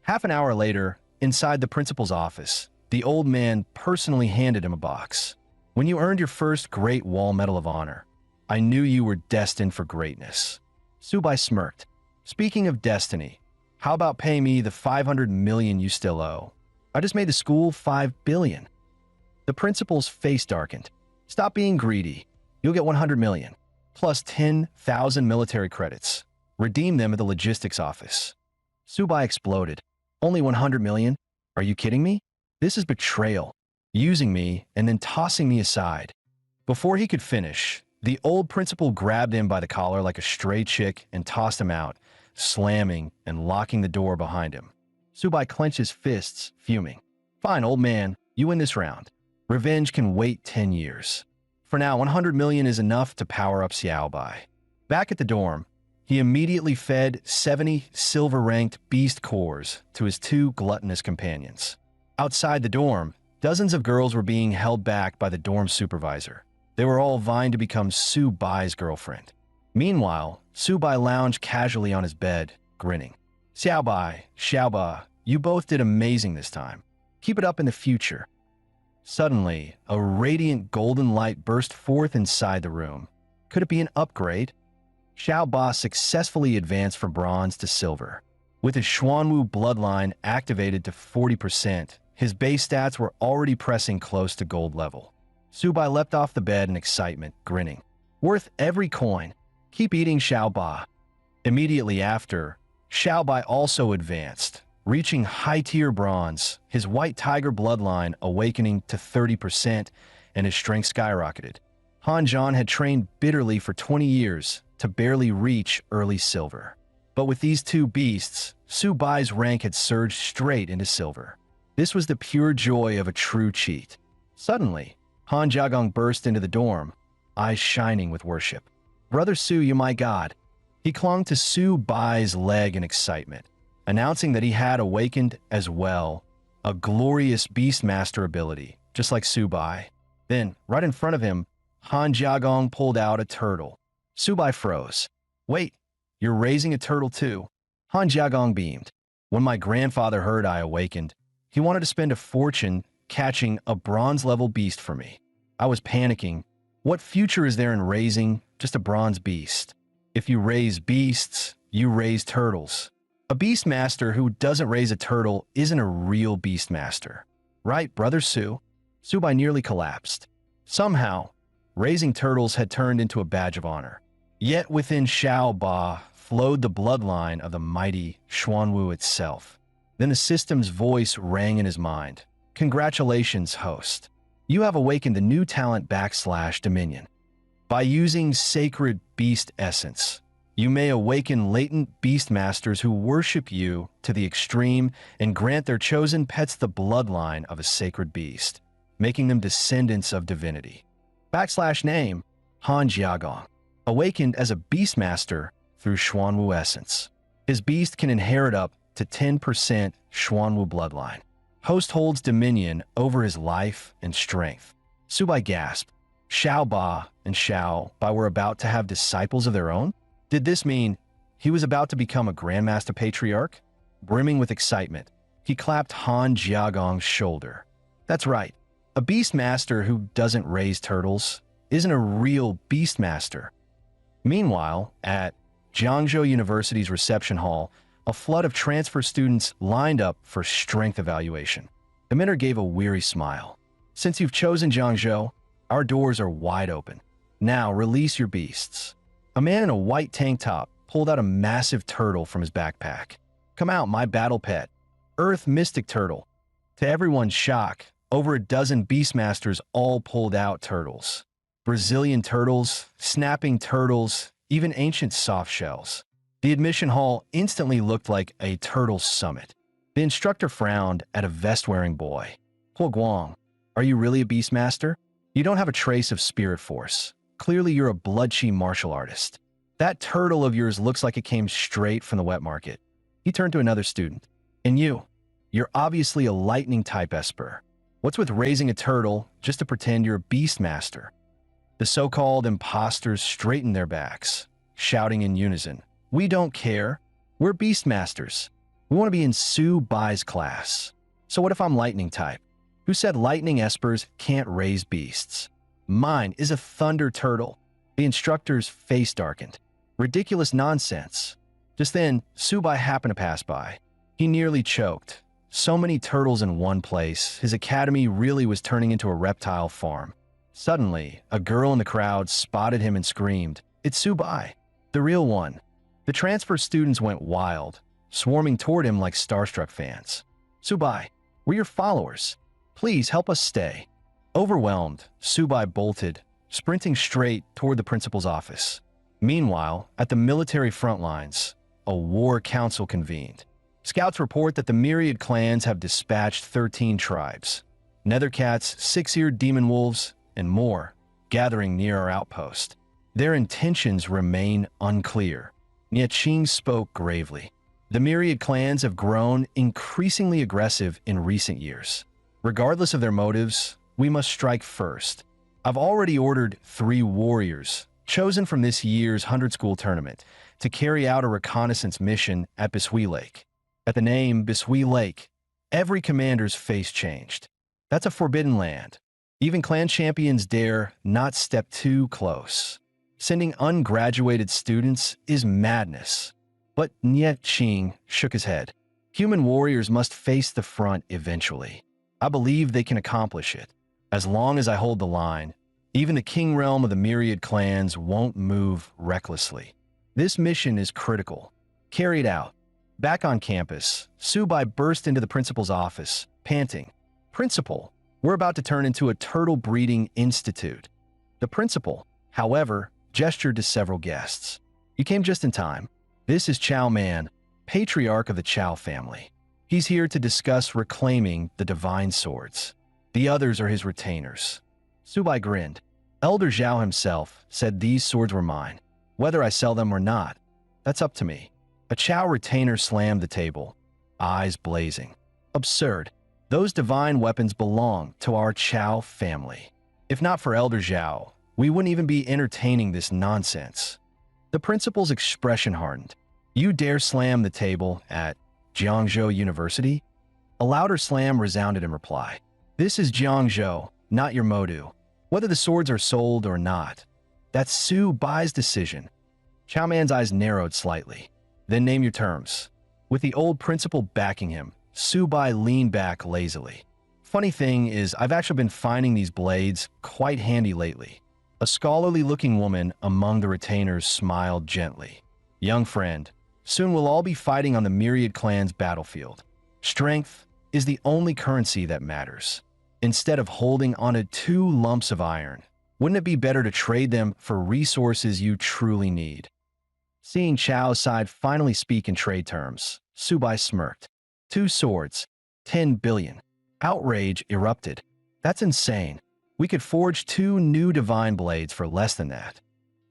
Speaker 1: Half an hour later, inside the principal's office, the old man personally handed him a box. When you earned your first Great Wall Medal of Honor, I knew you were destined for greatness. Su Bai smirked. Speaking of destiny, how about paying me the 500 million you still owe? I just made the school 5 billion. The principal's face darkened. Stop being greedy. You'll get 100 million, plus 10,000 military credits. Redeem them at the logistics office. Su Bai exploded. Only 100 million? Are you kidding me? This is betrayal. Using me and then tossing me aside. Before he could finish, the old principal grabbed him by the collar like a stray chick and tossed him out, slamming and locking the door behind him. Su Bai clenched his fists, fuming. Fine, old man, you win this round. Revenge can wait 10 years. For now, 100 million is enough to power up Xiaobai. Back at the dorm, he immediately fed 70 silver-ranked beast cores to his 2 gluttonous companions. Outside the dorm, dozens of girls were being held back by the dorm supervisor. They were all vying to become Su Bai's girlfriend. Meanwhile, Su Bai lounged casually on his bed, grinning. Xiaobai, Xiaoba, you both did amazing this time. Keep it up in the future. Suddenly, a radiant golden light burst forth inside the room. Could it be an upgrade? Xiaoba successfully advanced from bronze to silver. With his Xuanwu bloodline activated to 40%, his base stats were already pressing close to gold level. Su Bai leapt off the bed in excitement, grinning. Worth every coin. Keep eating, Xiaoba. Immediately after, Xiaobai also advanced, reaching high-tier bronze, his white tiger bloodline awakening to 30%, and his strength skyrocketed. Han Zhan had trained bitterly for 20 years to barely reach early silver. But with these 2 beasts, Su Bai's rank had surged straight into silver. This was the pure joy of a true cheat. Suddenly, Han Jiagong burst into the dorm, eyes shining with worship. Brother Su, you my god. He clung to Su Bai's leg in excitement, announcing that he had awakened as well, a glorious Beastmaster ability, just like Su Bai. Then, right in front of him, Han Jiagong pulled out a turtle. Su Bai froze. Wait, you're raising a turtle too? Han Jiagong beamed. When my grandfather heard I awakened, he wanted to spend a fortune catching a bronze-level beast for me. I was panicking. What future is there in raising just a bronze beast? If you raise beasts, you raise turtles. A Beastmaster who doesn't raise a turtle isn't a real Beastmaster. Right, Brother Su? Su Bai nearly collapsed. Somehow, raising turtles had turned into a badge of honor. Yet within Xiao Ba flowed the bloodline of the mighty Xuanwu itself. Then the system's voice rang in his mind. Congratulations, host. You have awakened the new talent / Dominion. By using sacred beast essence, you may awaken latent beast masters who worship you to the extreme and grant their chosen pets the bloodline of a sacred beast, making them descendants of divinity. / name, Han Jiagong, awakened as a beastmaster through Xuanwu essence. His beast can inherit up to 10% Xuanwu bloodline. Host holds dominion over his life and strength. Subai gasped. Xiao Ba and Xiao Ba were about to have disciples of their own? Did this mean he was about to become a Grandmaster Patriarch? Brimming with excitement, he clapped Han Jiagong's shoulder. That's right. A Beastmaster who doesn't raise turtles isn't a real Beastmaster. Meanwhile, at Jiangzhou University's reception hall, a flood of transfer students lined up for strength evaluation. The mentor gave a weary smile. Since you've chosen Jiangzhou, our doors are wide open. Now release your beasts. A man in a white tank top pulled out a massive turtle from his backpack. Come out, my battle pet. Earth Mystic Turtle. To everyone's shock, over a dozen Beastmasters all pulled out turtles. Brazilian turtles, snapping turtles, even ancient soft shells. The admission hall instantly looked like a turtle summit. The instructor frowned at a vest-wearing boy. Po Guang, are you really a Beastmaster? You don't have a trace of spirit force. Clearly you're a blood-chi martial artist. That turtle of yours looks like it came straight from the wet market. He turned to another student. And you're obviously a lightning-type esper. What's with raising a turtle just to pretend you're a Beastmaster? The so-called imposters straightened their backs, shouting in unison. We don't care. We're Beastmasters. We want to be in Su Bai's class. So what if I'm lightning type? Who said lightning espers can't raise beasts? Mine is a thunder turtle. The instructor's face darkened. Ridiculous nonsense. Just then, Su Bai happened to pass by. He nearly choked. So many turtles in one place, his academy really was turning into a reptile farm. Suddenly, a girl in the crowd spotted him and screamed, "It's Su Bai, the real one." The transfer students went wild, swarming toward him like starstruck fans. Su Bai, we're your followers. Please help us stay. Overwhelmed, Su Bai bolted, sprinting straight toward the principal's office. Meanwhile, at the military front lines, a war council convened. Scouts report that the myriad clans have dispatched 13 tribes. Nethercats, six-eared demon wolves, and more, gathering near our outpost. Their intentions remain unclear. Nie Qing spoke gravely. The myriad clans have grown increasingly aggressive in recent years. Regardless of their motives, we must strike first. I've already ordered 3 warriors, chosen from this year's 100 School Tournament, to carry out a reconnaissance mission at Bishui Lake. At the name Bishui Lake, every commander's face changed. That's a forbidden land. Even clan champions dare not step too close. Sending ungraduated students is madness. But Nie Qing shook his head. Human warriors must face the front eventually. I believe they can accomplish it. As long as I hold the line, even the king realm of the myriad clans won't move recklessly. This mission is critical. Carry it out. Back on campus, Su Bai burst into the principal's office, panting. Principal, we're about to turn into a turtle breeding institute. The principal, however, gestured to several guests. You came just in time. This is Chao Man, patriarch of the Chao family. He's here to discuss reclaiming the divine swords. The others are his retainers. Su Bai grinned. Elder Zhao himself said these swords were mine. Whether I sell them or not, that's up to me. A Chao retainer slammed the table, eyes blazing. Absurd. Those divine weapons belong to our Chao family. If not for Elder Zhao, we wouldn't even be entertaining this nonsense. The principal's expression hardened. You dare slam the table at Jiangzhou University? A louder slam resounded in reply. This is Jiangzhou, not your Modu. Whether the swords are sold or not, that's Su Bai's decision. Chao Man's eyes narrowed slightly. Then name your terms. With the old principal backing him, Su Bai leaned back lazily. Funny thing is, I've actually been finding these blades quite handy lately. A scholarly-looking woman among the retainers smiled gently. Young friend, soon we'll all be fighting on the myriad clan's battlefield. Strength is the only currency that matters. Instead of holding onto 2 lumps of iron, wouldn't it be better to trade them for resources you truly need? Seeing Chao's side finally speak in trade terms, Subai smirked. 2 swords, 10 billion. Outrage erupted. That's insane. We could forge 2 new divine blades for less than that.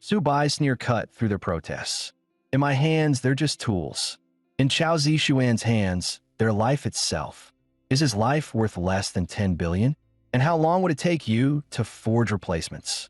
Speaker 1: Subai's sneer cut through their protests. In my hands, they're just tools. In Chao Zishuan's hands, they're life itself. Is his life worth less than 10 billion? And how long would it take you to forge replacements?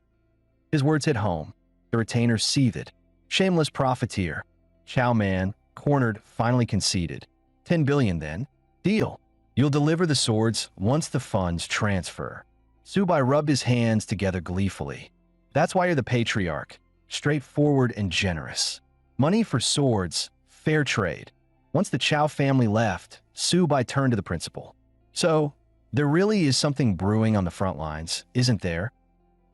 Speaker 1: His words hit home. The retainer seethed. Shameless profiteer. Chao Man, cornered, finally conceded. 10 billion then. Deal. You'll deliver the swords once the funds transfer. Subai rubbed his hands together gleefully. That's why you're the patriarch. Straightforward and generous. Money for swords, fair trade. Once the Chao family left, Subai turned to the principal. So, there really is something brewing on the front lines, isn't there?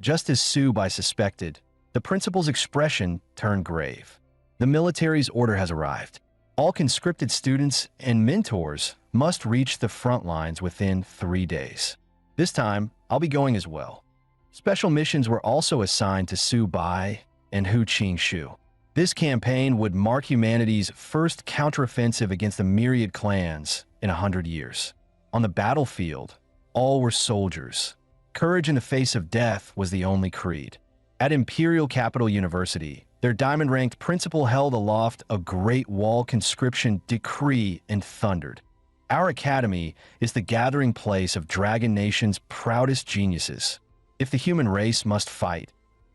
Speaker 1: Just as Subai suspected, the principal's expression turned grave. The military's order has arrived. All conscripted students and mentors must reach the front lines within 3 days. This time, I'll be going as well. Special missions were also assigned to Su Bai and Hu Qingxu. This campaign would mark humanity's first counteroffensive against the myriad clans in 100 years. On the battlefield, all were soldiers. Courage in the face of death was the only creed. At Imperial Capital University, their diamond-ranked principal held aloft a Great Wall conscription decree and thundered. Our academy is the gathering place of Dragon Nation's proudest geniuses. If the human race must fight,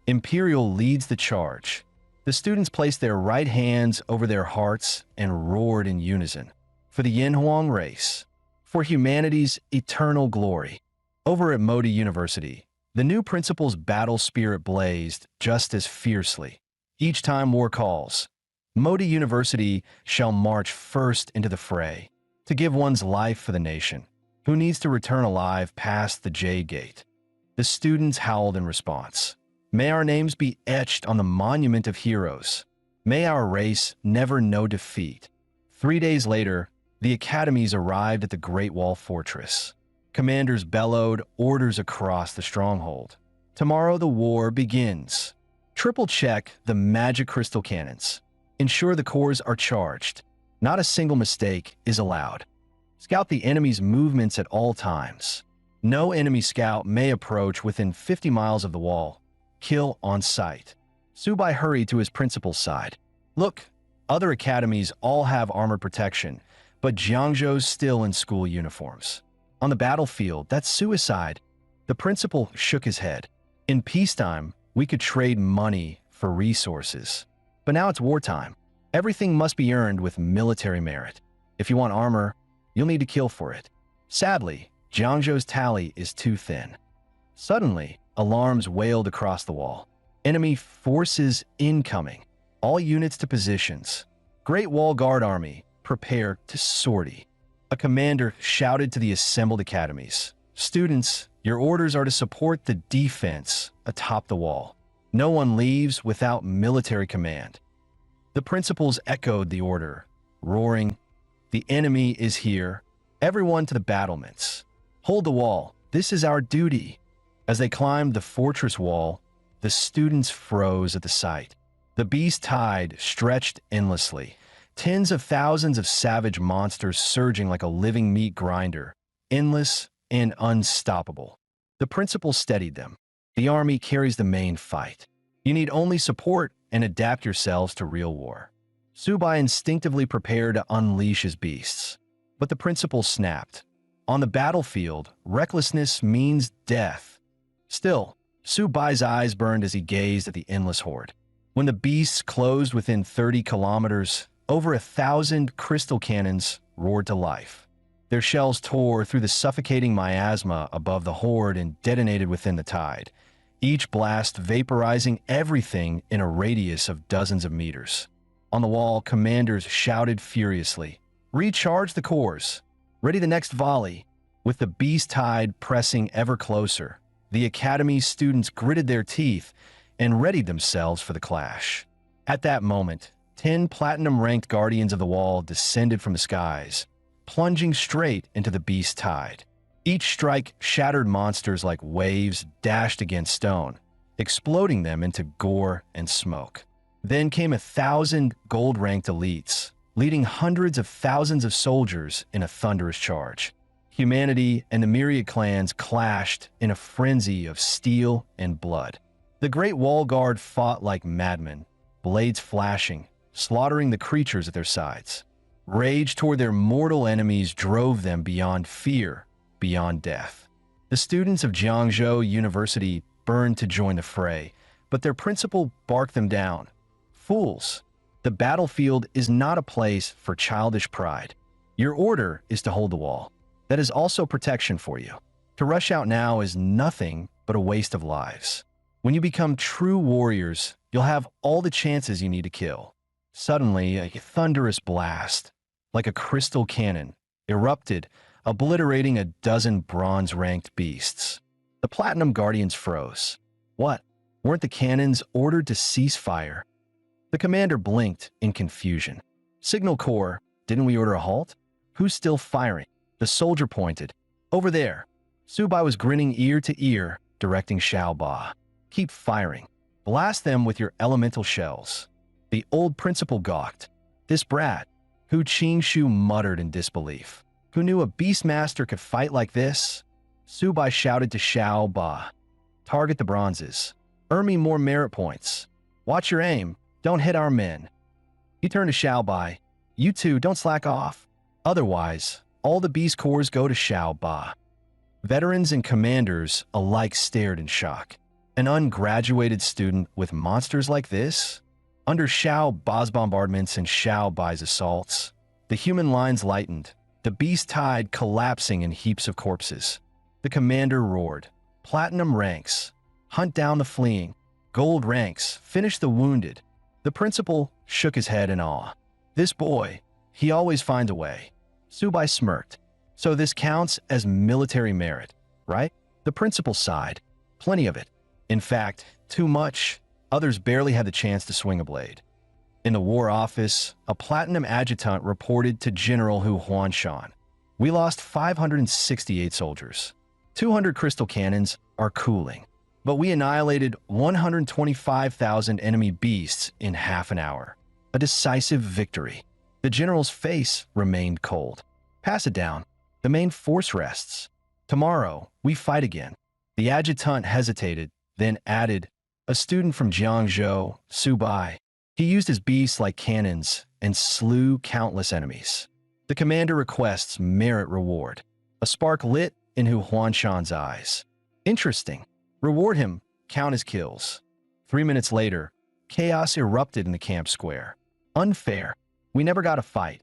Speaker 1: Imperial leads the charge. The students placed their right hands over their hearts and roared in unison. For the Yanhuang race. For humanity's eternal glory. Over at Modi University, the new principal's battle spirit blazed just as fiercely. Each time war calls, Modi University shall march first into the fray, to give one's life for the nation, who needs to return alive past the Jade Gate. The students howled in response. May our names be etched on the monument of heroes. May our race never know defeat. 3 days later, the academies arrived at the Great Wall Fortress. Commanders bellowed orders across the stronghold. Tomorrow the war begins. Triple check the magic crystal cannons. Ensure the cores are charged. Not a single mistake is allowed. Scout the enemy's movements at all times. No enemy scout may approach within 50 miles of the wall. Kill on sight. Subai hurried to his principal's side. Look, other academies all have armored protection, but Jiangzhou's still in school uniforms. On the battlefield, that's suicide. The principal shook his head. In peacetime, we could trade money for resources. But now it's wartime. Everything must be earned with military merit. If you want armor, you'll need to kill for it. Sadly, Jiangzhou's tally is too thin. Suddenly, alarms wailed across the wall. Enemy forces incoming. All units to positions. Great Wall Guard Army, prepare to sortie. A commander shouted to the assembled academies. Students, your orders are to support the defense atop the wall. No one leaves without military command. The principals echoed the order, roaring, "The enemy is here. Everyone to the battlements. Hold the wall. This is our duty." As they climbed the fortress wall, the students froze at the sight. The beast tide stretched endlessly. Tens of thousands of savage monsters surging like a living meat grinder, endless and unstoppable. The principal steadied them. The army carries the main fight. You need only support and adapt yourselves to real war. Subai instinctively prepared to unleash his beasts. But the principal snapped. On the battlefield, recklessness means death. Still, Subai's eyes burned as he gazed at the endless horde. When the beasts closed within 30 kilometers, over 1,000 crystal cannons roared to life. Their shells tore through the suffocating miasma above the horde and detonated within the tide, each blast vaporizing everything in a radius of dozens of meters. On the wall, commanders shouted furiously, "Recharge the cores! Ready the next volley!" With the beast tide pressing ever closer, The academy's students gritted their teeth and readied themselves for the clash. At that moment, 10 platinum-ranked guardians of the wall descended from the skies, plunging straight into the beast tide. Each strike shattered monsters like waves dashed against stone, exploding them into gore and smoke. Then came 1,000 gold-ranked elites, leading hundreds of thousands of soldiers in a thunderous charge. Humanity and the myriad clans clashed in a frenzy of steel and blood. The Great Wall Guard fought like madmen, blades flashing, slaughtering the creatures at their sides. Rage toward their mortal enemies drove them beyond fear, beyond death. The students of Jiangzhou University burned to join the fray, but their principal barked them down. Fools! The battlefield is not a place for childish pride. Your order is to hold the wall. That is also protection for you. To rush out now is nothing but a waste of lives. When you become true warriors, you'll have all the chances you need to kill. Suddenly, a thunderous blast, like a crystal cannon, erupted, obliterating a dozen bronze-ranked beasts. The Platinum Guardians froze. What? Weren't the cannons ordered to cease fire? The commander blinked in confusion. Signal Corps, didn't we order a halt? Who's still firing? The soldier pointed. Over there. Subai was grinning ear to ear, directing Xiao Ba. Keep firing. Blast them with your elemental shells. The old principal gawked. This brat. Hu Qingshu muttered in disbelief. Who knew a beastmaster could fight like this? Subai shouted to Xiao Ba. Target the bronzes. Earn me more merit points. Watch your aim. Don't hit our men. He turned to Xiao Bai. You two don't slack off. Otherwise, all the beast corps go to Xiao Ba. Veterans and commanders alike stared in shock. An ungraduated student with monsters like this? Under Xiao Ba's bombardments and Xiao Bai's assaults, the human lines lightened, the beast tide collapsing in heaps of corpses. The commander roared. Platinum ranks. Hunt down the fleeing. Gold ranks. Finish the wounded. The principal shook his head in awe. This boy, he always finds a way. Subai smirked. So this counts as military merit, right? The principal sighed. Plenty of it. In fact, too much. Others barely had the chance to swing a blade. In the war office, a platinum adjutant reported to General Hu Huanshan. We lost 568 soldiers. 200 crystal cannons are cooling. But we annihilated 125,000 enemy beasts in half an hour. A decisive victory. The general's face remained cold. Pass it down. The main force rests. Tomorrow, we fight again. The adjutant hesitated, then added, a student from Jiangzhou, Subai. He used his beasts like cannons and slew countless enemies. The commander requests merit reward. A spark lit in Hu Huanshan's eyes. Interesting. Reward him, count his kills. 3 minutes later, chaos erupted in the camp square. Unfair. We never got a fight.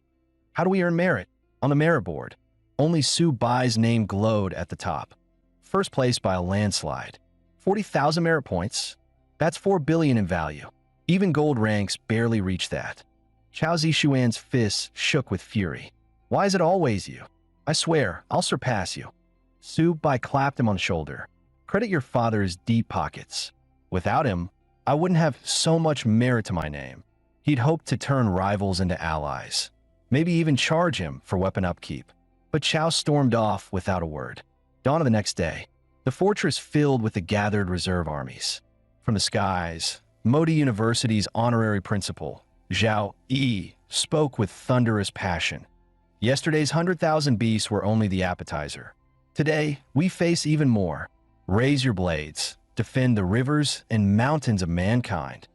Speaker 1: How do we earn merit? On the merit board, only Su Bai's name glowed at the top. First place by a landslide. 40,000 merit points. That's 4 billion in value. Even gold ranks barely reach that. Chao Zishuan's fists shook with fury. Why is it always you? I swear, I'll surpass you. Su Bai clapped him on the shoulder. Credit your father's deep pockets. Without him, I wouldn't have so much merit to my name. He'd hoped to turn rivals into allies. Maybe even charge him for weapon upkeep. But Chao stormed off without a word. Dawn of the next day, the fortress filled with the gathered reserve armies. From the skies, Modi University's honorary principal, Zhao Yi, spoke with thunderous passion. Yesterday's 100,000 beasts were only the appetizer. Today, we face even more. Raise your blades, defend the rivers and mountains of mankind.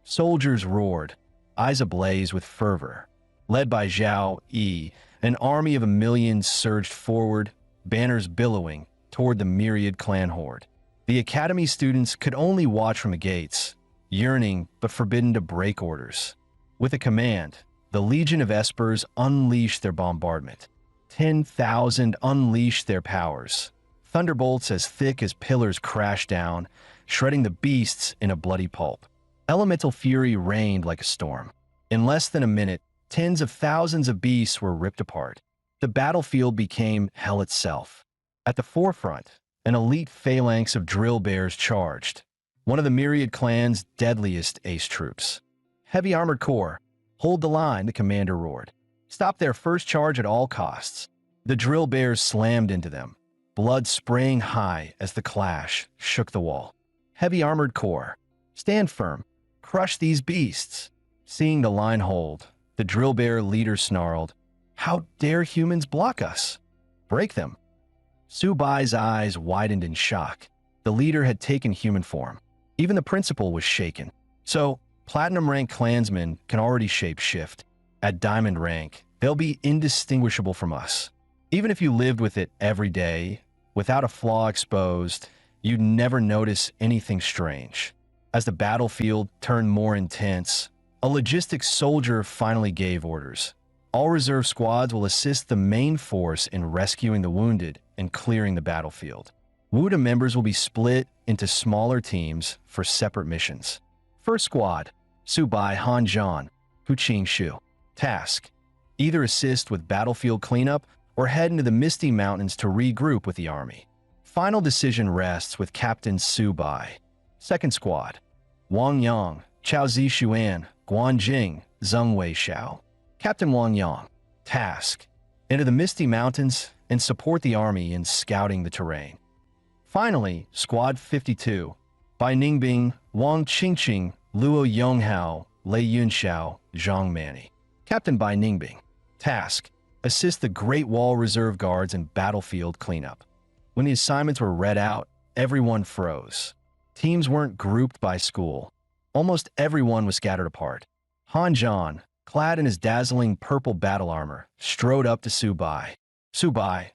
Speaker 1: Soldiers roared, eyes ablaze with fervor. Led by Zhao Yi, an army of 1 million surged forward, banners billowing, toward the myriad clan horde. The academy students could only watch from the gates, yearning but forbidden to break orders. With a command, the Legion of Espers unleashed their bombardment. 10,000 unleashed their powers. Thunderbolts as thick as pillars crashed down, shredding the beasts in a bloody pulp. Elemental fury reigned like a storm. In less than a minute, tens of thousands of beasts were ripped apart. The battlefield became hell itself. At the forefront, An elite phalanx of drill bears charged, one of the myriad clan's deadliest ace troops. Heavy armored corps, hold the line, the commander roared. Stop their first charge at all costs. The drill bears slammed into them, blood spraying high as the clash shook the wall. Heavy armored corps, stand firm, crush these beasts. Seeing the line hold, the drill bear leader snarled, how dare humans block us? Break them. Subai's eyes widened in shock. The leader had taken human form. Even the principal was shaken. So, platinum-rank clansmen can already shape-shift. At diamond rank, they'll be indistinguishable from us. Even if you lived with it every day, without a flaw exposed, you'd never notice anything strange. As the battlefield turned more intense, a logistics soldier finally gave orders. All reserve squads will assist the main force in rescuing the wounded and clearing the battlefield. WUDA members will be split into smaller teams for separate missions. First squad, Subai Hanjan, Huqing Shu. Task, either assist with battlefield cleanup or head into the Misty Mountains to regroup with the army. Final decision rests with Captain Subai. Second squad, Wang Yang, Chao Zishuan, Guanjing, Zhengwei Shao. Captain Wang Yang. Task, into the Misty Mountains and support the army in scouting the terrain. Finally, Squad 52, Bai Ningbing, Wang Qingqing, Luo Yonghao, Lei Yunxiao, Zhang Mani. Captain Bai Ningbing. Task, assist the Great Wall Reserve Guards in battlefield cleanup. When the assignments were read out, everyone froze. Teams weren't grouped by school. Almost everyone was scattered apart. Han Zhan, clad in his dazzling purple battle armor, strode up to Subai. Subai,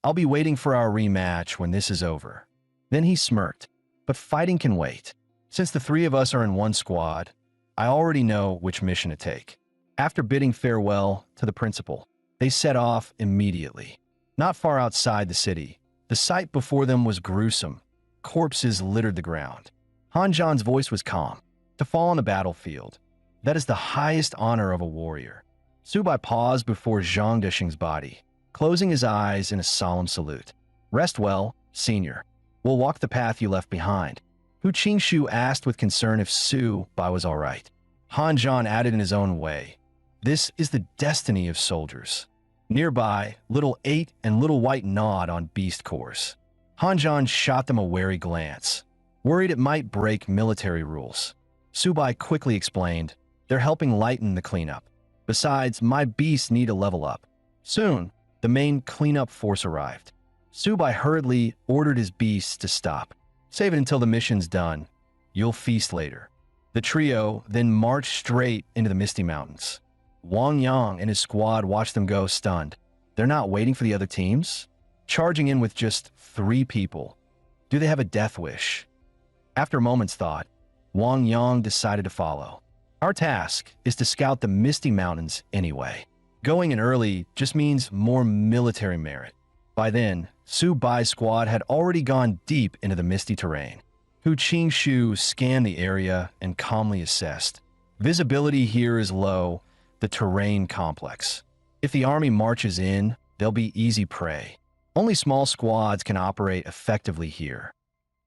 Speaker 1: I'll be waiting for our rematch when this is over. Then he smirked. But fighting can wait. Since the three of us are in one squad, I already know which mission to take. After bidding farewell to the principal, they set off immediately. Not far outside the city, the sight before them was gruesome. Corpses littered the ground. Han Zhan's voice was calm. To fall on the battlefield, that is the highest honor of a warrior. Subai paused before Zhang Deshing's body, closing his eyes in a solemn salute. Rest well, senior. We'll walk the path you left behind. Hu Qingshu asked with concern if Subai was all right. Han Zhan added in his own way, this is the destiny of soldiers. Nearby, Little 8 and Little White gnawed on beast cores. Han Zhan shot them a wary glance, worried it might break military rules. Subai quickly explained, they're helping lighten the cleanup. Besides, my beasts need to level up. Soon, the main cleanup force arrived. Subai hurriedly ordered his beasts to stop. Save it until the mission's done. You'll feast later. The trio then marched straight into the Misty Mountains. Wang Yang and his squad watched them go, stunned. They're not waiting for the other teams? Charging in with just 3 people. Do they have a death wish? After a moment's thought, Wang Yang decided to follow. Our task is to scout the Misty Mountains anyway. Going in early just means more military merit. By then, Subai's squad had already gone deep into the misty terrain. Hu Qingshu scanned the area and calmly assessed. Visibility here is low, the terrain complex. If the army marches in, they'll be easy prey. Only small squads can operate effectively here.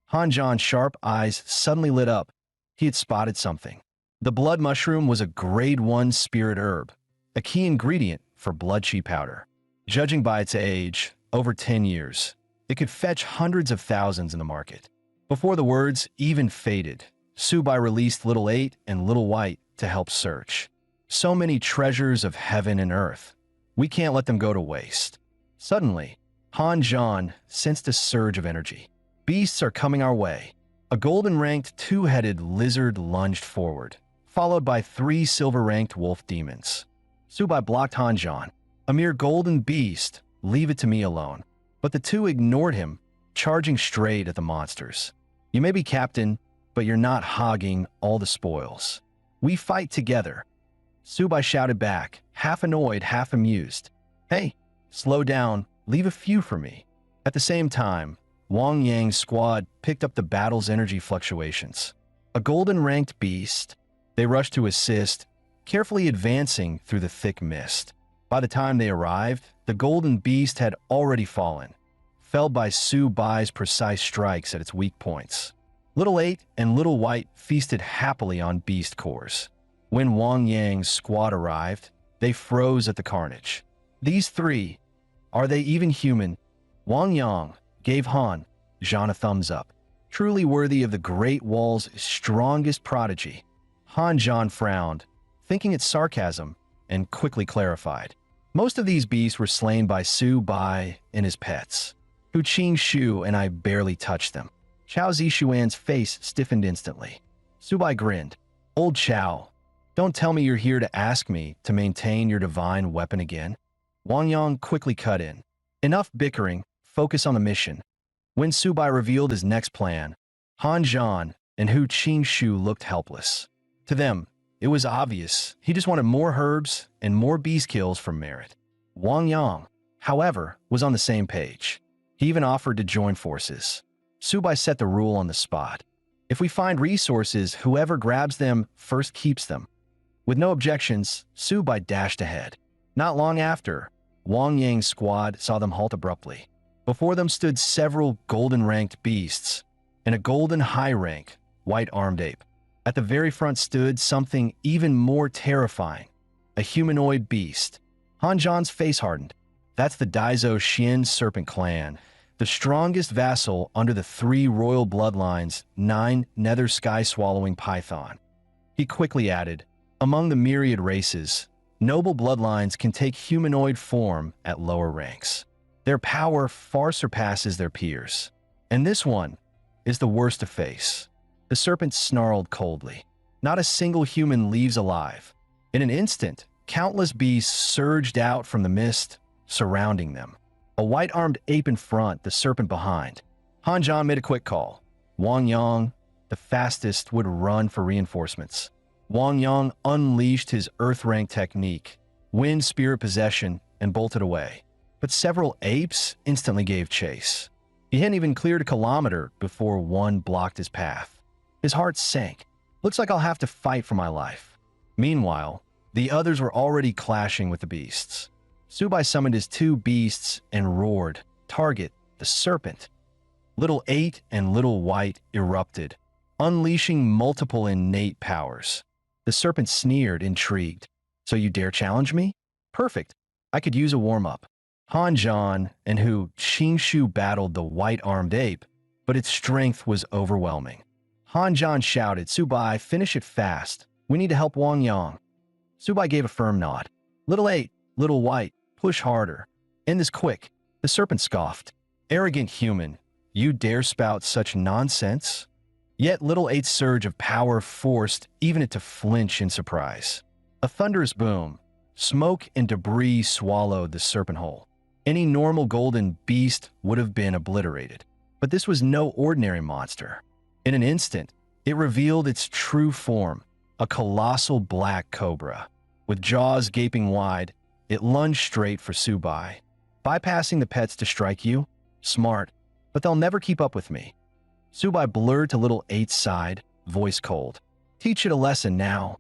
Speaker 1: Han Zhan's sharp eyes suddenly lit up. He had spotted something. The blood mushroom was a grade 1 spirit herb, a key ingredient for blood chi powder. Judging by its age, over 10 years, it could fetch hundreds of thousands in the market. Before the words even faded, Subai released Little 8 and Little White to help search. So many treasures of heaven and earth. We can't let them go to waste. Suddenly, Han Zhan sensed a surge of energy. Beasts are coming our way. A golden-ranked 2-headed lizard lunged forward, followed by 3 silver-ranked wolf demons. Subai blocked Han Zhan. A mere golden beast, leave it to me alone. But the 2 ignored him, charging straight at the monsters. You may be captain, but you're not hogging all the spoils. We fight together. Subai shouted back, half annoyed, half amused. Hey, slow down, leave a few for me. At the same time, Wang Yang's squad picked up the battle's energy fluctuations. A golden-ranked beast, they rushed to assist, carefully advancing through the thick mist. By the time they arrived, the golden beast had already fallen, felled by Su Bai's precise strikes at its weak points. Little 8 and Little White feasted happily on beast cores. When Wang Yang's squad arrived, they froze at the carnage. These three, are they even human? Wang Yang gave Han Zhan a thumbs up. Truly worthy of the Great Wall's strongest prodigy. Han Zhan frowned, thinking it's sarcasm, and quickly clarified. Most of these beasts were slain by Su Bai and his pets. Hu Qingxu and I barely touched them. Chao Zishuan's face stiffened instantly. Su Bai grinned. Old Chao, don't tell me you're here to ask me to maintain your divine weapon again. Wang Yang quickly cut in. Enough bickering, focus on the mission. When Su Bai revealed his next plan, Han Zhan and Hu Qingxu looked helpless. To them, it was obvious he just wanted more herbs and more beast kills for merit. Wang Yang, however, was on the same page. He even offered to join forces. Su Bai set the rule on the spot. If we find resources, whoever grabs them first keeps them. With no objections, Su Bai dashed ahead. Not long after, Wang Yang's squad saw them halt abruptly. Before them stood several golden-ranked beasts and a golden high-rank, white-armed ape. At the very front stood something even more terrifying, a humanoid beast. Han Zhan's face hardened. That's the Daizo Xian Serpent Clan, the strongest vassal under the 3 royal bloodlines, 9 nether sky-swallowing python. He quickly added, among the myriad races, noble bloodlines can take humanoid form at lower ranks. Their power far surpasses their peers. And this one is the worst to face. The serpent snarled coldly. Not a single human leaves alive. In an instant, countless beasts surged out from the mist, surrounding them. A white-armed ape in front, the serpent behind. Han Zhan made a quick call. Wang Yang, the fastest, would run for reinforcements. Wang Yang unleashed his earth-rank technique, wind spirit possession, and bolted away. But several apes instantly gave chase. He hadn't even cleared a kilometer before one blocked his path. His heart sank. Looks like I'll have to fight for my life. Meanwhile, the others were already clashing with the beasts. Su Bai summoned his 2 beasts and roared, "Target, the serpent." Little 8 and Little White erupted, unleashing multiple innate powers. The serpent sneered, intrigued. "So you dare challenge me? Perfect. I could use a warm-up." Han Zhan and Hu Qingxu battled the white-armed ape, but its strength was overwhelming. Han Zhan shouted, "Su Bai, finish it fast. We need to help Wang Yang." Su Bai gave a firm nod. "Little 8, Little White, push harder. End this quick." The serpent scoffed. "Arrogant human, you dare spout such nonsense?" Yet Little 8's surge of power forced even it to flinch in surprise. A thunderous boom. Smoke and debris swallowed the serpent whole. Any normal golden beast would have been obliterated. But this was no ordinary monster. In an instant, it revealed its true form, a colossal black cobra. With jaws gaping wide, it lunged straight for Su Bai. "Bypassing the pets to strike you? Smart, but they'll never keep up with me." Su Bai blurred to Little 8's side, voice cold. "Teach it a lesson now."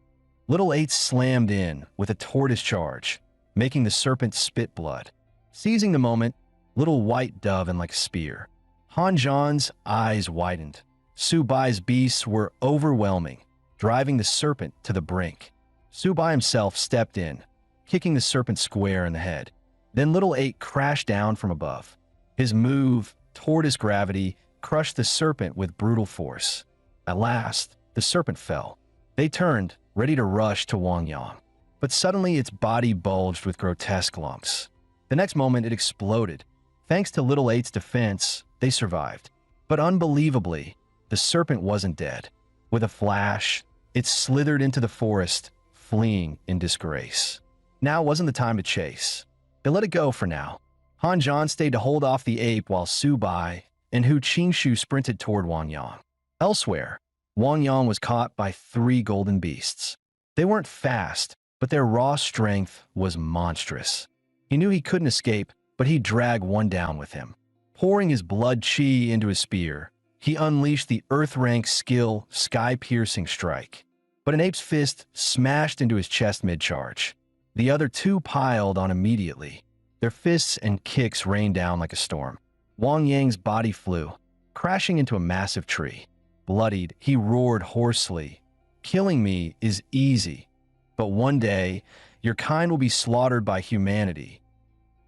Speaker 1: Little 8 slammed in with a tortoise charge, making the serpent spit blood. Seizing the moment, Little White dove in like a spear. Han Zhan's eyes widened. Su Bai's beasts were overwhelming, driving the serpent to the brink. Su Bai himself stepped in, kicking the serpent square in the head. Then Little 8 crashed down from above. His move, tortoise gravity, crushed the serpent with brutal force. At last, the serpent fell. They turned, ready to rush to Wang Yang. But suddenly its body bulged with grotesque lumps. The next moment it exploded. Thanks to Little 8's defense, they survived. But unbelievably, the serpent wasn't dead. With a flash, it slithered into the forest, fleeing in disgrace. Now wasn't the time to chase. They let it go for now. Han Zhan stayed to hold off the ape while Su Bai and Hu Qingxu sprinted toward Wang Yang. Elsewhere, Wang Yang was caught by 3 golden beasts. They weren't fast, but their raw strength was monstrous. He knew he couldn't escape, but he dragged one down with him. Pouring his blood chi into his spear, he unleashed the earth-rank skill sky-piercing strike. But an ape's fist smashed into his chest mid-charge. The other 2 piled on immediately. Their fists and kicks rained down like a storm. Wang Yang's body flew, crashing into a massive tree. Bloodied, he roared hoarsely, "Killing me is easy, but one day your kind will be slaughtered by humanity."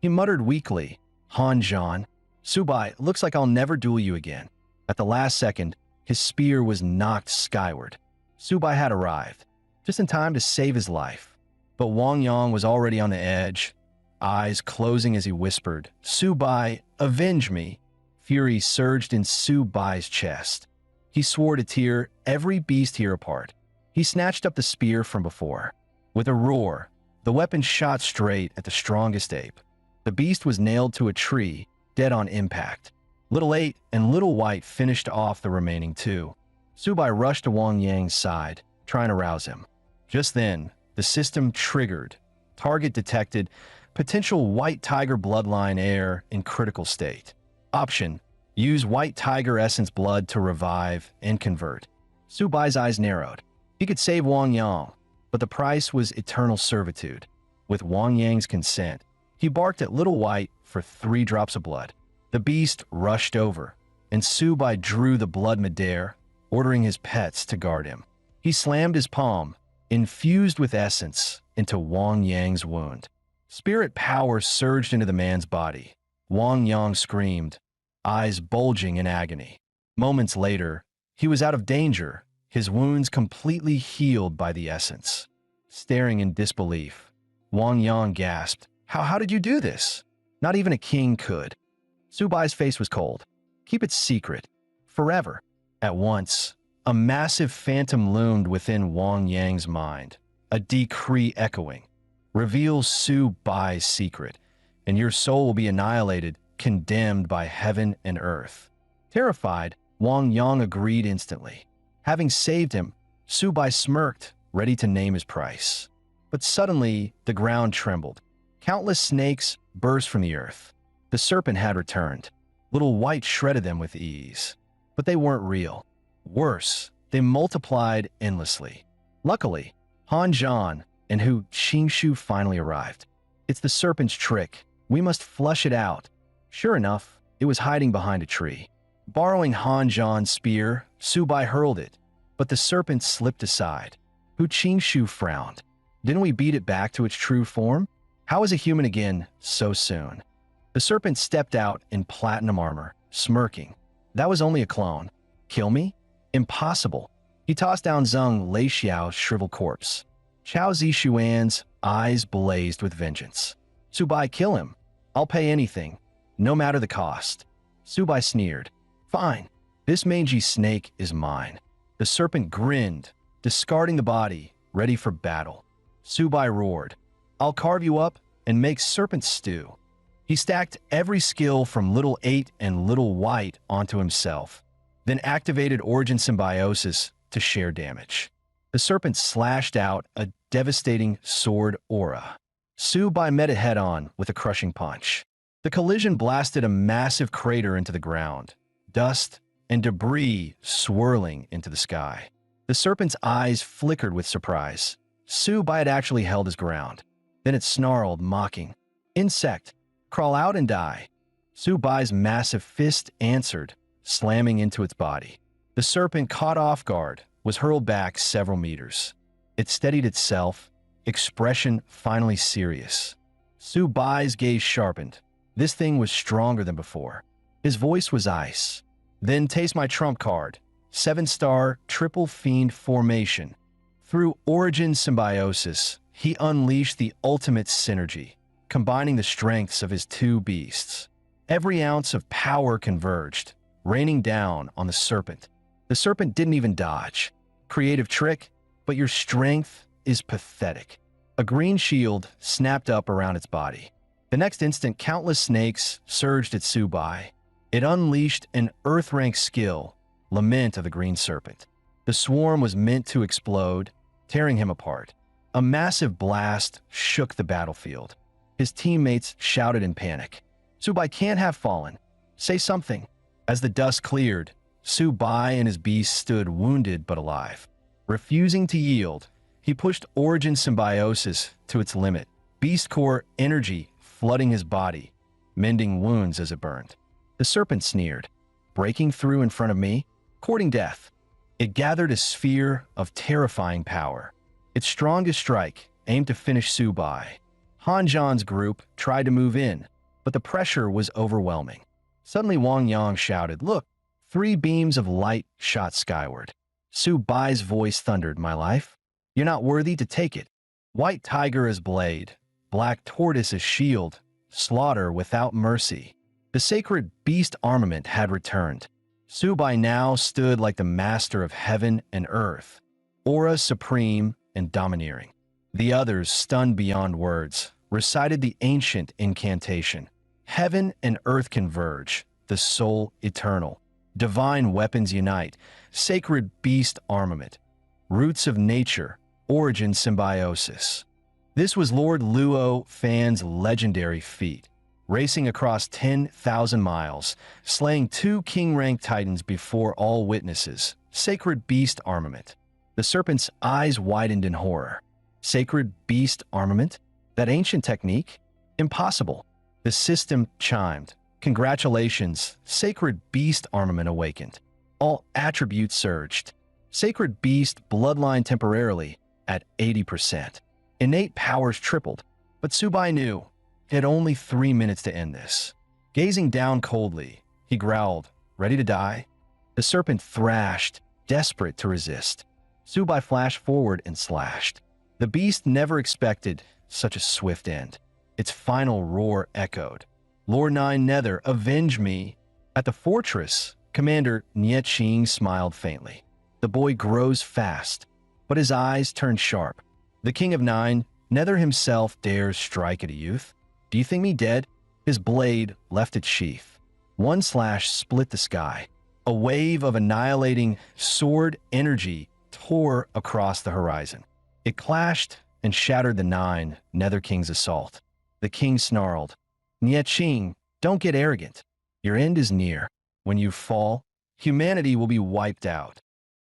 Speaker 1: He muttered weakly, "Han Zhan, Subai, looks like I'll never duel you again." At the last second, his spear was knocked skyward. Subai had arrived, just in time to save his life. But Wang Yang was already on the edge, eyes closing as he whispered, "Subai, avenge me." Fury surged in Subai's chest. He swore to tear every beast here apart. He snatched up the spear from before. With a roar, the weapon shot straight at the strongest ape. The beast was nailed to a tree, dead on impact. Little 8 and Little White finished off the remaining 2. Subai rushed to Wang Yang's side, trying to rouse him. Just then, the system triggered. Target detected. Potential White Tiger bloodline heir in critical state. Option: use White Tiger Essence blood to revive and convert. Subai's eyes narrowed. He could save Wang Yang, but the price was eternal servitude. With Wang Yang's consent, he barked at Little White for 3 drops of blood. The beast rushed over, and Subai drew the blood midair, ordering his pets to guard him. He slammed his palm, infused with essence, into Wang Yang's wound. Spirit power surged into the man's body. Wang Yang screamed, eyes bulging in agony. Moments later, he was out of danger, his wounds completely healed by the essence. Staring in disbelief, Wang Yang gasped, How did you do this? Not even a king could." Subai's face was cold. "Keep it secret. Forever." At once, a massive phantom loomed within Wang Yang's mind, a decree echoing. "Reveal Subai's secret, and your soul will be annihilated, condemned by heaven and earth." Terrified, Wang Yang agreed instantly. Having saved him, Subai smirked, ready to name his price. But suddenly, the ground trembled. Countless snakes burst from the earth. The serpent had returned. Little White shredded them with ease. But they weren't real. Worse, they multiplied endlessly. Luckily, Han Zhan and Hu Qingshu finally arrived. "It's the serpent's trick. We must flush it out." Sure enough, it was hiding behind a tree. Borrowing Han Zhan's spear, Subai hurled it, but the serpent slipped aside. Hu Qingshu frowned. "Didn't we beat it back to its true form? How is a human again so soon?" The serpent stepped out in platinum armor, smirking. "That was only a clone. Kill me? Impossible." He tossed down Zheng Leixiao's shriveled corpse. Chao Zishuan's eyes blazed with vengeance. "Subai, kill him. I'll pay anything, no matter the cost." Subai sneered. "Fine. This mangy snake is mine." The serpent grinned, discarding the body, ready for battle. Subai roared, "I'll carve you up and make serpent stew." He stacked every skill from Little 8 and Little White onto himself, then activated Origin Symbiosis to share damage. The serpent slashed out a devastating sword aura. Subai met it head-on with a crushing punch. The collision blasted a massive crater into the ground, dust and debris swirling into the sky. The serpent's eyes flickered with surprise. Subai had actually held his ground. Then it snarled, mocking, "Insect, crawl out and die." Subai's massive fist answered, slamming into its body. The serpent, caught off guard, was hurled back several meters. It steadied itself, expression finally serious. Subai's gaze sharpened. This thing was stronger than before. His voice was ice. "Then taste my trump card. 7-star triple fiend formation." Through Origin Symbiosis, he unleashed the ultimate synergy, combining the strengths of his 2 beasts. Every ounce of power converged, raining down on the serpent. The serpent didn't even dodge. Creative trick, but your strength is pathetic. A green shield snapped up around its body. The next instant, countless snakes surged at Subai. It unleashed an Earth-rank skill, Lament of the Green Serpent. The swarm was meant to explode, tearing him apart. A massive blast shook the battlefield. His teammates shouted in panic. "Subai can't have fallen. Say something." As the dust cleared, Subai and his beast stood wounded but alive. Refusing to yield, he pushed Origin Symbiosis to its limit, Beast Core energy flooding his body, mending wounds as it burned. The serpent sneered, breaking through in front of me, courting death. It gathered a sphere of terrifying power. Its strongest strike aimed to finish Subai. Han Zhan's group tried to move in, but the pressure was overwhelming. Suddenly Wang Yang shouted, "Look!" 3 beams of light shot skyward. Su Bai's voice thundered, "My life? You're not worthy to take it. White tiger as blade, black tortoise as shield, slaughter without mercy." The sacred beast armament had returned. Su Bai now stood like the master of heaven and earth, aura supreme and domineering. The others, stunned beyond words, recited the ancient incantation. Heaven and earth converge, the soul eternal. Divine weapons unite, sacred beast armament. Roots of nature, origin symbiosis. This was Lord Luo Fan's legendary feat, racing across 10,000 miles, slaying 2 king-rank titans before all witnesses. Sacred beast armament. The serpent's eyes widened in horror. Sacred beast armament? That ancient technique? Impossible. The system chimed. Congratulations, sacred beast armament awakened. All attributes surged. Sacred beast bloodline temporarily at 80%. Innate powers tripled, but Subai knew he had only 3 minutes to end this. Gazing down coldly, he growled, "Ready to die?" The serpent thrashed, desperate to resist. Subai flashed forward and slashed. The beast never expected such a swift end. Its final roar echoed. "Lord Nine Nether, avenge me!" At the fortress, Commander Nie Qing smiled faintly. The boy grows fast, but his eyes turn sharp. The King of Nine, Nether himself, dares strike at a youth? Do you think me dead? His blade left its sheath. One slash split the sky. A wave of annihilating sword energy tore across the horizon. It clashed and shattered the 9 Nether King's assault. The king snarled, "Nie Qing, don't get arrogant. Your end is near. When you fall, humanity will be wiped out."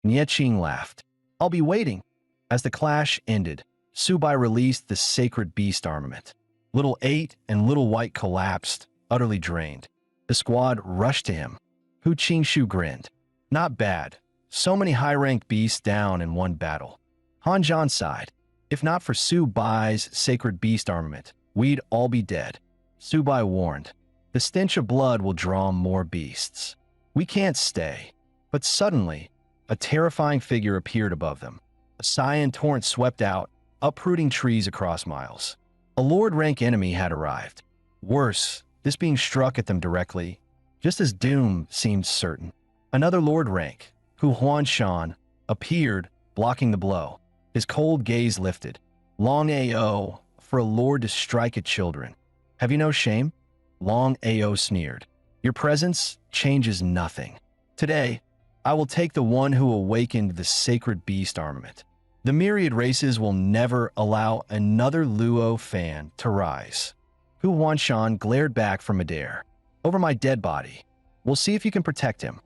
Speaker 1: Nie Qing laughed. "I'll be waiting." As the clash ended, Subai released the sacred beast armament. Little 8 and Little White collapsed, utterly drained. The squad rushed to him. Hu Qingshu grinned. "Not bad. So many high-ranked beasts down in one battle." Han Zhan sighed. "If not for Su Bai's sacred beast armament, we'd all be dead." Su Bai warned, "The stench of blood will draw more beasts. We can't stay." But suddenly, a terrifying figure appeared above them. A cyan torrent swept out, uprooting trees across miles. A Lord-rank enemy had arrived. Worse, this being struck at them directly, just as doom seemed certain. Another Lord-rank, Hu Huanshan, appeared, blocking the blow. His cold gaze lifted. "Long AO, for a lord to strike at children. Have you no shame?" Long AO sneered. "Your presence changes nothing. Today, I will take the one who awakened the sacred beast armament. The myriad races will never allow another Luo fan to rise." Hu Huanshan glared back from midair. "Over my dead body. We'll see if you can protect him."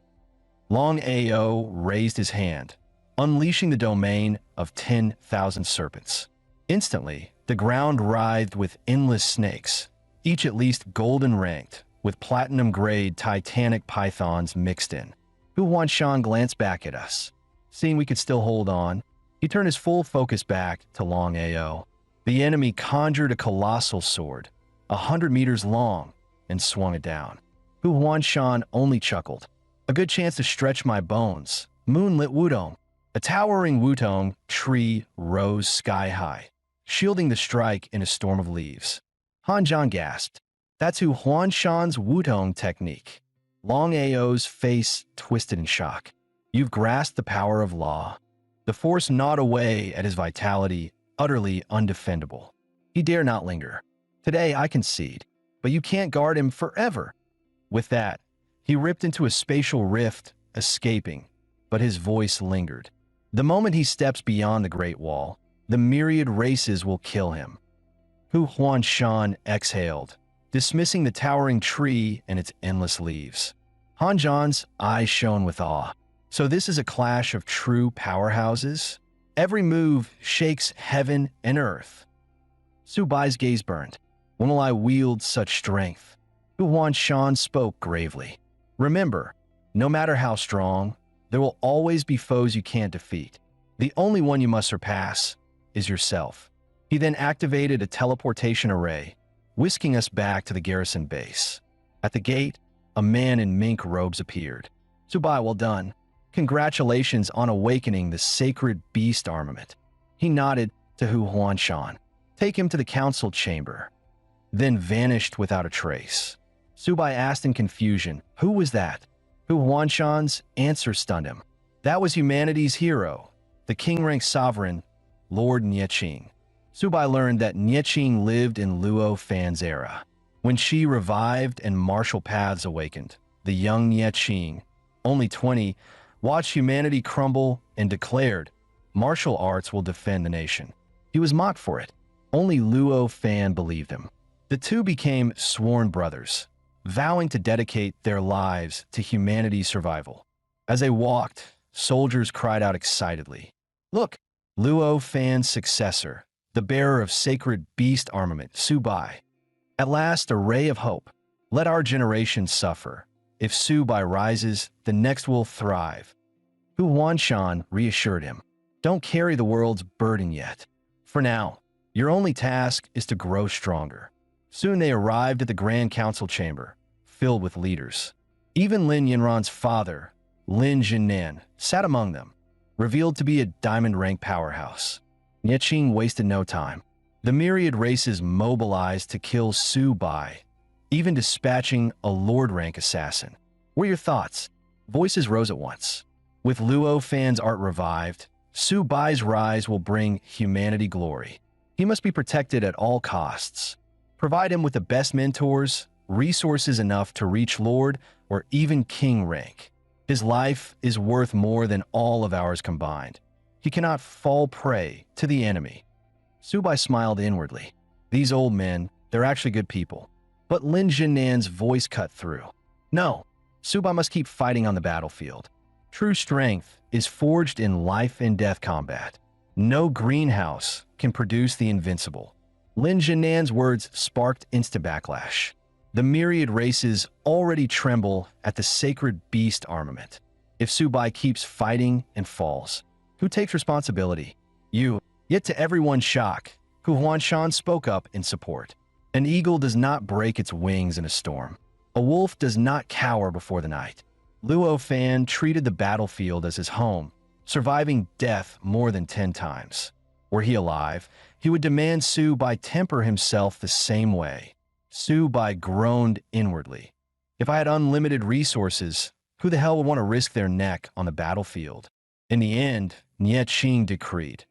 Speaker 1: Long AO raised his hand, unleashing the domain of 10,000 serpents. Instantly, the ground writhed with endless snakes, each at least golden ranked, with platinum-grade titanic pythons mixed in. Hu Huanshan glanced back at us. Seeing we could still hold on, he turned his full focus back to Long AO. The enemy conjured a colossal sword, 100 meters long, and swung it down. Hu Huanshan only chuckled. "A good chance to stretch my bones. Moonlit Wudong." A towering Wutong tree rose sky-high, shielding the strike in a storm of leaves. Han Zhan gasped. "That's Hu Huanshan's Wutong technique." Long AO's face twisted in shock. "You've grasped the power of law." The force gnawed away at his vitality, utterly undefendable. He dare not linger. "Today I concede, but you can't guard him forever." With that, he ripped into a spatial rift, escaping, but his voice lingered. "The moment he steps beyond the Great Wall, the myriad races will kill him." Hu Huanshan exhaled, dismissing the towering tree and its endless leaves. Han Zhan's eyes shone with awe. "So this is a clash of true powerhouses? Every move shakes heaven and earth." Su Bai's gaze burned. "When will I wield such strength?" Huan Shan spoke gravely. Remember, no matter how strong, there will always be foes you can't defeat. The only one you must surpass is yourself. He then activated a teleportation array, whisking us back to the garrison base. At the gate, a man in mink robes appeared. Subai, well done. Congratulations on awakening the sacred beast armament. He nodded to Hu Huanshan. Take him to the council chamber. Then vanished without a trace. Subai asked in confusion, who was that? Hu Huanshan's answer stunned him. That was humanity's hero, the king-ranked sovereign, Lord Nieqing. Subai learned that Nieqing lived in Luo Fan's era. When she revived and martial paths awakened, the young Nieqing, only 20, watched humanity crumble and declared, martial arts will defend the nation. He was mocked for it. Only Luo Fan believed him. The two became sworn brothers, vowing to dedicate their lives to humanity's survival. As they walked, soldiers cried out excitedly, look, Luo Fan's successor, the bearer of sacred beast armament, Subai. At last, a ray of hope. Let our generation suffer. If Subai rises, the next will thrive. Hu Huanshan reassured him. Don't carry the world's burden yet. For now, your only task is to grow stronger. Soon they arrived at the Grand Council chamber, filled with leaders. Even Lin Yinran's father, Lin Jinnan, sat among them, revealed to be a diamond-rank powerhouse. Nieqing wasted no time. The myriad races mobilized to kill Subai, even dispatching a lord-rank assassin. What are your thoughts? Voices rose at once. With Luo Fan's art revived, Subai's rise will bring humanity glory. He must be protected at all costs. Provide him with the best mentors, resources enough to reach Lord or even King rank. His life is worth more than all of ours combined. He cannot fall prey to the enemy. Subai smiled inwardly. These old men, they're actually good people. But Lin Jinnan's voice cut through. No, Subai must keep fighting on the battlefield. True strength is forged in life and death combat. No greenhouse can produce the invincible. Lin Jinnan's words sparked instant backlash. The myriad races already tremble at the sacred beast armament. If Subai keeps fighting and falls, who takes responsibility? You. Yet to everyone's shock, Hu Huanshan spoke up in support. An eagle does not break its wings in a storm. A wolf does not cower before the night. Luo Fan treated the battlefield as his home, surviving death more than 10 times. Were he alive, he would demand Subai temper himself the same way. Subai groaned inwardly. If I had unlimited resources, who the hell would want to risk their neck on the battlefield? In the end, Nieqing decreed.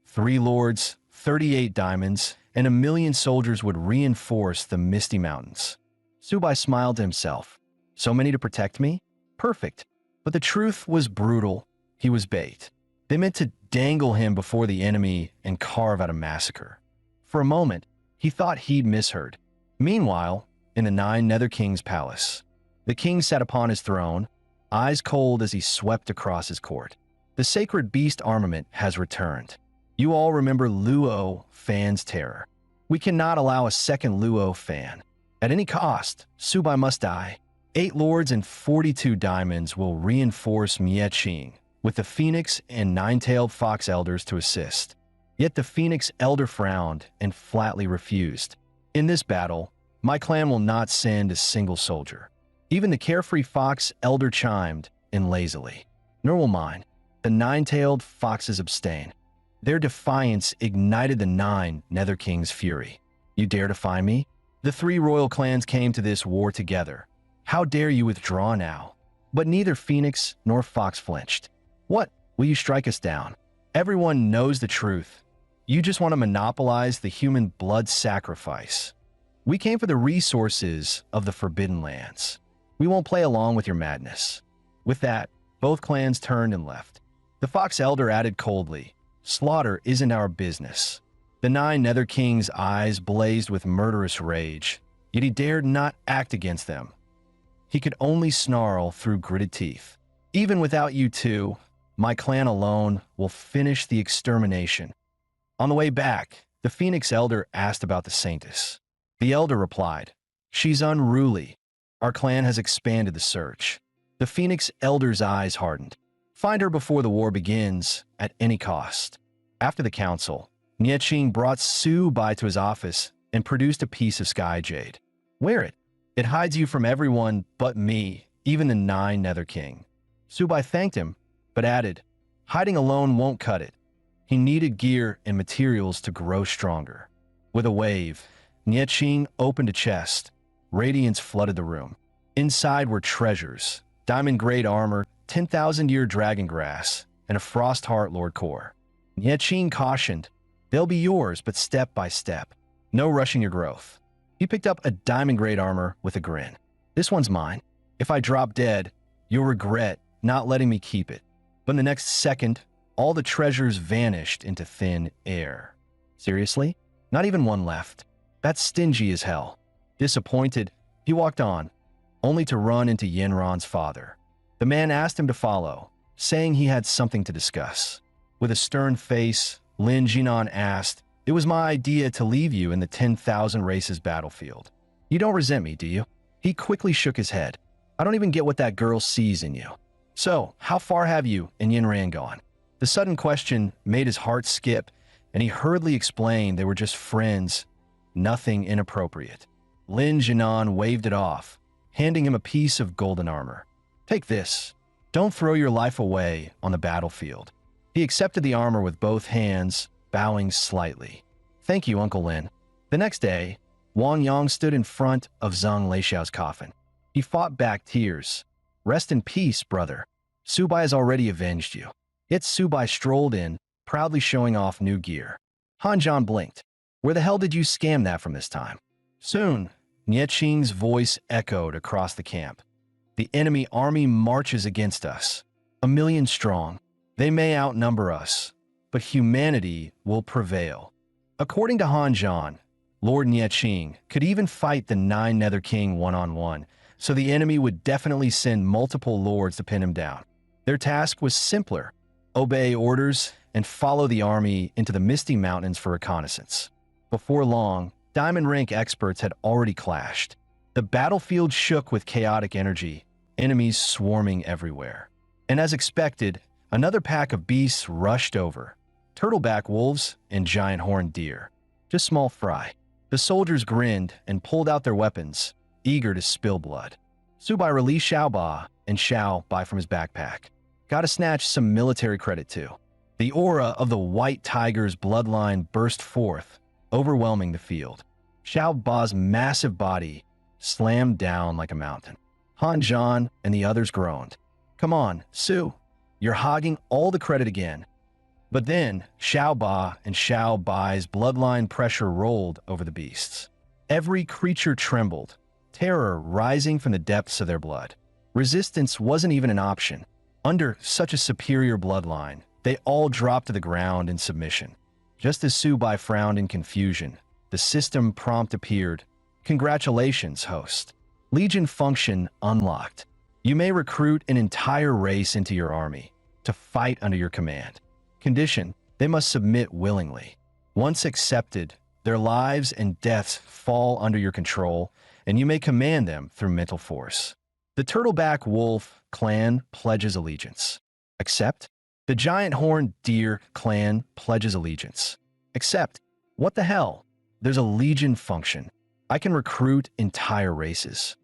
Speaker 1: 3 lords, 38 diamonds, and 1,000,000 soldiers would reinforce the Misty Mountains. Subai smiled to himself. So many to protect me? Perfect. But the truth was brutal. He was bait. They meant to dangle him before the enemy and carve out a massacre. For a moment, he thought he'd misheard. Meanwhile, in the 9 Nether King's palace, the king sat upon his throne, eyes cold as he swept across his court. The sacred beast armament has returned. You all remember Luo Fan's terror. We cannot allow a second Luo Fan. At any cost, Subai must die. 8 lords and 42 diamonds will reinforce Nieqing, with the Phoenix and 9-tailed Fox elders to assist. Yet the Phoenix elder frowned and flatly refused. In this battle, my clan will not send a single soldier. Even the carefree Fox elder chimed in lazily. Nor will mine. The 9-tailed foxes abstain. Their defiance ignited the 9 Nether King's fury. You dare defy me? The 3 royal clans came to this war together. How dare you withdraw now? But neither Phoenix nor Fox flinched. What? Will you strike us down? Everyone knows the truth. You just want to monopolize the human blood sacrifice. We came for the resources of the Forbidden Lands. We won't play along with your madness. With that, both clans turned and left. The Fox Elder added coldly, slaughter isn't our business. The 9 Nether King's eyes blazed with murderous rage, yet he dared not act against them. He could only snarl through gritted teeth. Even without you two, my clan alone will finish the extermination. On the way back, the Phoenix Elder asked about the Saintess. The Elder replied, She's unruly. Our clan has expanded the search. The Phoenix Elder's eyes hardened. Find her before the war begins, at any cost. After the council, Nieching brought Su Bai to his office and produced a piece of sky jade. Wear it. It hides you from everyone but me, even the 9 Nether King. Su Bai thanked him, but added, hiding alone won't cut it. He needed gear and materials to grow stronger. With a wave, Nieching opened a chest. Radiance flooded the room. Inside were treasures, diamond-grade armor, 10,000-year dragon grass, and a frost heart lord core. Nieching cautioned, they'll be yours, but step by step. No rushing your growth. He picked up a diamond-grade armor with a grin. This one's mine. If I drop dead, you'll regret not letting me keep it. But in the next second, all the treasures vanished into thin air. Seriously? Not even one left. That's stingy as hell. Disappointed, he walked on, only to run into Yenron's father. The man asked him to follow, saying he had something to discuss. With a stern face, Lin Jinan asked, it was my idea to leave you in the 10,000 races battlefield. You don't resent me, do you? He quickly shook his head. I don't even get what that girl sees in you. So, how far have you and Yinran gone? The sudden question made his heart skip, and he hurriedly explained they were just friends, nothing inappropriate. Lin Jinan waved it off, handing him a piece of golden armor. Take this. Don't throw your life away on the battlefield. He accepted the armor with both hands, bowing slightly. Thank you, Uncle Lin. The next day, Wang Yang stood in front of Zhang Leixiao's coffin. He fought back tears. Rest in peace, brother. Su Bai has already avenged you. Yet Su Bai strolled in, proudly showing off new gear. Han Zhan blinked. Where the hell did you scam that from this time? Soon, Nieching's voice echoed across the camp. The enemy army marches against us. 1,000,000 strong. They may outnumber us, but humanity will prevail. According to Han Zhan, Lord Nieching could even fight the 9 Nether King one-on-one, so the enemy would definitely send multiple lords to pin him down. Their task was simpler: obey orders and follow the army into the Misty Mountains for reconnaissance. Before long, Diamond rank experts had already clashed. The battlefield shook with chaotic energy, enemies swarming everywhere. And as expected, another pack of beasts rushed over. Turtleback wolves and giant horned deer. Just small fry. The soldiers grinned and pulled out their weapons, eager to spill blood. Su Bai released Xiao Ba and Xiao Bai from his backpack. Gotta snatch some military credit too. The aura of the White Tiger's bloodline burst forth, overwhelming the field. Xiao Ba's massive body slammed down like a mountain. Han Zhan and the others groaned. Come on, Su, you're hogging all the credit again. But then, Xiao Ba and Xiao Bai's bloodline pressure rolled over the beasts. Every creature trembled, terror rising from the depths of their blood. Resistance wasn't even an option. Under such a superior bloodline, they all dropped to the ground in submission. Just as Su Bai frowned in confusion, the system prompt appeared. Congratulations, host. Legion function unlocked. You may recruit an entire race into your army to fight under your command. Condition: they must submit willingly. Once accepted, their lives and deaths fall under your control, and you may command them through mental force. The Turtleback Wolf clan pledges allegiance. Accept. The Giant Horned Deer clan pledges allegiance. Accept. What the hell? There's a legion function. I can recruit entire races.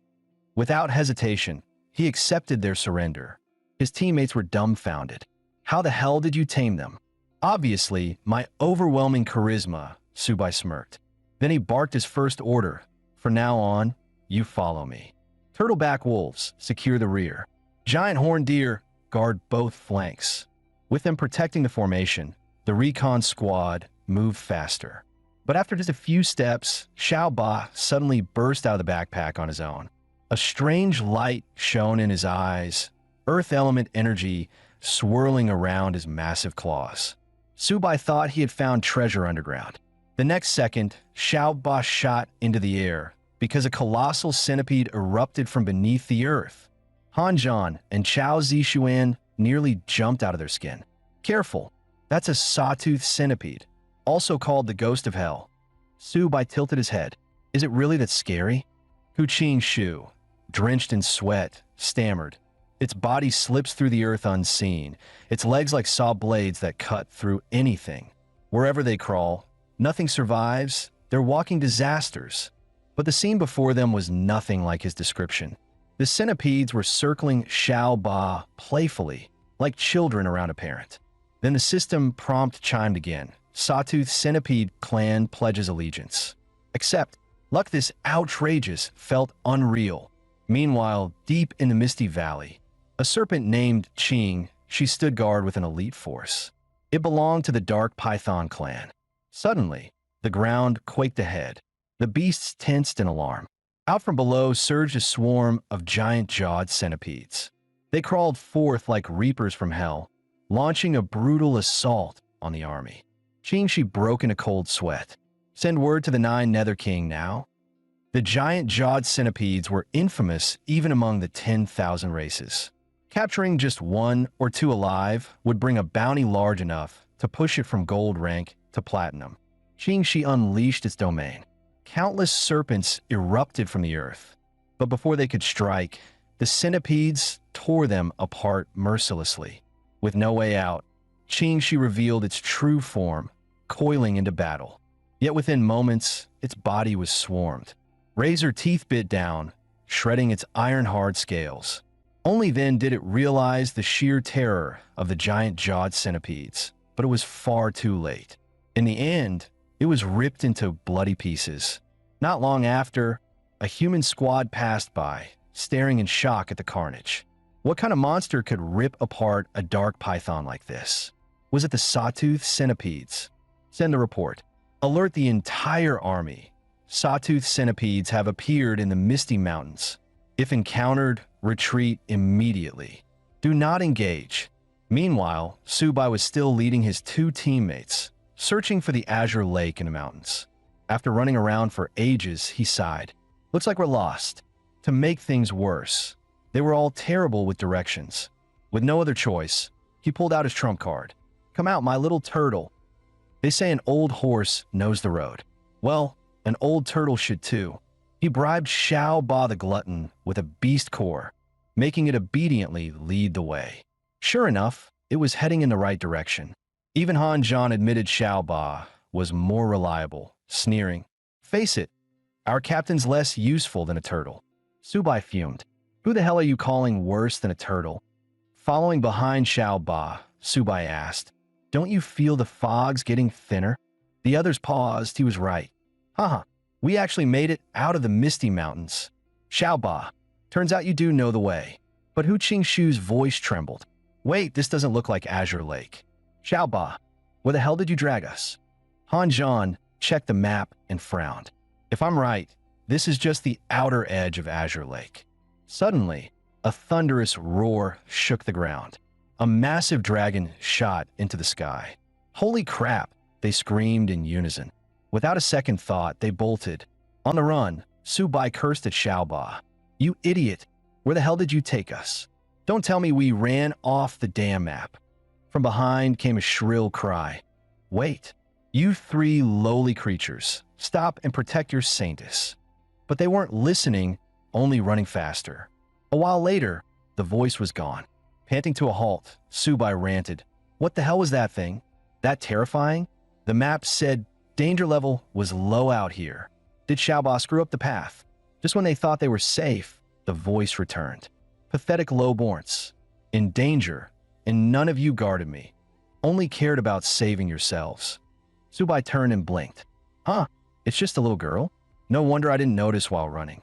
Speaker 1: Without hesitation, he accepted their surrender. His teammates were dumbfounded. How the hell did you tame them? Obviously, my overwhelming charisma, Su Bai smirked. Then he barked his first order. From now on, you follow me. Turtleback wolves secure the rear. Giant horned deer guard both flanks. With them protecting the formation, the recon squad moved faster. But after just a few steps, Xiao Ba suddenly burst out of the backpack on his own. A strange light shone in his eyes, earth element energy swirling around his massive claws. Su Bai thought he had found treasure underground. The next second, Xiao Ba shot into the air because a colossal centipede erupted from beneath the earth. Han Zhan and Chao Zixuan nearly jumped out of their skin. Careful, that's a sawtooth centipede, also called the Ghost of Hell. Su Bai tilted his head. Is it really that scary? Hu Shu, drenched in sweat, stammered. Its body slips through the earth unseen, its legs like saw blades that cut through anything. Wherever they crawl, nothing survives, they're walking disasters. But the scene before them was nothing like his description. The centipedes were circling Xiao Ba playfully, like children around a parent. Then the system prompt chimed again. Sawtooth Centipede Clan pledges allegiance. Except, luck this outrageous felt unreal. Meanwhile, deep in the misty valley, a serpent named Qing, she stood guard with an elite force. It belonged to the Dark Python clan. Suddenly, the ground quaked ahead. The beasts tensed in alarm. Out from below surged a swarm of giant-jawed centipedes. They crawled forth like reapers from hell, launching a brutal assault on the army. Qing she broke in a cold sweat. Send word to the 9 Nether King now. The giant-jawed centipedes were infamous even among the 10,000 races. Capturing just 1 or 2 alive would bring a bounty large enough to push it from gold rank to platinum. Qing she unleashed its domain. Countless serpents erupted from the earth, but before they could strike, the centipedes tore them apart mercilessly. With no way out, Qing she revealed its true form, coiling into battle. Yet within moments, its body was swarmed. Razor teeth bit down, shredding its iron-hard scales. Only then did it realize the sheer terror of the giant-jawed centipedes, but it was far too late. In the end, it was ripped into bloody pieces. Not long after, a human squad passed by, staring in shock at the carnage. What kind of monster could rip apart a dark python like this? Was it the Sawtooth Centipedes? Send the report. Alert the entire army. Sawtooth Centipedes have appeared in the Misty Mountains. If encountered, retreat immediately. Do not engage. Meanwhile, Subai was still leading his 2 teammates, searching for the Azure Lake in the mountains. After running around for ages, he sighed. Looks like we're lost. To make things worse, they were all terrible with directions. With no other choice, he pulled out his trump card. Come out, my little turtle. They say an old horse knows the road. Well, an old turtle should too. He bribed Xiao Ba the glutton with a beast core, making it obediently lead the way. Sure enough, it was heading in the right direction. Even Han Zhan admitted Xiao Ba was more reliable, sneering. Face it, our captain's less useful than a turtle. Subai fumed. Who the hell are you calling worse than a turtle? Following behind Xiao Ba, Subai asked, Don't you feel the fogs getting thinner? The others paused. He was right. Haha, we actually made it out of the Misty Mountains. Xiao Ba, turns out you do know the way. But Hu Qingshu's voice trembled. Wait, this doesn't look like Azure Lake. Xiao Ba, where the hell did you drag us? Han Zhan checked the map and frowned. If I'm right, this is just the outer edge of Azure Lake. Suddenly, a thunderous roar shook the ground. A massive dragon shot into the sky. Holy crap, they screamed in unison. Without a second thought, they bolted. On the run, Subai cursed at Xiao Ba. You idiot, where the hell did you take us? Don't tell me we ran off the damn map. From behind came a shrill cry. Wait, you 3 lowly creatures, stop and protect your saintess. But they weren't listening, only running faster. A while later, the voice was gone. Panting to a halt, Subai ranted. What the hell was that thing? That terrifying? The map said danger level was low out here. Did Xiao Ba screw up the path? Just when they thought they were safe, the voice returned. Pathetic lowborns. In danger, and none of you guarded me. Only cared about saving yourselves. Subai turned and blinked. Huh, it's just a little girl? No wonder I didn't notice while running.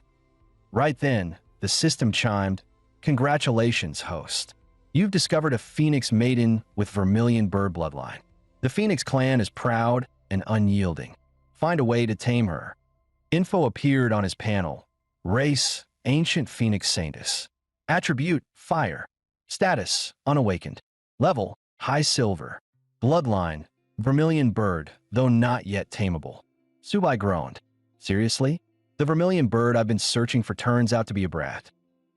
Speaker 1: Right then, the system chimed, Congratulations, host. You've discovered a Phoenix maiden with Vermilion bird bloodline. The Phoenix clan is proud and unyielding. Find a way to tame her. Info appeared on his panel. Race, Ancient Phoenix Saintess. Attribute, Fire. Status, Unawakened. Level, High Silver. Bloodline, Vermilion bird, though not yet tameable. Subai groaned. Seriously? The Vermilion bird I've been searching for turns out to be a brat.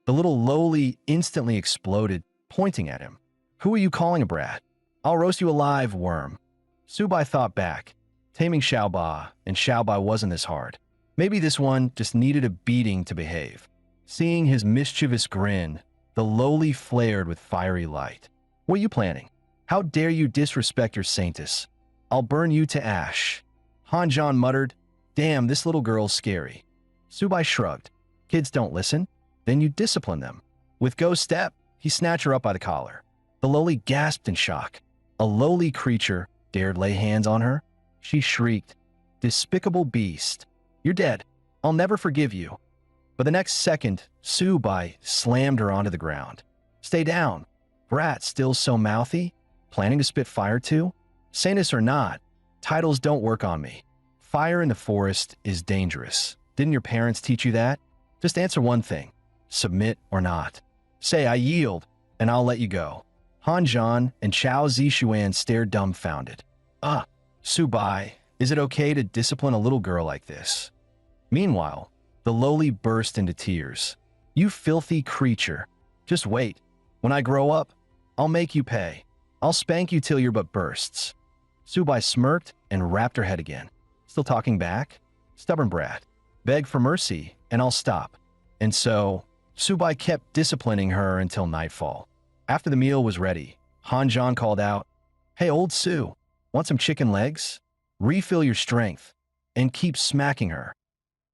Speaker 1: The little lowly instantly exploded, pointing at him. Who are you calling a brat? I'll roast you alive, worm. Subai thought back. Taming Xiao Ba, and Xiao Ba wasn't this hard. Maybe this one just needed a beating to behave. Seeing his mischievous grin, the lowly flared with fiery light. What are you planning? How dare you disrespect your saintess? I'll burn you to ash. Hanjan muttered, damn, this little girl's scary. Subai shrugged. Kids don't listen. Then you discipline them. With Go's step, he snatched her up by the collar. The lowly gasped in shock. A lowly creature dared lay hands on her? She shrieked, despicable beast. You're dead. I'll never forgive you. But the next second, Subai slammed her onto the ground. Stay down. Brat still so mouthy? Planning to spit fire too? Saintess or not, titles don't work on me. Fire in the forest is dangerous. Didn't your parents teach you that? Just answer one thing. Submit or not. Say, I yield, and I'll let you go. Han Zhan and Chao Zishuan stared dumbfounded. Subai, is it okay to discipline a little girl like this? Meanwhile, the lowly burst into tears. You filthy creature. Just wait. When I grow up, I'll make you pay. I'll spank you till your butt bursts. Subai smirked and wrapped her head again. Still talking back? Stubborn brat. Beg for mercy, and I'll stop. And so, Subai kept disciplining her until nightfall. After the meal was ready, Han Zhan called out, Hey, old Su, want some chicken legs? Refill your strength, and keep smacking her.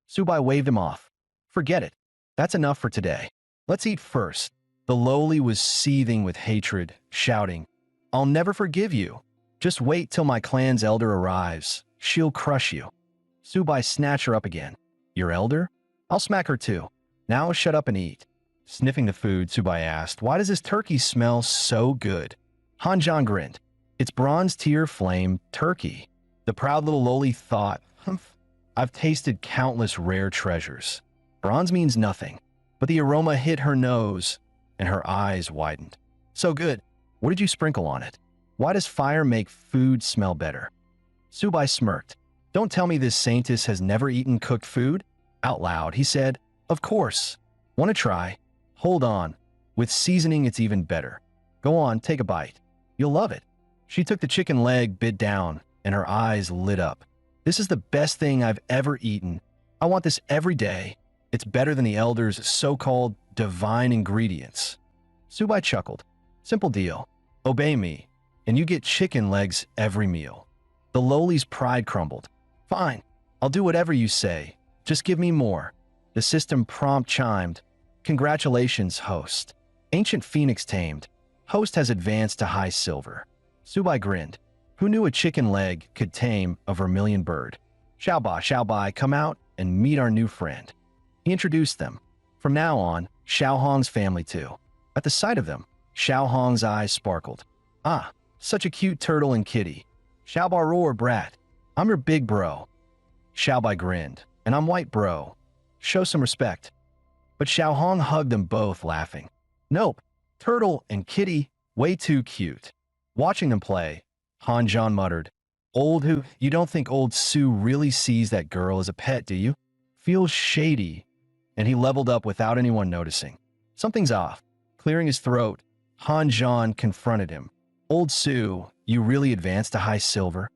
Speaker 1: Subai waved him off. Forget it. That's enough for today. Let's eat first. The lowly was seething with hatred, shouting, I'll never forgive you. Just wait till my clan's elder arrives. She'll crush you. Subai snatched her up again. Your elder? I'll smack her too. Now shut up and eat. Sniffing the food, Subai asked, Why does this turkey smell so good? Han Zhan grinned. It's bronze tier flame turkey. The proud little lowly thought, Humph, I've tasted countless rare treasures. Bronze means nothing, but the aroma hit her nose, and her eyes widened. So good. What did you sprinkle on it? Why does fire make food smell better? Subai smirked. Don't tell me this saintess has never eaten cooked food? Out loud, he said, Of course. Want to try? Hold on. With seasoning, it's even better. Go on, take a bite. You'll love it. She took the chicken leg, bit down, and her eyes lit up. This is the best thing I've ever eaten. I want this every day. It's better than the elder's so-called divine ingredients. Subai chuckled. Simple deal. Obey me, and you get chicken legs every meal. The lowly's pride crumbled. Fine, I'll do whatever you say. Just give me more. The system prompt chimed. Congratulations, host. Ancient phoenix tamed. Host has advanced to high silver. Subai grinned. Who knew a chicken leg could tame a vermilion bird? Xiaobai, come out and meet our new friend. He introduced them. From now on, Xiaohong's family too. At the sight of them, Xiaohong's eyes sparkled. Such a cute turtle and kitty. Xiaobai roar, brat. I'm your big bro. Xiaobai grinned. And I'm white bro. Show some respect. But Xiaohong hugged them both, laughing. Nope, turtle and kitty, way too cute. Watching them play, Han Zhan muttered, You don't think old Su really sees that girl as a pet, do you? Feels shady. And he leveled up without anyone noticing. Something's off. Clearing his throat, Han Zhan confronted him. Old Su, you really advanced to high silver?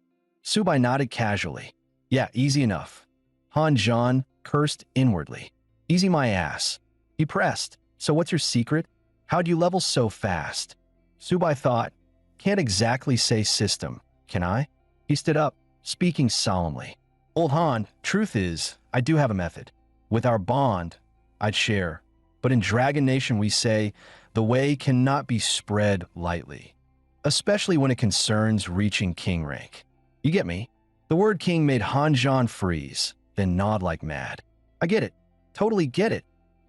Speaker 1: Subai nodded casually. Yeah, easy enough. Han Zhan cursed inwardly. Easy my ass. He pressed. So what's your secret? How'd you level so fast? Subai thought, can't exactly say system, can I? He stood up, speaking solemnly. Old Han, truth is, I do have a method. With our bond, I'd share. But in Dragon Nation we say, the way cannot be spread lightly. Especially when it concerns reaching king rank. You get me? The word king made Han Zhan freeze, then nod like mad. I get it. Totally get it.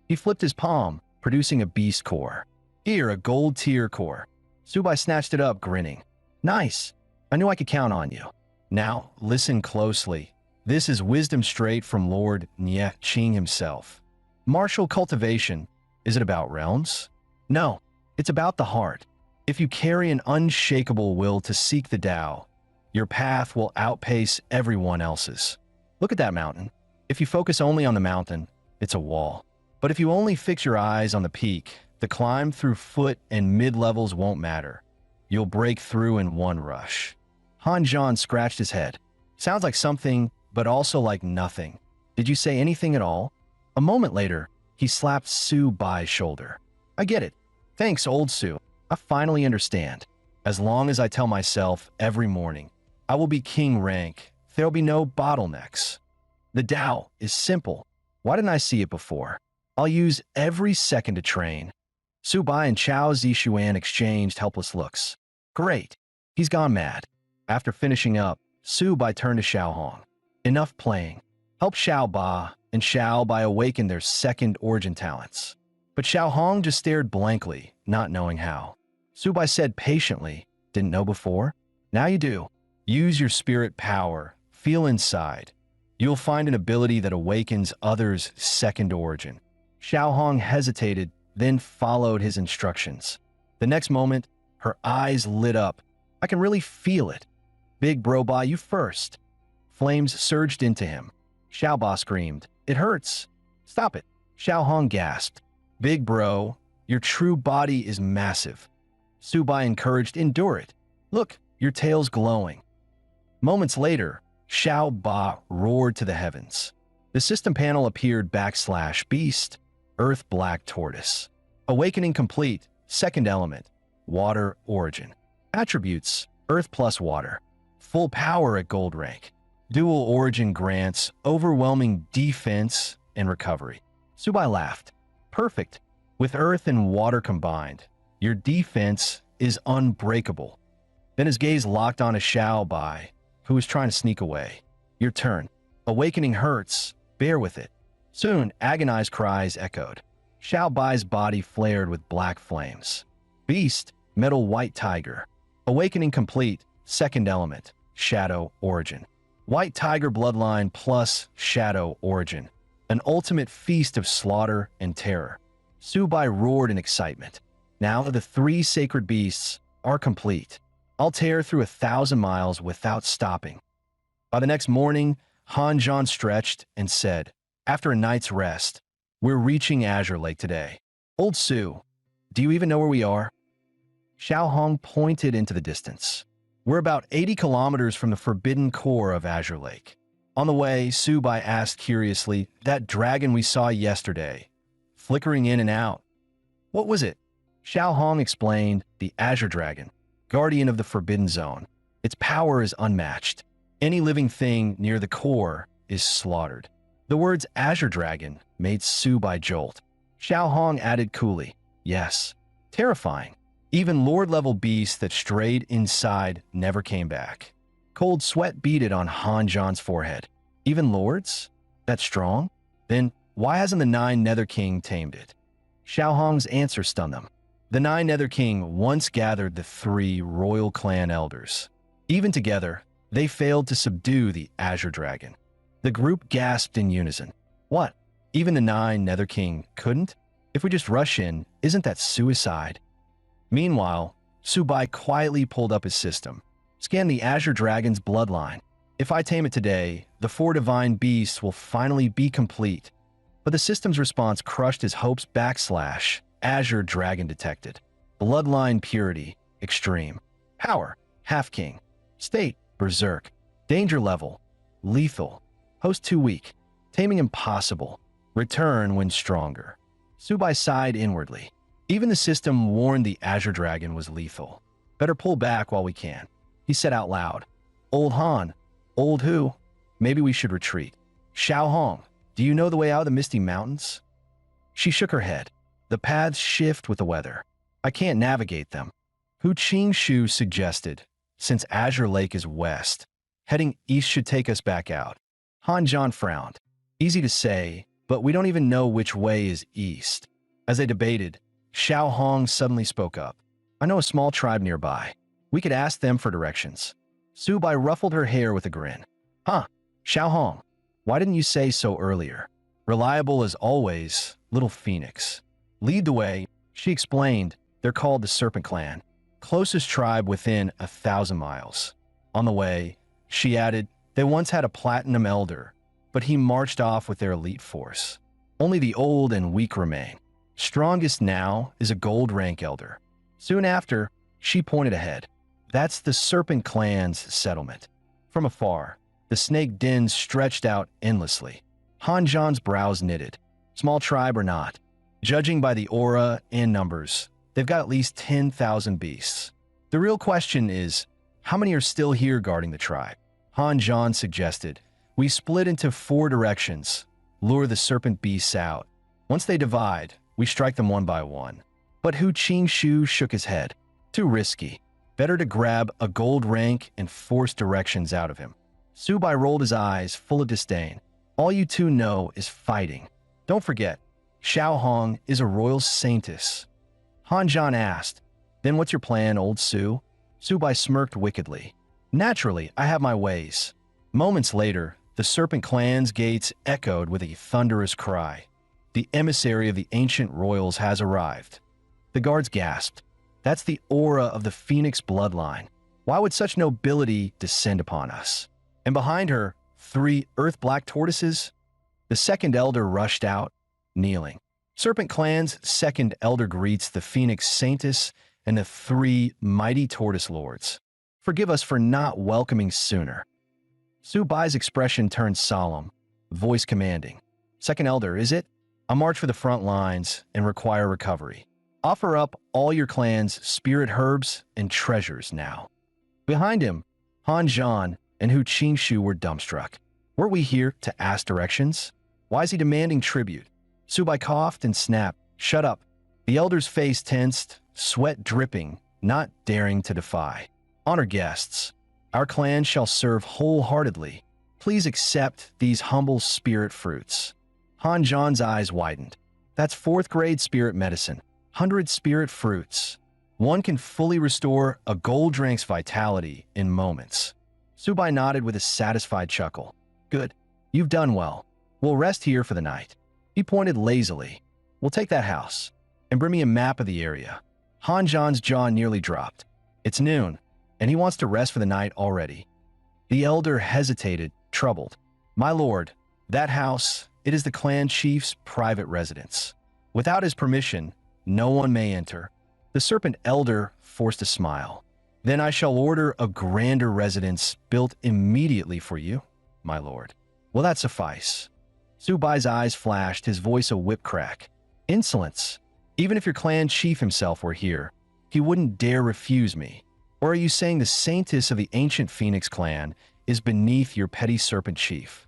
Speaker 1: He flipped his palm, producing a beast core. Here, a gold tier core. Subai snatched it up, grinning. Nice. I knew I could count on you. Now, listen closely. This is wisdom straight from Lord Nye Qing himself. Martial cultivation, is it about realms? No, it's about the heart. If you carry an unshakable will to seek the Tao, your path will outpace everyone else's. Look at that mountain. If you focus only on the mountain, it's a wall. But if you only fix your eyes on the peak, the climb through foot and mid-levels won't matter. You'll break through in one rush. Han Zhan scratched his head. Sounds like something, but also like nothing. Did you say anything at all? A moment later, he slapped Su Bai's shoulder. I get it. Thanks, old Su. I finally understand. As long as I tell myself every morning, I will be king rank, there'll be no bottlenecks. The Tao is simple. Why didn't I see it before? I'll use every second to train. Su Bai and Chao Zishuan exchanged helpless looks. Great. He's gone mad. After finishing up, Su Bai turned to Xiao Hong. Enough playing. Help Xiao Ba and Xiao Bai awaken their second origin talents. But Xiao Hong just stared blankly, not knowing how. Su Bai said patiently, didn't know before? Now you do. Use your spirit power. Feel inside. You'll find an ability that awakens others' second origin. Xiao Hong hesitated, then followed his instructions. The next moment, her eyes lit up. I can really feel it. Big bro, Ba, you first. Flames surged into him. Xiao Ba screamed, it hurts. Stop it. Xiao Hong gasped. Big bro, your true body is massive. Su Bai encouraged, endure it. Look, your tail's glowing. Moments later, Xiao Ba roared to the heavens. The system panel appeared /beast, earth black tortoise. Awakening complete, second element, water origin. Attributes, earth plus water. Full power at gold rank. Dual origin grants overwhelming defense and recovery. Su Bai laughed. Perfect. With earth and water combined, your defense is unbreakable. Then his gaze locked on a Xiao Bai, who was trying to sneak away. Your turn. Awakening hurts. Bear with it. Soon, agonized cries echoed. Xiao Bai's body flared with black flames. Beast, metal white tiger. Awakening complete, second element, shadow origin. White tiger bloodline plus shadow origin. An ultimate feast of slaughter and terror. Su Bai roared in excitement. Now the three sacred beasts are complete. I'll tear through 1,000 miles without stopping. By the next morning, Han Zhan stretched and said, after a night's rest, we're reaching Azure Lake today. Old Su, do you even know where we are? Xiao Hong pointed into the distance. We're about 80 kilometers from the forbidden core of Azure Lake. On the way, Su Bai asked curiously, that dragon we saw yesterday, flickering in and out. What was it? Xiao Hong explained, the Azure Dragon, guardian of the Forbidden Zone. Its power is unmatched. Any living thing near the core is slaughtered. The words Azure Dragon made Su Bai jolt. Xiao Hong added coolly, yes, terrifying. Even Lord-level beasts that strayed inside never came back. Cold sweat beaded on Han Zhan's forehead. Even lords? That strong? Then why hasn't the Nine Nether King tamed it? Xiao Hong's answer stunned them. The Nine Nether King once gathered the three royal clan elders. Even together, they failed to subdue the Azure Dragon. The group gasped in unison. What? Even the Nine Nether King couldn't? If we just rush in, isn't that suicide? Meanwhile, Su Bai quietly pulled up his system. Scan the Azure Dragon's bloodline. If I tame it today, the four divine beasts will finally be complete. But the system's response crushed his hopes / Azure Dragon detected. Bloodline purity, extreme. Power, half king. State, berserk. Danger level, lethal. Host too weak. Taming impossible. Return when stronger. Su Bai sighed inwardly. Even the system warned the Azure Dragon was lethal. Better pull back while we can. He said out loud, Old Han, old who? Maybe we should retreat. Xiao Hong, do you know the way out of the Misty Mountains? She shook her head. The paths shift with the weather. I can't navigate them. Hu Qing suggested, since Azure Lake is west, heading east should take us back out. Han Zhan frowned. Easy to say, but we don't even know which way is east. As they debated, Xiao Hong suddenly spoke up. I know a small tribe nearby. We could ask them for directions. Su Bai ruffled her hair with a grin. Huh, Xiao Hong, why didn't you say so earlier? Reliable as always, little phoenix. Lead the way, she explained. They're called the Serpent Clan, closest tribe within 1,000 miles. On the way, she added, they once had a platinum elder, but he marched off with their elite force. Only the old and weak remain. Strongest now is a gold rank elder. Soon after, she pointed ahead. That's the Serpent Clan's settlement. From afar, the snake dens stretched out endlessly. Han Zhan's brows knitted. Small tribe or not, judging by the aura and numbers, they've got at least 10,000 beasts. The real question is, how many are still here guarding the tribe? Han Zhan suggested, we split into 4 directions, lure the serpent beasts out. Once they divide, we strike them one by one. But Hu Qingshu shook his head. Too risky. Better to grab a gold rank and force directions out of him. Su Bai rolled his eyes, full of disdain. All you two know is fighting. Don't forget, Xiao Hong is a royal saintess. Han Zhan asked, then what's your plan, old Su? Su Bai smirked wickedly. Naturally, I have my ways. Moments later, the Serpent Clan's gates echoed with a thunderous cry. The emissary of the ancient royals has arrived. The guards gasped. That's the aura of the Phoenix bloodline. Why would such nobility descend upon us? And behind her, 3 earth-black tortoises? The second elder rushed out, kneeling. Serpent Clan's second elder greets the Phoenix Saintess and the 3 mighty tortoise lords. Forgive us for not welcoming sooner. Su Bai's expression turned solemn, voice commanding. Second elder, is it? I'll march for the front lines and require recovery. Offer up all your clan's spirit herbs and treasures now. Behind him, Han Zhan and Hu Qingshu were dumbstruck. Weren't we here to ask directions? Why is he demanding tribute? Su Bai coughed and snapped. Shut up. The elder's face tensed, sweat dripping, not daring to defy. Honor guests. Our clan shall serve wholeheartedly. Please accept these humble spirit fruits. Han Zhan's eyes widened. That's 4th grade spirit medicine. 100 spirit fruits. One can fully restore a gold drank's vitality in moments. Su Bai nodded with a satisfied chuckle. Good. You've done well. We'll rest here for the night. He pointed lazily. We'll take that house. And bring me a map of the area. Han Zhan's jaw nearly dropped. It's noon, and he wants to rest for the night already. The elder hesitated, troubled. My lord, that house, it is the clan chief's private residence. Without his permission, no one may enter. The serpent elder forced a smile. Then I shall order a grander residence built immediately for you, my lord. Will that suffice? Su Bai's eyes flashed, his voice a whip crack. Insolence. Even if your clan chief himself were here, he wouldn't dare refuse me. Or are you saying the saintess of the ancient Phoenix clan is beneath your petty serpent chief?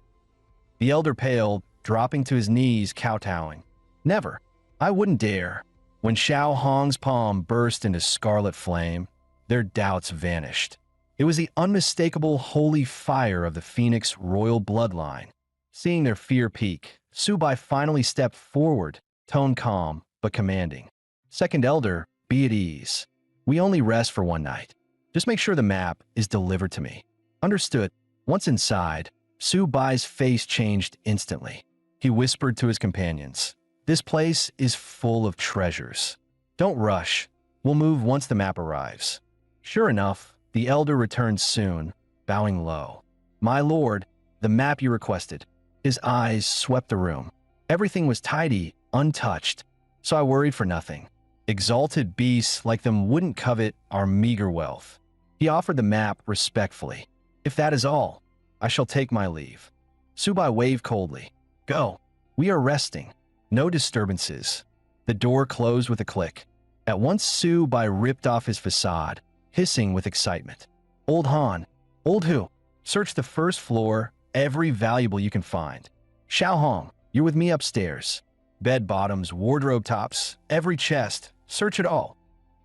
Speaker 1: The elder paled, dropping to his knees, kowtowing. Never. I wouldn't dare. When Xiao Hong's palm burst into scarlet flame, their doubts vanished. It was the unmistakable holy fire of the Phoenix royal bloodline. Seeing their fear peak, Su Bai finally stepped forward, tone calm but commanding. Second elder, be at ease. We only rest for one night. Just make sure the map is delivered to me. Understood. Once inside, Su Bai's face changed instantly. He whispered to his companions, this place is full of treasures. Don't rush. We'll move once the map arrives. Sure enough, the elder returned soon, bowing low. My lord, the map you requested. His eyes swept the room. Everything was tidy, untouched, so I worried for nothing. Exalted beasts like them wouldn't covet our meager wealth. He offered the map respectfully. If that is all, I shall take my leave. Su Bai waved coldly. Go. We are resting. No disturbances. The door closed with a click. At once Su Bai ripped off his facade, hissing with excitement. Old Han, old Hu, search the first floor, every valuable you can find. Xiao Hong, you're with me upstairs. Bed bottoms, wardrobe tops, every chest, search it all.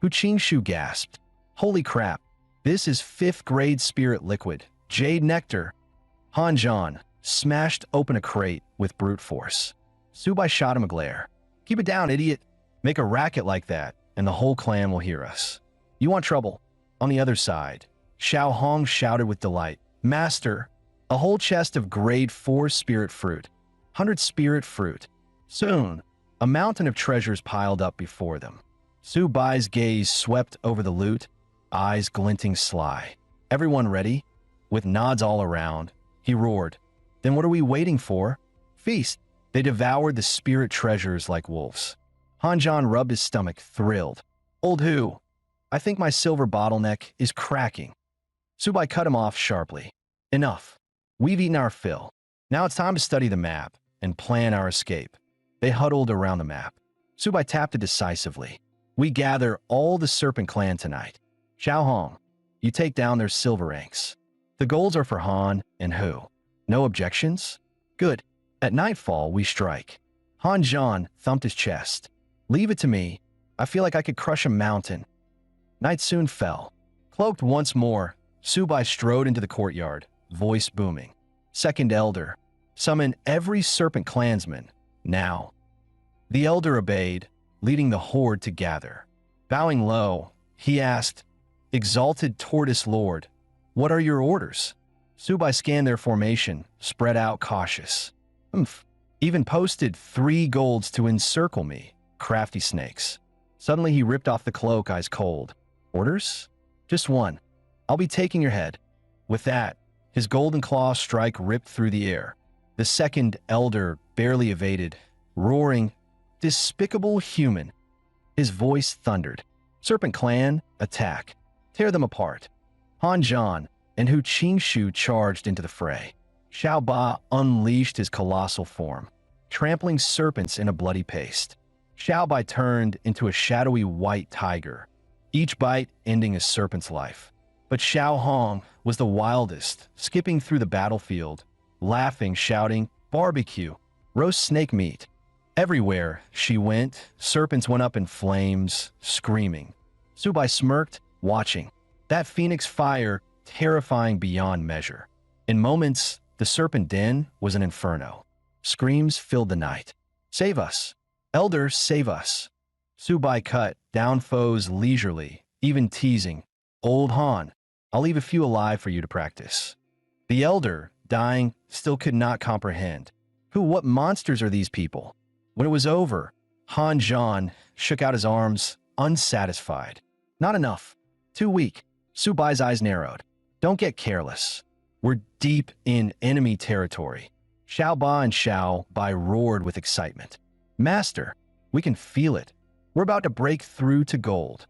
Speaker 1: Hu Qingshu gasped. Holy crap, this is 5th grade spirit liquid, jade nectar. Han Zhan smashed open a crate with brute force. Su Bai shot him a glare. Keep it down, idiot. Make a racket like that, and the whole clan will hear us. You want trouble? On the other side, Xiao Hong shouted with delight. Master, a whole chest of grade 4 spirit fruit. 100 spirit fruit. Soon, a mountain of treasures piled up before them. Su Bai's gaze swept over the loot, eyes glinting sly. Everyone ready? With nods all around, he roared. Then what are we waiting for? Feast. They devoured the spirit treasures like wolves. Han Zhan rubbed his stomach, thrilled. Old Hu, I think my silver bottleneck is cracking. Su Bai cut him off sharply. Enough. We've eaten our fill. Now it's time to study the map and plan our escape. They huddled around the map. Subai tapped it decisively. We gather all the Serpent Clan tonight. Xiao Hong, you take down their silver ranks. The golds are for Han and Hu. No objections? Good. At nightfall, we strike. Han Zhan thumped his chest. Leave it to me. I feel like I could crush a mountain. Night soon fell. Cloaked once more, Subai strode into the courtyard, voice booming. Second Elder, summon every Serpent Clansman, now. The Elder obeyed, leading the horde to gather. Bowing low, he asked, Exalted Tortoise Lord, what are your orders? Subai scanned their formation, spread out cautious. Humph. Even posted 3 golds to encircle me, crafty snakes. Suddenly he ripped off the cloak, eyes cold. Orders? Just one. I'll be taking your head. With that, his golden claw strike ripped through the air. The second Elder barely evaded, roaring, Despicable human. His voice thundered. Serpent Clan, attack. Tear them apart. Han Zhan and Hu Qingshu charged into the fray. Xiao Ba unleashed his colossal form, trampling serpents in a bloody paste. Xiao Bai turned into a shadowy white tiger, each bite ending a serpent's life. But Xiao Hong was the wildest, skipping through the battlefield, laughing, shouting, barbecue, roast snake meat. Everywhere she went, serpents went up in flames, screaming. Subai smirked, watching. That phoenix fire terrifying beyond measure. In moments, the serpent den was an inferno. Screams filled the night. Save us! Elder, save us! Subai cut down foes leisurely, even teasing. Old Han, I'll leave a few alive for you to practice. The Elder, dying, still could not comprehend. What monsters are these people? When it was over, Han Zhan shook out his arms, unsatisfied. Not enough. Too weak. Subai's eyes narrowed. Don't get careless. We're deep in enemy territory. Xiao Ba and Xiao Bai roared with excitement. Master, we can feel it. We're about to break through to gold.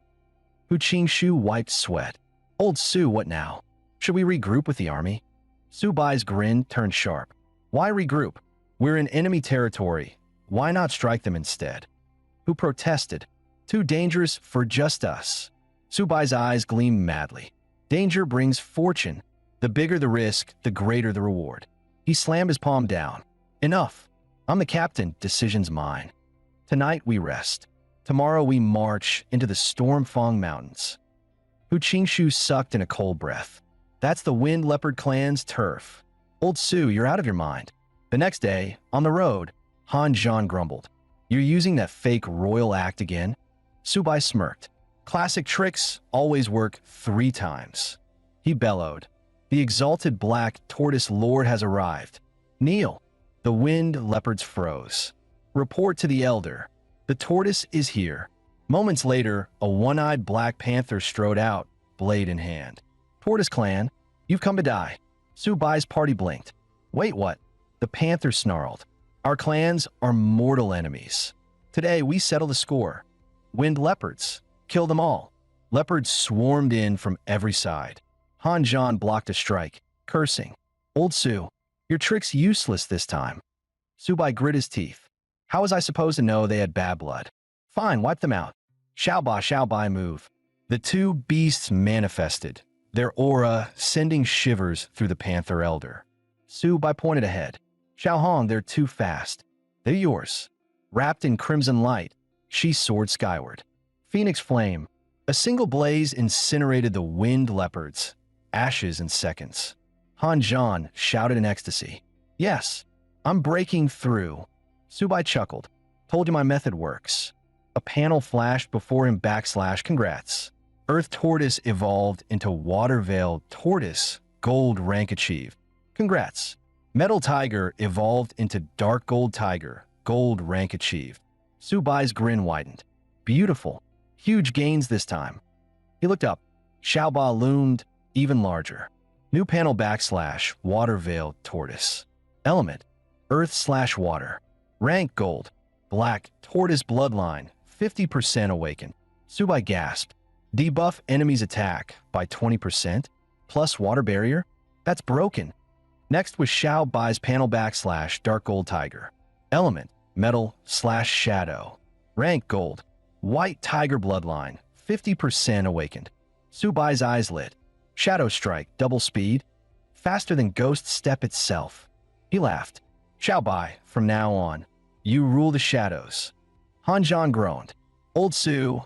Speaker 1: Hu Qingshu wiped sweat. Old Su, what now? Should we regroup with the army? Subai's grin turned sharp. Why regroup? We're in enemy territory. Why not strike them instead? Hu protested. Too dangerous for just us. Subai's eyes gleamed madly. Danger brings fortune. The bigger the risk, the greater the reward. He slammed his palm down. Enough. I'm the captain, decision's mine. Tonight we rest. Tomorrow we march into the Stormfang Mountains. Hu Qingshu sucked in a cold breath. That's the Wind Leopard Clan's turf. Old Su, you're out of your mind. The next day, on the road, Han Zhan grumbled. You're using that fake royal act again? Subai smirked. Classic tricks always work 3 times. He bellowed. The exalted black tortoise lord has arrived. Kneel. The wind leopards froze. Report to the elder. The tortoise is here. Moments later, a one-eyed black panther strode out, blade in hand. Tortoise clan, you've come to die. Subai's party blinked. Wait, what? The panther snarled. Our clans are mortal enemies. Today we settle the score. Wind leopards. Kill them all. Leopards swarmed in from every side. Han Zhan blocked a strike, cursing. Old Su, your trick's useless this time. Subai grit his teeth. How was I supposed to know they had bad blood? Fine, wipe them out. Xiao Bai move. The 2 beasts manifested, their aura sending shivers through the Panther Elder. Subai pointed ahead. Xiao Hong, they're too fast. They're yours. Wrapped in crimson light, she soared skyward. Phoenix flame. A single blaze incinerated the wind leopards. Ashes in seconds. Han Zhan shouted in ecstasy. Yes, I'm breaking through. Subai chuckled. Told you my method works. A panel flashed before him / congrats. Earth Tortoise evolved into Water Veil Tortoise, gold rank achieved. Congrats. Metal Tiger evolved into Dark Gold Tiger, gold rank achieved. Subai's grin widened. Beautiful. Huge gains this time. He looked up. Xiao Ba loomed even larger. New panel / Water Veil Tortoise. Element. Earth / water. Rank gold. Black Tortoise bloodline. 50% awakened. Subai gasped. Debuff enemy's attack by 20%, plus water barrier? That's broken. Next was Xiao Bai's panel / Dark Gold Tiger. Element, metal/shadow. Rank, gold. White tiger bloodline, 50% awakened. Subai's eyes lit. Shadow strike, double speed. Faster than ghost step itself. He laughed. Bai, from now on, you rule the shadows. Hanjan groaned. Old Su,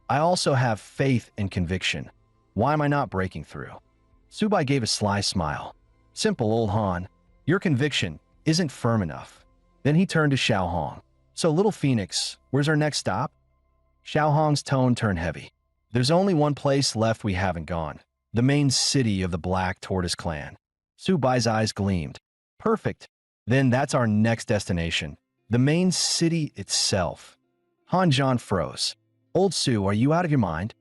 Speaker 1: I also have faith and conviction. Why am I not breaking through? Subai gave a sly smile. Simple, old Han. Your conviction isn't firm enough. Then he turned to Xiao Hong. So, little Phoenix, where's our next stop? Xiao Hong's tone turned heavy. There's only one place left we haven't gone. The main city of the Black Tortoise clan. Subai's eyes gleamed. Perfect. Then that's our next destination. The main city itself. Han Zhan froze. Old Su, are you out of your mind?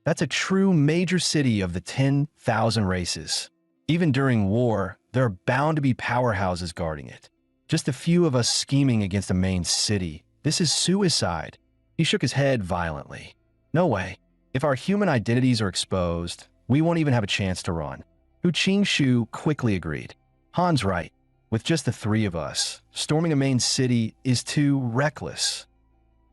Speaker 1: That's a true major city of the 10,000 races. Even during war, there are bound to be powerhouses guarding it. Just a few of us scheming against the main city. This is suicide. He shook his head violently. No way. If our human identities are exposed, we won't even have a chance to run. Hu Qingshu quickly agreed. Han's right. With just the three of us, storming a main city is too reckless.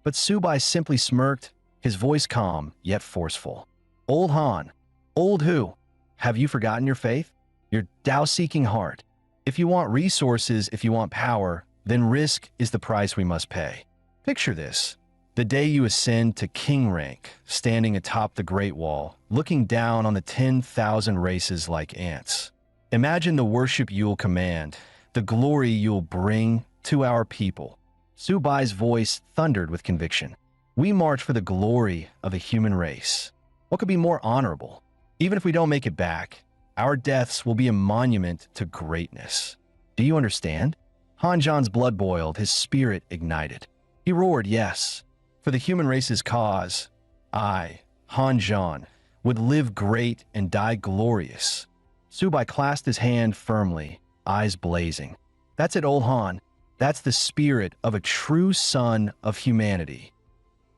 Speaker 1: But Subai simply smirked, his voice calm yet forceful. Old Han, old who? Have you forgotten your faith? Your Tao-seeking heart. If you want resources, if you want power, then risk is the price we must pay. Picture this. The day you ascend to king rank, standing atop the Great Wall, looking down on the 10,000 races like ants. Imagine the worship you'll command, the glory you'll bring to our people. Subai's voice thundered with conviction. We march for the glory of the human race. What could be more honorable? Even if we don't make it back, our deaths will be a monument to greatness. Do you understand? Han Zhan's blood boiled, his spirit ignited. He roared, yes. For the human race's cause, I, Han Zhan, would live great and die glorious. Subai clasped his hand firmly, eyes blazing. That's it, old Han. That's the spirit of a true son of humanity.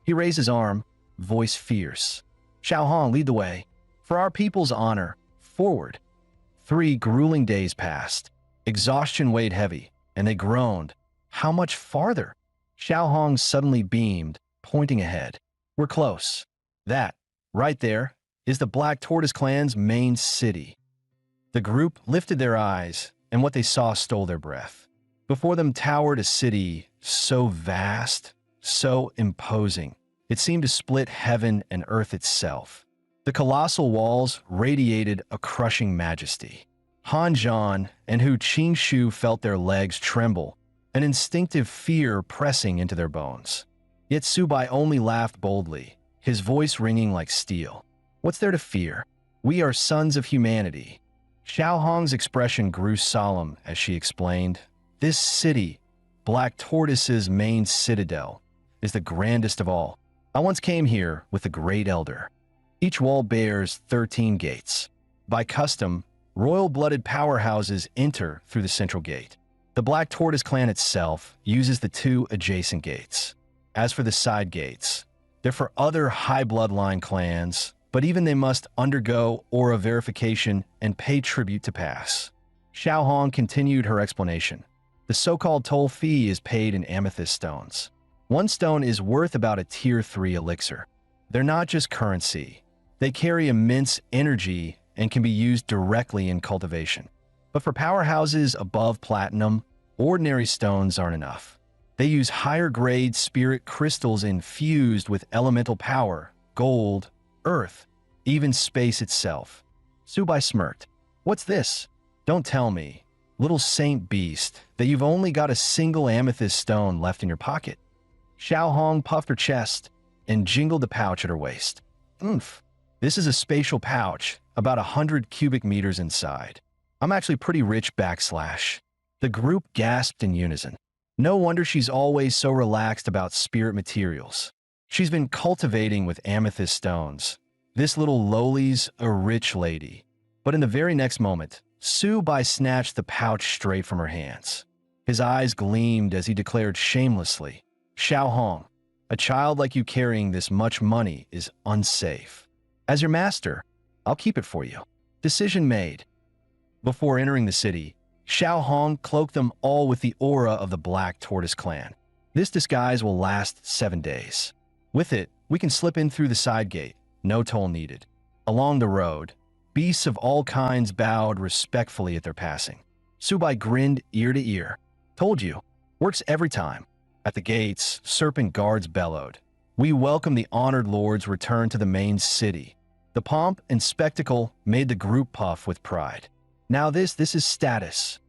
Speaker 1: He raised his arm, voice fierce. Xiao Hong, lead the way. For our people's honor, forward. 3 grueling days passed. Exhaustion weighed heavy, and they groaned. How much farther? Xiao Hong suddenly beamed, pointing ahead. We're close. That, right there, is the Black Tortoise clan's main city. The group lifted their eyes, and what they saw stole their breath. Before them towered a city so vast, so imposing, it seemed to split heaven and earth itself. The colossal walls radiated a crushing majesty. Han Zhan and Hu Qingshu felt their legs tremble, an instinctive fear pressing into their bones. Yet Subai only laughed boldly, his voice ringing like steel. What's there to fear? We are sons of humanity. Xiao Hong's expression grew solemn as she explained, this city, Black Tortoise's main citadel, is the grandest of all. I once came here with the Great Elder. Each wall bears 13 gates. By custom, royal-blooded powerhouses enter through the central gate. The Black Tortoise clan itself uses the 2 adjacent gates. As for the side gates, they're for other high bloodline clans, but even they must undergo aura verification and pay tribute to pass. Xiao Hong continued her explanation. The so-called toll fee is paid in amethyst stones. 1 stone is worth about a tier 3 elixir. They're not just currency. They carry immense energy and can be used directly in cultivation. But for powerhouses above platinum, ordinary stones aren't enough. They use higher-grade spirit crystals infused with elemental power, gold, earth, even space itself. Subai smirked. What's this? Don't tell me, little saint beast, that you've only got a single amethyst stone left in your pocket. Xiao Hong puffed her chest and jingled the pouch at her waist. Oomph. This is a spatial pouch, about 100 cubic meters inside. I'm actually pretty rich /. The group gasped in unison. No wonder she's always so relaxed about spirit materials. She's been cultivating with amethyst stones. This little lowly's a rich lady. But in the very next moment, Subai snatched the pouch straight from her hands. His eyes gleamed as he declared shamelessly, Xiao Hong, a child like you carrying this much money is unsafe. As your master, I'll keep it for you. Decision made. Before entering the city, Xiao Hong cloaked them all with the aura of the Black Tortoise clan. This disguise will last 7 days. With it, we can slip in through the side gate, no toll needed. Along the road, beasts of all kinds bowed respectfully at their passing. Subai grinned ear to ear. Told you, works every time. At the gates, serpent guards bellowed. We welcome the honored lord's return to the main city. The pomp and spectacle made the group puff with pride. Now this is status.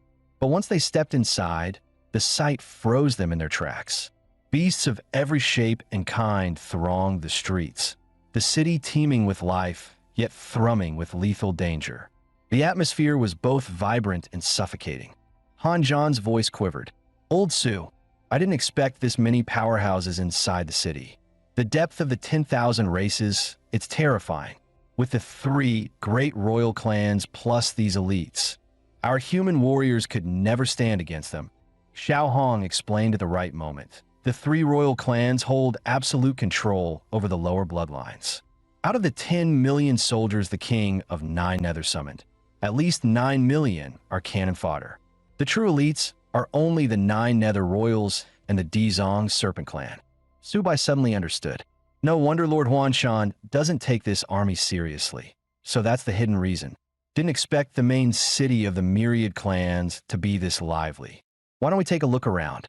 Speaker 1: But once they stepped inside, the sight froze them in their tracks. Beasts of every shape and kind thronged the streets. The city teeming with life, yet thrumming with lethal danger. The atmosphere was both vibrant and suffocating. Han Zhan's voice quivered. Old Su, I didn't expect this many powerhouses inside the city. The depth of the 10,000 races, it's terrifying. With the 3 great royal clans plus these elites, our human warriors could never stand against them. Xiao Hong explained at the right moment. The 3 royal clans hold absolute control over the lower bloodlines. Out of the 10 million soldiers the king of 9 Nether summoned, at least 9 million are cannon fodder. The true elites are only the 9 Nether royals and the Dizong serpent clan. Subai suddenly understood. No wonder Lord Huanshan doesn't take this army seriously. So that's the hidden reason. Didn't expect the main city of the myriad clans to be this lively. Why don't we take a look around?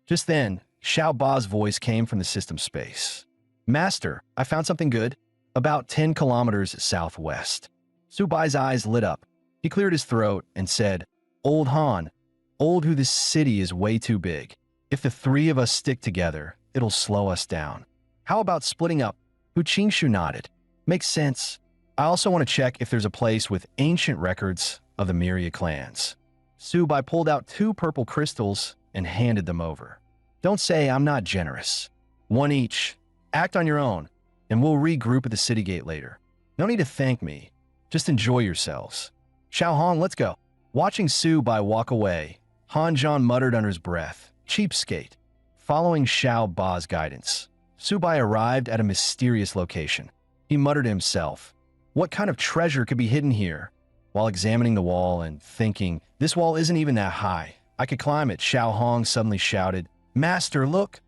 Speaker 1: Just then, Xiao Ba's voice came from the system space. Master, I found something good. About 10 kilometers southwest. Subai's eyes lit up. He cleared his throat and said, Old Han, old who this city is way too big. If the 3 of us stick together, it'll slow us down. How about splitting up? Hu Qingshu nodded. Makes sense. I also want to check if there's a place with ancient records of the myriad clans. Subai pulled out 2 purple crystals and handed them over. Don't say I'm not generous. 1 each. Act on your own, and we'll regroup at the city gate later. No need to thank me. Just enjoy yourselves. Xiao Hong, let's go. Watching Subai walk away, Han Zhan muttered under his breath, cheapskate. Following Xiao Ba's guidance, Subai arrived at a mysterious location. He muttered to himself, what kind of treasure could be hidden here? While examining the wall and thinking, this wall isn't even that high. I could climb it, Xiao Hong suddenly shouted, Master, look!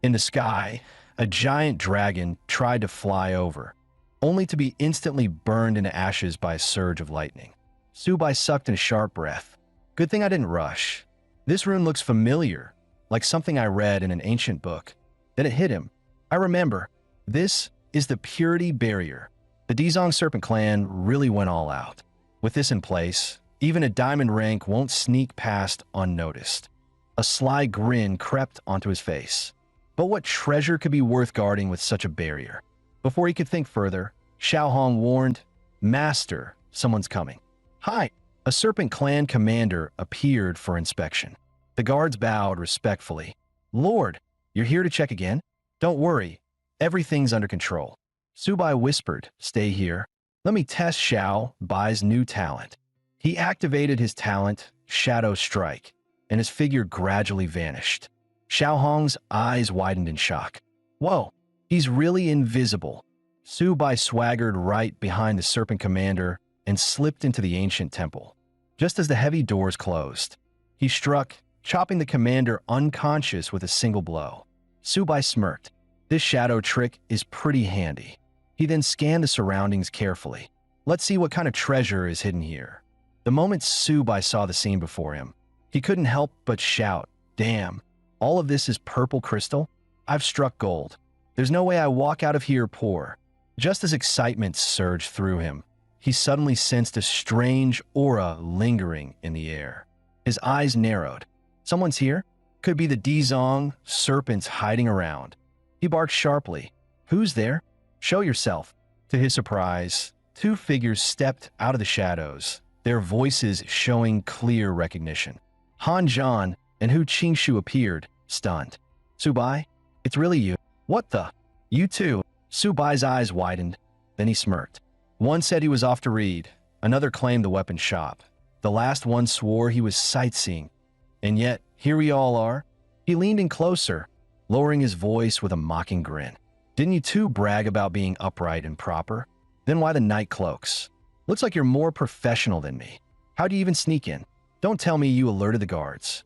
Speaker 1: In the sky, a giant dragon tried to fly over, only to be instantly burned into ashes by a surge of lightning. Subai sucked in a sharp breath. Good thing I didn't rush. This rune looks familiar, like something I read in an ancient book. Then it hit him. I remember. This is the Purity Barrier. The Dizong Serpent Clan really went all out. With this in place, even a diamond rank won't sneak past unnoticed. A sly grin crept onto his face. But what treasure could be worth guarding with such a barrier? Before he could think further, Xiao Hong warned, Master, someone's coming. Hi! A Serpent Clan commander appeared for inspection. The guards bowed respectfully. Lord, you're here to check again? Don't worry, everything's under control. Subai whispered, stay here. Let me test Xiao Bai's new talent. He activated his talent, Shadow Strike, and his figure gradually vanished. Xiao Hong's eyes widened in shock. Whoa, he's really invisible. Subai swaggered right behind the Serpent Commander and slipped into the ancient temple. Just as the heavy doors closed, he struck, chopping the commander unconscious with a single blow. Subai smirked. This shadow trick is pretty handy. He then scanned the surroundings carefully. Let's see what kind of treasure is hidden here. The moment Subai saw the scene before him, he couldn't help but shout, Damn, all of this is purple crystal? I've struck gold. There's no way I walk out of here poor. Just as excitement surged through him, he suddenly sensed a strange aura lingering in the air. His eyes narrowed. Someone's here? Could be the Dizong serpents hiding around. He barked sharply. Who's there? Show yourself. To his surprise, 2 figures stepped out of the shadows, their voices showing clear recognition. Han Zhan and Hu Qingshu appeared, stunned. Subai, it's really you. What the? You too. Subai's eyes widened, then he smirked. One said he was off to read, another claimed the weapon shop. The last one swore he was sightseeing. And yet, here we all are. He leaned in closer, lowering his voice with a mocking grin. Didn't you two brag about being upright and proper? Then why the night cloaks? Looks like you're more professional than me. How do you even sneak in? Don't tell me you alerted the guards.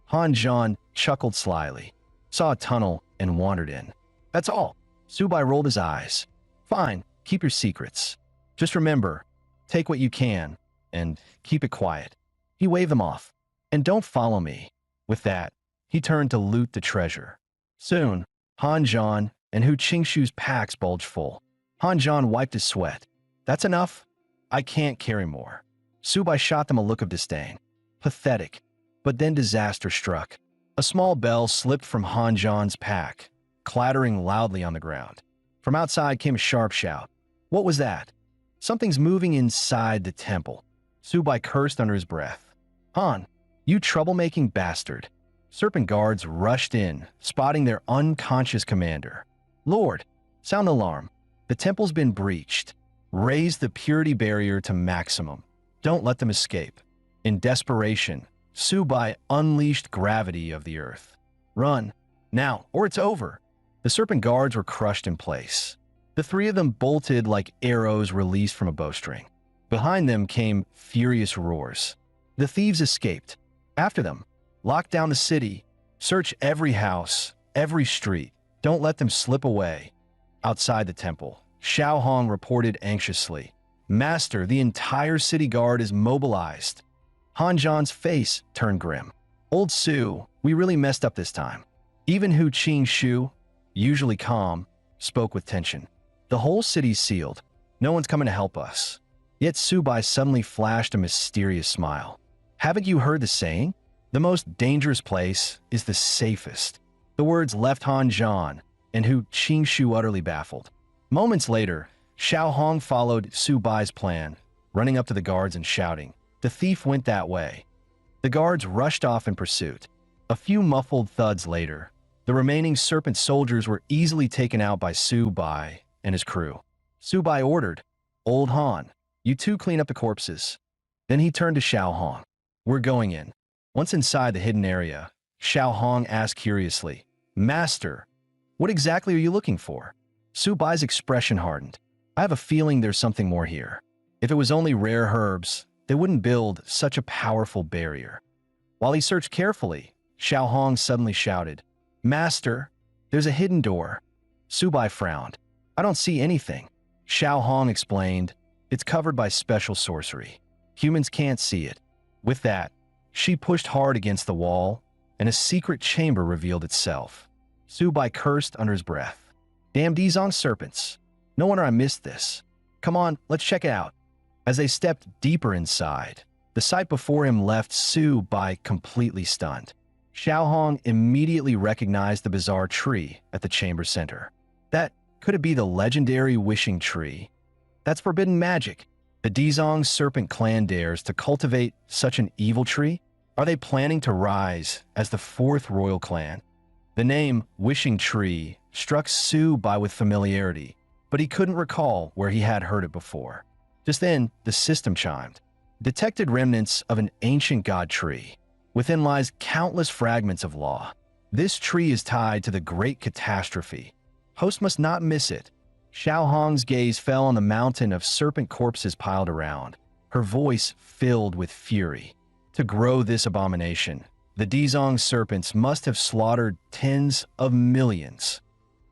Speaker 1: Han Zhan chuckled slyly, saw a tunnel, and wandered in. That's all. Subai rolled his eyes. Fine, keep your secrets. Just remember, take what you can, and keep it quiet. He waved them off. And don't follow me. With that, he turned to loot the treasure. Soon, Han Zhan and Hu Qingshu's packs bulged full. Han Zhan wiped his sweat. That's enough? I can't carry more. Subai shot them a look of disdain. Pathetic. But then disaster struck. A small bell slipped from Han Zhan's pack, clattering loudly on the ground. From outside came a sharp shout. What was that? Something's moving inside the temple. Subai cursed under his breath. Han, you troublemaking bastard. Serpent guards rushed in, spotting their unconscious commander. Lord, sound the alarm. The temple's been breached. Raise the purity barrier to maximum. Don't let them escape. In desperation, Subai unleashed gravity of the earth. Run, now, or it's over. The serpent guards were crushed in place. The three of them bolted like arrows released from a bowstring. Behind them came furious roars. The thieves escaped. After them, lock down the city. Search every house, every street. Don't let them slip away. Outside the temple, Xiao Hong reported anxiously. Master, the entire city guard is mobilized. Han Zhan's face turned grim. Old Su, we really messed up this time. Even Hu Qingshu, usually calm, spoke with tension. The whole city's sealed. No one's coming to help us. Yet Subai suddenly flashed a mysterious smile. Haven't you heard the saying? The most dangerous place is the safest. The words left Han Zhan and Hu Qingshu utterly baffled. Moments later, Xiao Hong followed Subai's plan, running up to the guards and shouting, "The thief went that way." The guards rushed off in pursuit. A few muffled thuds later, the remaining serpent soldiers were easily taken out by Subai and his crew. Subai ordered, "Old Han, you two clean up the corpses." Then he turned to Xiao Hong. "We're going in." Once inside the hidden area, Xiao Hong asked curiously, "Master, what exactly are you looking for?" Subai's expression hardened. "I have a feeling there's something more here. If it was only rare herbs, they wouldn't build such a powerful barrier." While he searched carefully, Xiao Hong suddenly shouted, "Master, there's a hidden door." Subai frowned. "I don't see anything." Xiao Hong explained, "It's covered by special sorcery. Humans can't see it." With that, she pushed hard against the wall, and a secret chamber revealed itself. Subai cursed under his breath. "Damn Dizong serpents. No wonder I missed this. Come on, let's check it out." As they stepped deeper inside, the sight before him left Subai completely stunned. Xiao Hong immediately recognized the bizarre tree at the chamber center. Could it be the legendary wishing tree? That's forbidden magic. The Dizong serpent clan dares to cultivate such an evil tree? Are they planning to rise as the fourth royal clan? The name Wishing Tree struck Subai with familiarity, but he couldn't recall where he had heard it before. Just then, the system chimed. Detected remnants of an ancient god tree. Within lies countless fragments of law. This tree is tied to the great catastrophe. Host must not miss it. Xiao Hong's gaze fell on the mountain of serpent corpses piled around, her voice filled with fury. To grow this abomination, the Dizong serpents must have slaughtered tens of millions.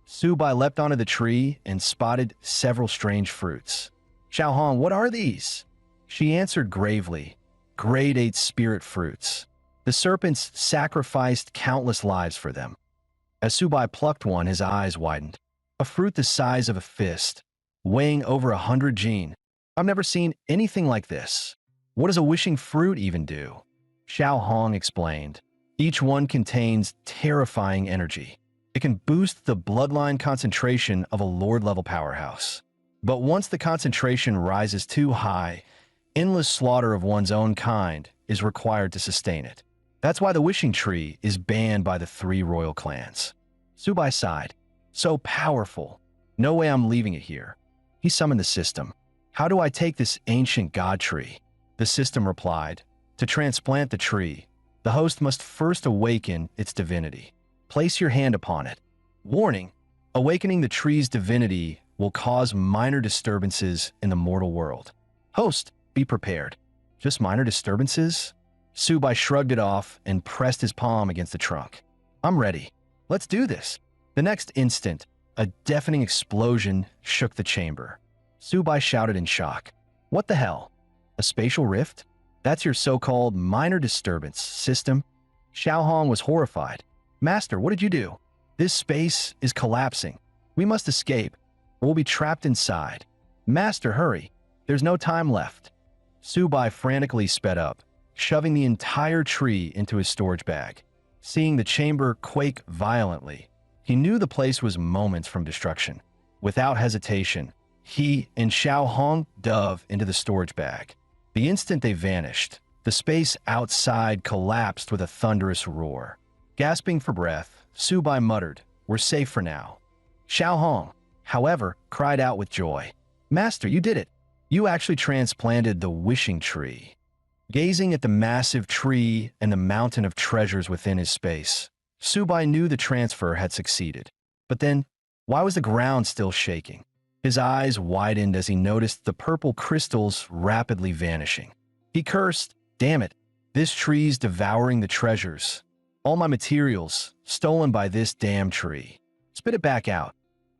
Speaker 1: Subai leapt onto the tree and spotted several strange fruits. "Xiao Hong, what are these?" She answered gravely, "Grade 8 spirit fruits. The serpents sacrificed countless lives for them." As Subai plucked one, his eyes widened. A fruit the size of a fist, weighing over 100 jin. "I've never seen anything like this. What does a wishing fruit even do?" Xiao Hong explained. "Each one contains terrifying energy. It can boost the bloodline concentration of a lord-level powerhouse. But once the concentration rises too high, endless slaughter of one's own kind is required to sustain it. That's why the wishing tree is banned by the 3 royal clans." Subai sighed. "So powerful. No way I'm leaving it here." He summoned the system. "How do I take this ancient god tree?" The system replied, "To transplant the tree, the host must first awaken its divinity. Place your hand upon it. Warning, awakening the tree's divinity will cause minor disturbances in the mortal world. Host, be prepared." "Just minor disturbances?" Subai shrugged it off and pressed his palm against the trunk. I'm ready. Let's do this. The next instant, a deafening explosion shook the chamber. Subai shouted in shock. What the hell? A spatial rift? That's your so-called minor disturbance system? Xiao Hong was horrified. Master, what did you do? This space is collapsing. We must escape, or we'll be trapped inside. Master, hurry. There's no time left. Subai frantically sped up, shoving the entire tree into his storage bag. Seeing the chamber quake violently, he knew the place was moments from destruction. Without hesitation, he and Xiao Hong dove into the storage bag. The instant they vanished, the space outside collapsed with a thunderous roar. Gasping for breath, Subai muttered, "We're safe for now." Xiao Hong, however, cried out with joy. Master, you did it. You actually transplanted the wishing tree. Gazing at the massive tree and the mountain of treasures within his space, Subai knew the transfer had succeeded. But then, why was the ground still shaking? His eyes widened as he noticed the purple crystals rapidly vanishing. He cursed, "Damn it, this tree's devouring the treasures. All my materials, stolen by this damn tree. Spit it back out."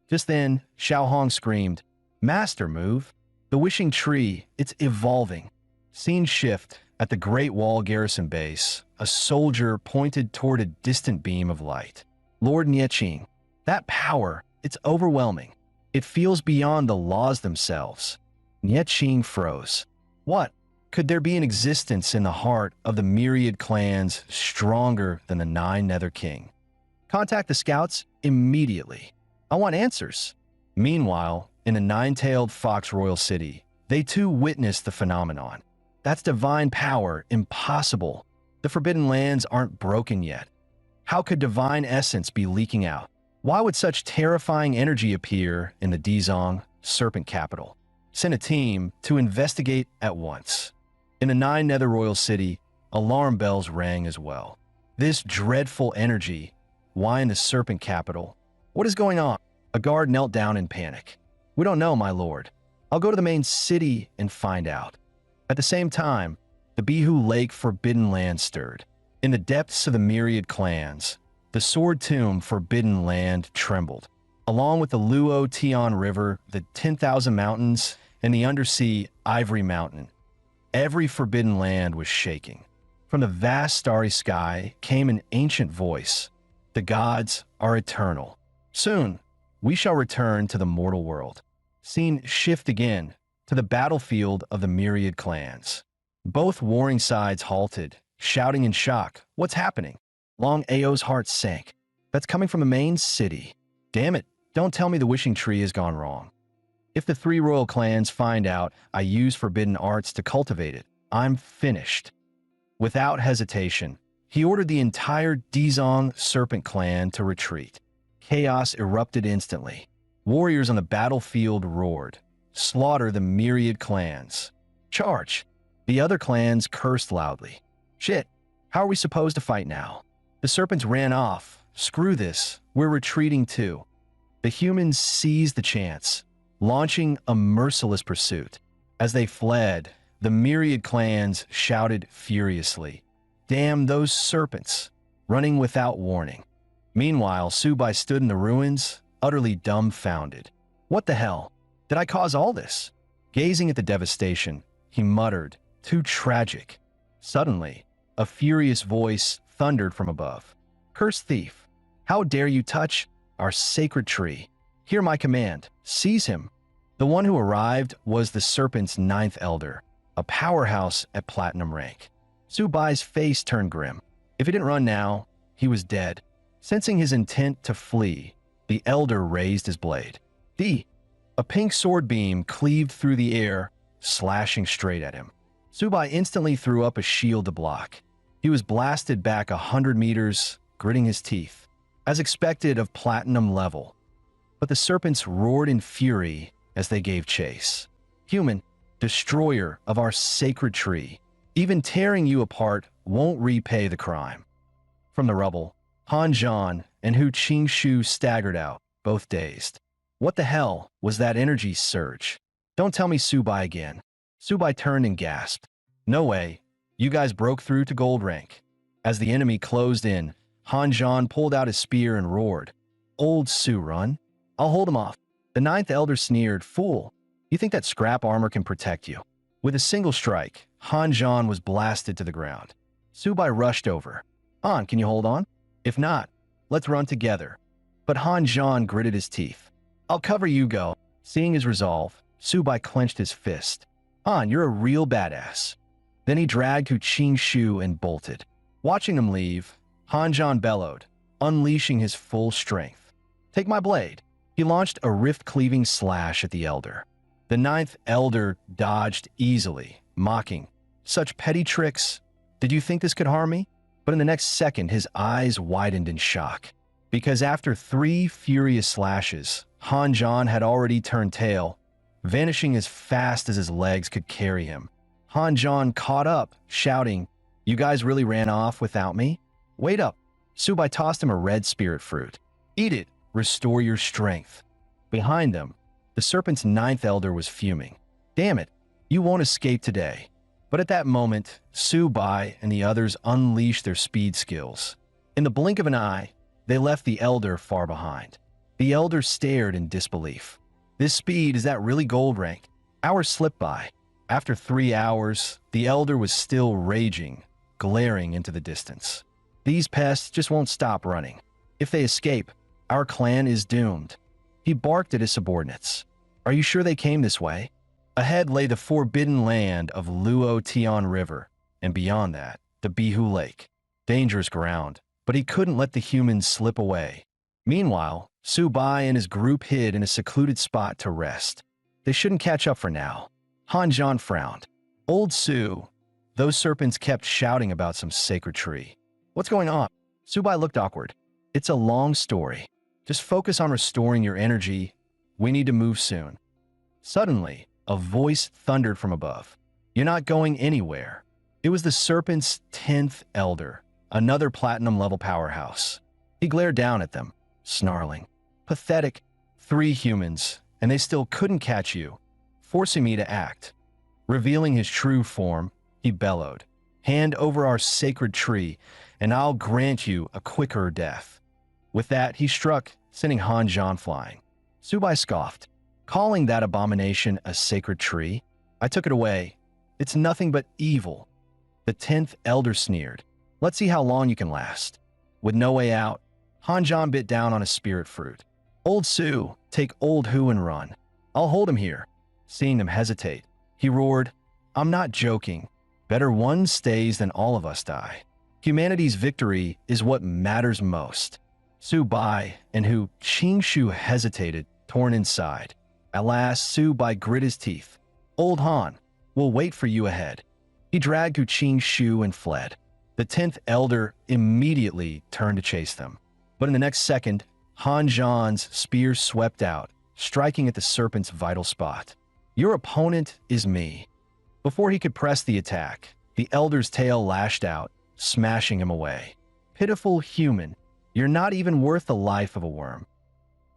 Speaker 1: Just then, Xiao Hong screamed, "Master, move. The wishing tree, it's evolving." Scene shift. At the Great Wall garrison base, a soldier pointed toward a distant beam of light. Lord Nieqing, that power, it's overwhelming. It feels beyond the laws themselves. Nieqing froze. What? Could there be an existence in the heart of the myriad clans stronger than the Nine Nether King? Contact the scouts immediately. I want answers. Meanwhile, in the Nine-Tailed Fox Royal City, they too witnessed the phenomenon. That's divine power, impossible. The Forbidden Lands aren't broken yet. How could divine essence be leaking out? Why would such terrifying energy appear in the Dizong, Serpent Capital? Send a team to investigate at once. In the Nine Nether Royal City, alarm bells rang as well. This dreadful energy, why in the Serpent Capital? What is going on? A guard knelt down in panic. We don't know, my lord. I'll go to the main city and find out. At the same time, the Bihu Lake Forbidden Land stirred. In the depths of the myriad clans, the Sword Tomb Forbidden Land trembled. Along with the Luo Tian River, the 10,000 Mountains, and the undersea Ivory Mountain, every Forbidden Land was shaking. From the vast starry sky came an ancient voice. The gods are eternal. Soon, we shall return to the mortal world. Scene shift again to the battlefield of the myriad clans. Both warring sides halted, shouting in shock, "What's happening?" Long Ao's heart sank. That's coming from the main city. Damn it, don't tell me the wishing tree has gone wrong. If the three royal clans find out I use forbidden arts to cultivate it, I'm finished. Without hesitation, he ordered the entire Dizong Serpent clan to retreat. Chaos erupted instantly. Warriors on the battlefield roared. Slaughter the myriad clans. Charge! The other clans cursed loudly. Shit, how are we supposed to fight now? The serpents ran off. Screw this, we're retreating too. The humans seized the chance, launching a merciless pursuit. As they fled, the myriad clans shouted furiously, "Damn those serpents!" running without warning. Meanwhile, Subai stood in the ruins, utterly dumbfounded. What the hell? Did I cause all this? Gazing at the devastation, he muttered, "Too tragic." Suddenly, a furious voice thundered from above. "Cursed thief! How dare you touch our sacred tree? Hear my command. Seize him." The one who arrived was the serpent's ninth elder, a powerhouse at platinum rank. Subai's face turned grim. If he didn't run now, he was dead. Sensing his intent to flee, the elder raised his blade. A pink sword beam cleaved through the air, slashing straight at him. Subai instantly threw up a shield to block. He was blasted back 100 meters, gritting his teeth, as expected of platinum level. But the serpents roared in fury as they gave chase. "Human, destroyer of our sacred tree, even tearing you apart won't repay the crime." From the rubble, Han Zhan and Hu Qingshu staggered out, both dazed. What the hell was that energy surge? Don't tell me Subai again. Subai turned and gasped. No way. You guys broke through to gold rank. As the enemy closed in, Han Zhan pulled out his spear and roared. Old Su, run. I'll hold him off. The ninth elder sneered, Fool, you think that scrap armor can protect you? With a single strike, Han Zhan was blasted to the ground. Su Bai rushed over. Han, can you hold on? If not, let's run together. But Han Zhan gritted his teeth. I'll cover you, go. Seeing his resolve, Su Bai clenched his fist. Han, you're a real badass. Then he dragged Hu Qingxu and bolted. Watching them leave, Han Zhan bellowed, unleashing his full strength. Take my blade. He launched a rift-cleaving slash at the elder. The ninth elder dodged easily, mocking. Such petty tricks. Did you think this could harm me? But in the next second, his eyes widened in shock. Because after 3 furious slashes, Han Zhan had already turned tail, vanishing as fast as his legs could carry him. Han Zhan caught up, shouting, You guys really ran off without me? Wait up. Su Bai tossed him a red spirit fruit. Eat it. Restore your strength. Behind them, the serpent's ninth elder was fuming. Damn it, you won't escape today. But at that moment, Su Bai and the others unleashed their speed skills. In the blink of an eye, they left the elder far behind. The elder stared in disbelief. This speed, is that really gold rank? Hours slipped by. After 3 hours, the elder was still raging, glaring into the distance. These pests just won't stop running. If they escape, our clan is doomed. He barked at his subordinates. Are you sure they came this way? Ahead lay the forbidden land of Luo Tian River, and beyond that, the Bihu Lake. Dangerous ground, but he couldn't let the humans slip away. Meanwhile, Su Bai and his group hid in a secluded spot to rest. They shouldn't catch up for now. Han Zhan frowned. Old Su, those serpents kept shouting about some sacred tree. What's going on? Su Bai looked awkward. It's a long story. Just focus on restoring your energy. We need to move soon. Suddenly, a voice thundered from above. You're not going anywhere. It was the serpent's 10th elder, another platinum-level powerhouse. He glared down at them, snarling. Pathetic. 3 humans, and they still couldn't catch you, forcing me to act. Revealing his true form, he bellowed. Hand over our sacred tree, and I'll grant you a quicker death. With that, he struck, sending Han Zhan flying. Su Bai scoffed. Calling that abomination a sacred tree? I took it away. It's nothing but evil. The 10th elder sneered. Let's see how long you can last. With no way out, Han Zhan bit down on a spirit fruit. Old Su, take Old Hu and run. I'll hold him here. Seeing them hesitate, he roared, I'm not joking. Better one stays than all of us die. Humanity's victory is what matters most. Su Bai and Hu Qingxu hesitated, torn inside. At last, Su Bai grit his teeth. Old Han, we'll wait for you ahead. He dragged Hu Qingxu and fled. The 10th elder immediately turned to chase them. But in the next second, Han Zhan's spear swept out, striking at the serpent's vital spot. Your opponent is me. Before he could press the attack, the elder's tail lashed out, smashing him away. Pitiful human, you're not even worth the life of a worm.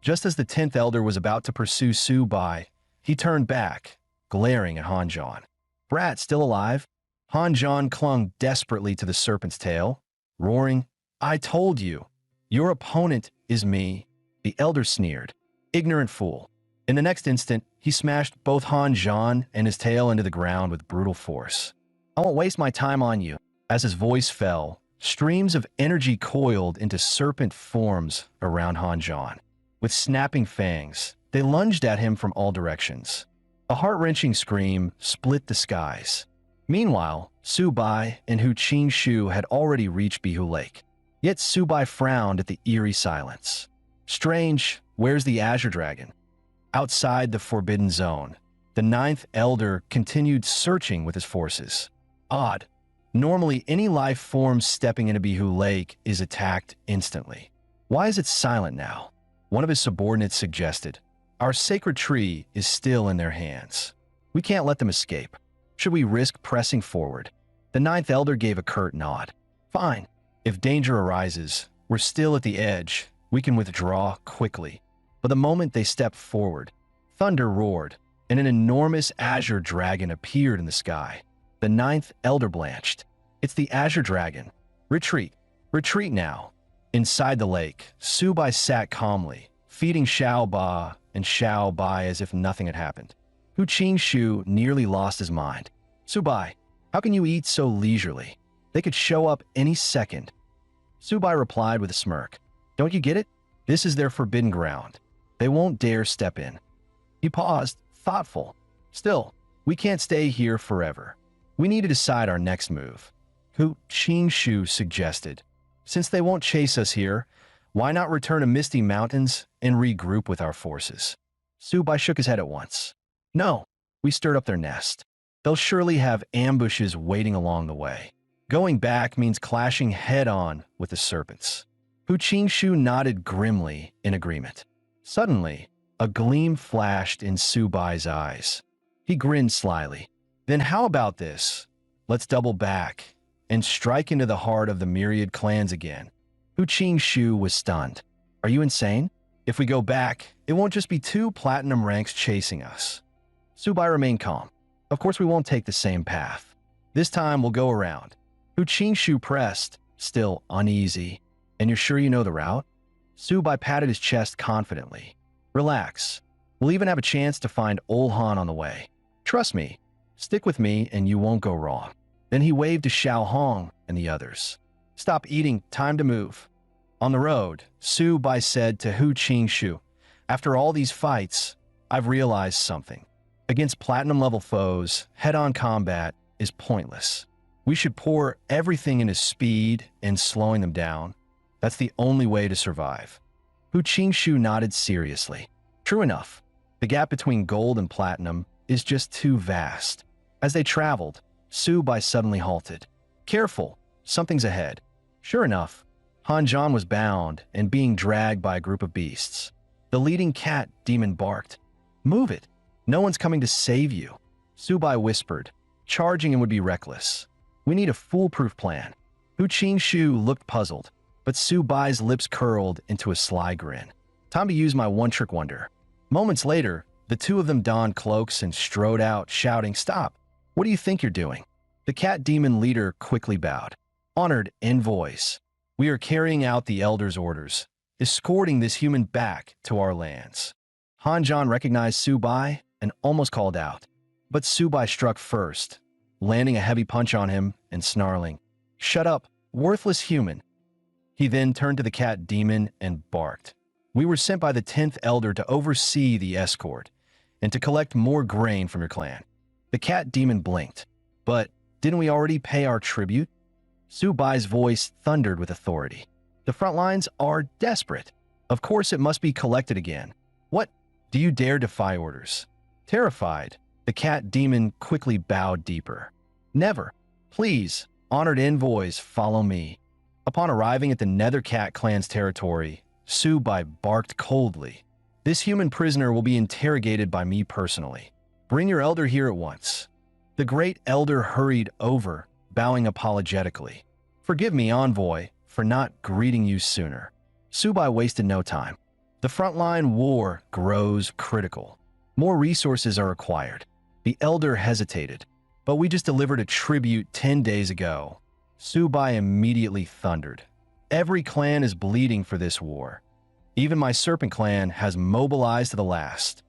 Speaker 1: Just as the 10th elder was about to pursue Su Bai, he turned back, glaring at Han Zhan. Brat, still alive? Han Zhan clung desperately to the serpent's tail, roaring, I told you. Your opponent is me. The elder sneered. Ignorant fool. In the next instant, he smashed both Han Zhan and his tail into the ground with brutal force. I won't waste my time on you. As his voice fell, streams of energy coiled into serpent forms around Han Zhan. With snapping fangs, they lunged at him from all directions. A heart-wrenching scream split the skies. Meanwhile, Su Bai and Hu Qingxu had already reached Bihu Lake. Yet Su Bai frowned at the eerie silence. Strange, where's the Azure Dragon? Outside the Forbidden Zone, the 9th Elder continued searching with his forces. Odd. Normally, any life form stepping into Bihu Lake is attacked instantly. Why is it silent now? One of his subordinates suggested. Our sacred tree is still in their hands. We can't let them escape. Should we risk pressing forward? The 9th Elder gave a curt nod. Fine. If danger arises, we're still at the edge. We can withdraw quickly. But the moment they stepped forward, thunder roared, and an enormous azure dragon appeared in the sky. The 9th Elder blanched. It's the Azure Dragon. Retreat. Retreat now. Inside the lake, Su Bai sat calmly, feeding Xiao Ba and Xiao Bai as if nothing had happened. Hu Qingxu nearly lost his mind. Su Bai, how can you eat so leisurely? They could show up any second. Su Bai replied with a smirk. Don't you get it? This is their forbidden ground. They won't dare step in. He paused, thoughtful. Still, we can't stay here forever. We need to decide our next move. Hu Qingxu suggested. Since they won't chase us here, why not return to Misty Mountains and regroup with our forces? Su Bai shook his head at once. No, we stirred up their nest. They'll surely have ambushes waiting along the way. Going back means clashing head-on with the serpents. Hu Qingxu nodded grimly in agreement. Suddenly, a gleam flashed in Su Bai's eyes. He grinned slyly. Then how about this? Let's double back and strike into the heart of the myriad clans again. Hu Qingxu was stunned. Are you insane? If we go back, it won't just be 2 platinum ranks chasing us. Su Bai remained calm. Of course we won't take the same path. This time we'll go around. Hu Qingxu pressed, still uneasy. And you're sure you know the route? Su Bai patted his chest confidently. Relax. We'll even have a chance to find Ol Han on the way. Trust me. Stick with me and you won't go wrong. Then he waved to Xiao Hong and the others. Stop eating, time to move. On the road, Su Bai said to Hu Qingxu, after all these fights, I've realized something. Against platinum-level foes, head-on combat is pointless. We should pour everything into speed and slowing them down. That's the only way to survive. Hu Qingxu nodded seriously. True enough, the gap between gold and platinum is just too vast. As they traveled, Su Bai suddenly halted. Careful, something's ahead. Sure enough, Han Zhan was bound and being dragged by a group of beasts. The leading cat demon barked. Move it. No one's coming to save you. Su Bai whispered. Charging him would be reckless. We need a foolproof plan. Hu Qingxu looked puzzled, but Su Bai's lips curled into a sly grin. Time to use my one-trick wonder. Moments later, the 2 of them donned cloaks and strode out, shouting, Stop! What do you think you're doing? The cat demon leader quickly bowed. Honored envoys, we are carrying out the Elder's orders, escorting this human back to our lands. Han Zhan recognized Su Bai and almost called out. But Su Bai struck first, landing a heavy punch on him and snarling, Shut up, worthless human. He then turned to the cat demon and barked. We were sent by the 10th Elder to oversee the escort and to collect more grain from your clan. The cat demon blinked. But didn't we already pay our tribute? Su Bai's voice thundered with authority. The front lines are desperate. Of course it must be collected again. What? Do you dare defy orders? Terrified, the cat demon quickly bowed deeper. Never. Please, honored envoys, follow me. Upon arriving at the Nether Cat clan's territory, Su Bai barked coldly. This human prisoner will be interrogated by me personally. Bring your elder here at once. The great elder hurried over, bowing apologetically. Forgive me, envoy, for not greeting you sooner. Su Bai wasted no time. The frontline war grows critical. More resources are required. The elder hesitated. But we just delivered a tribute 10 days ago. Su Bai immediately thundered. Every clan is bleeding for this war. Even my serpent clan has mobilized to the last.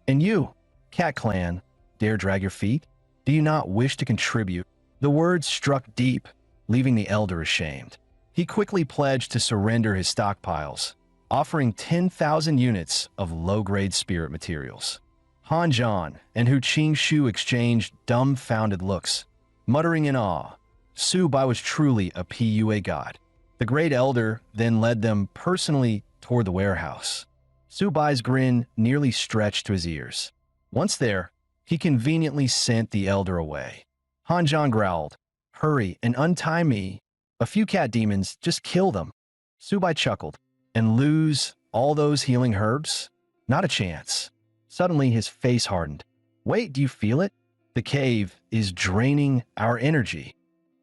Speaker 1: And you, cat clan, dare drag your feet? Do you not wish to contribute? The words struck deep, leaving the elder ashamed. He quickly pledged to surrender his stockpiles, offering 10,000 units of low-grade spirit materials. Han Zhan and Hu Qingxu exchanged dumbfounded looks, muttering in awe. Su Bai was truly a PUA god. The great elder then led them personally toward the warehouse. Su Bai's grin nearly stretched to his ears. Once there, he conveniently sent the elder away. Han Zhan growled, Hurry and untie me. A few cat demons, just kill them. Su Bai chuckled. And lose all those healing herbs? Not a chance. Suddenly his face hardened. Wait, do you feel it? The cave is draining our energy.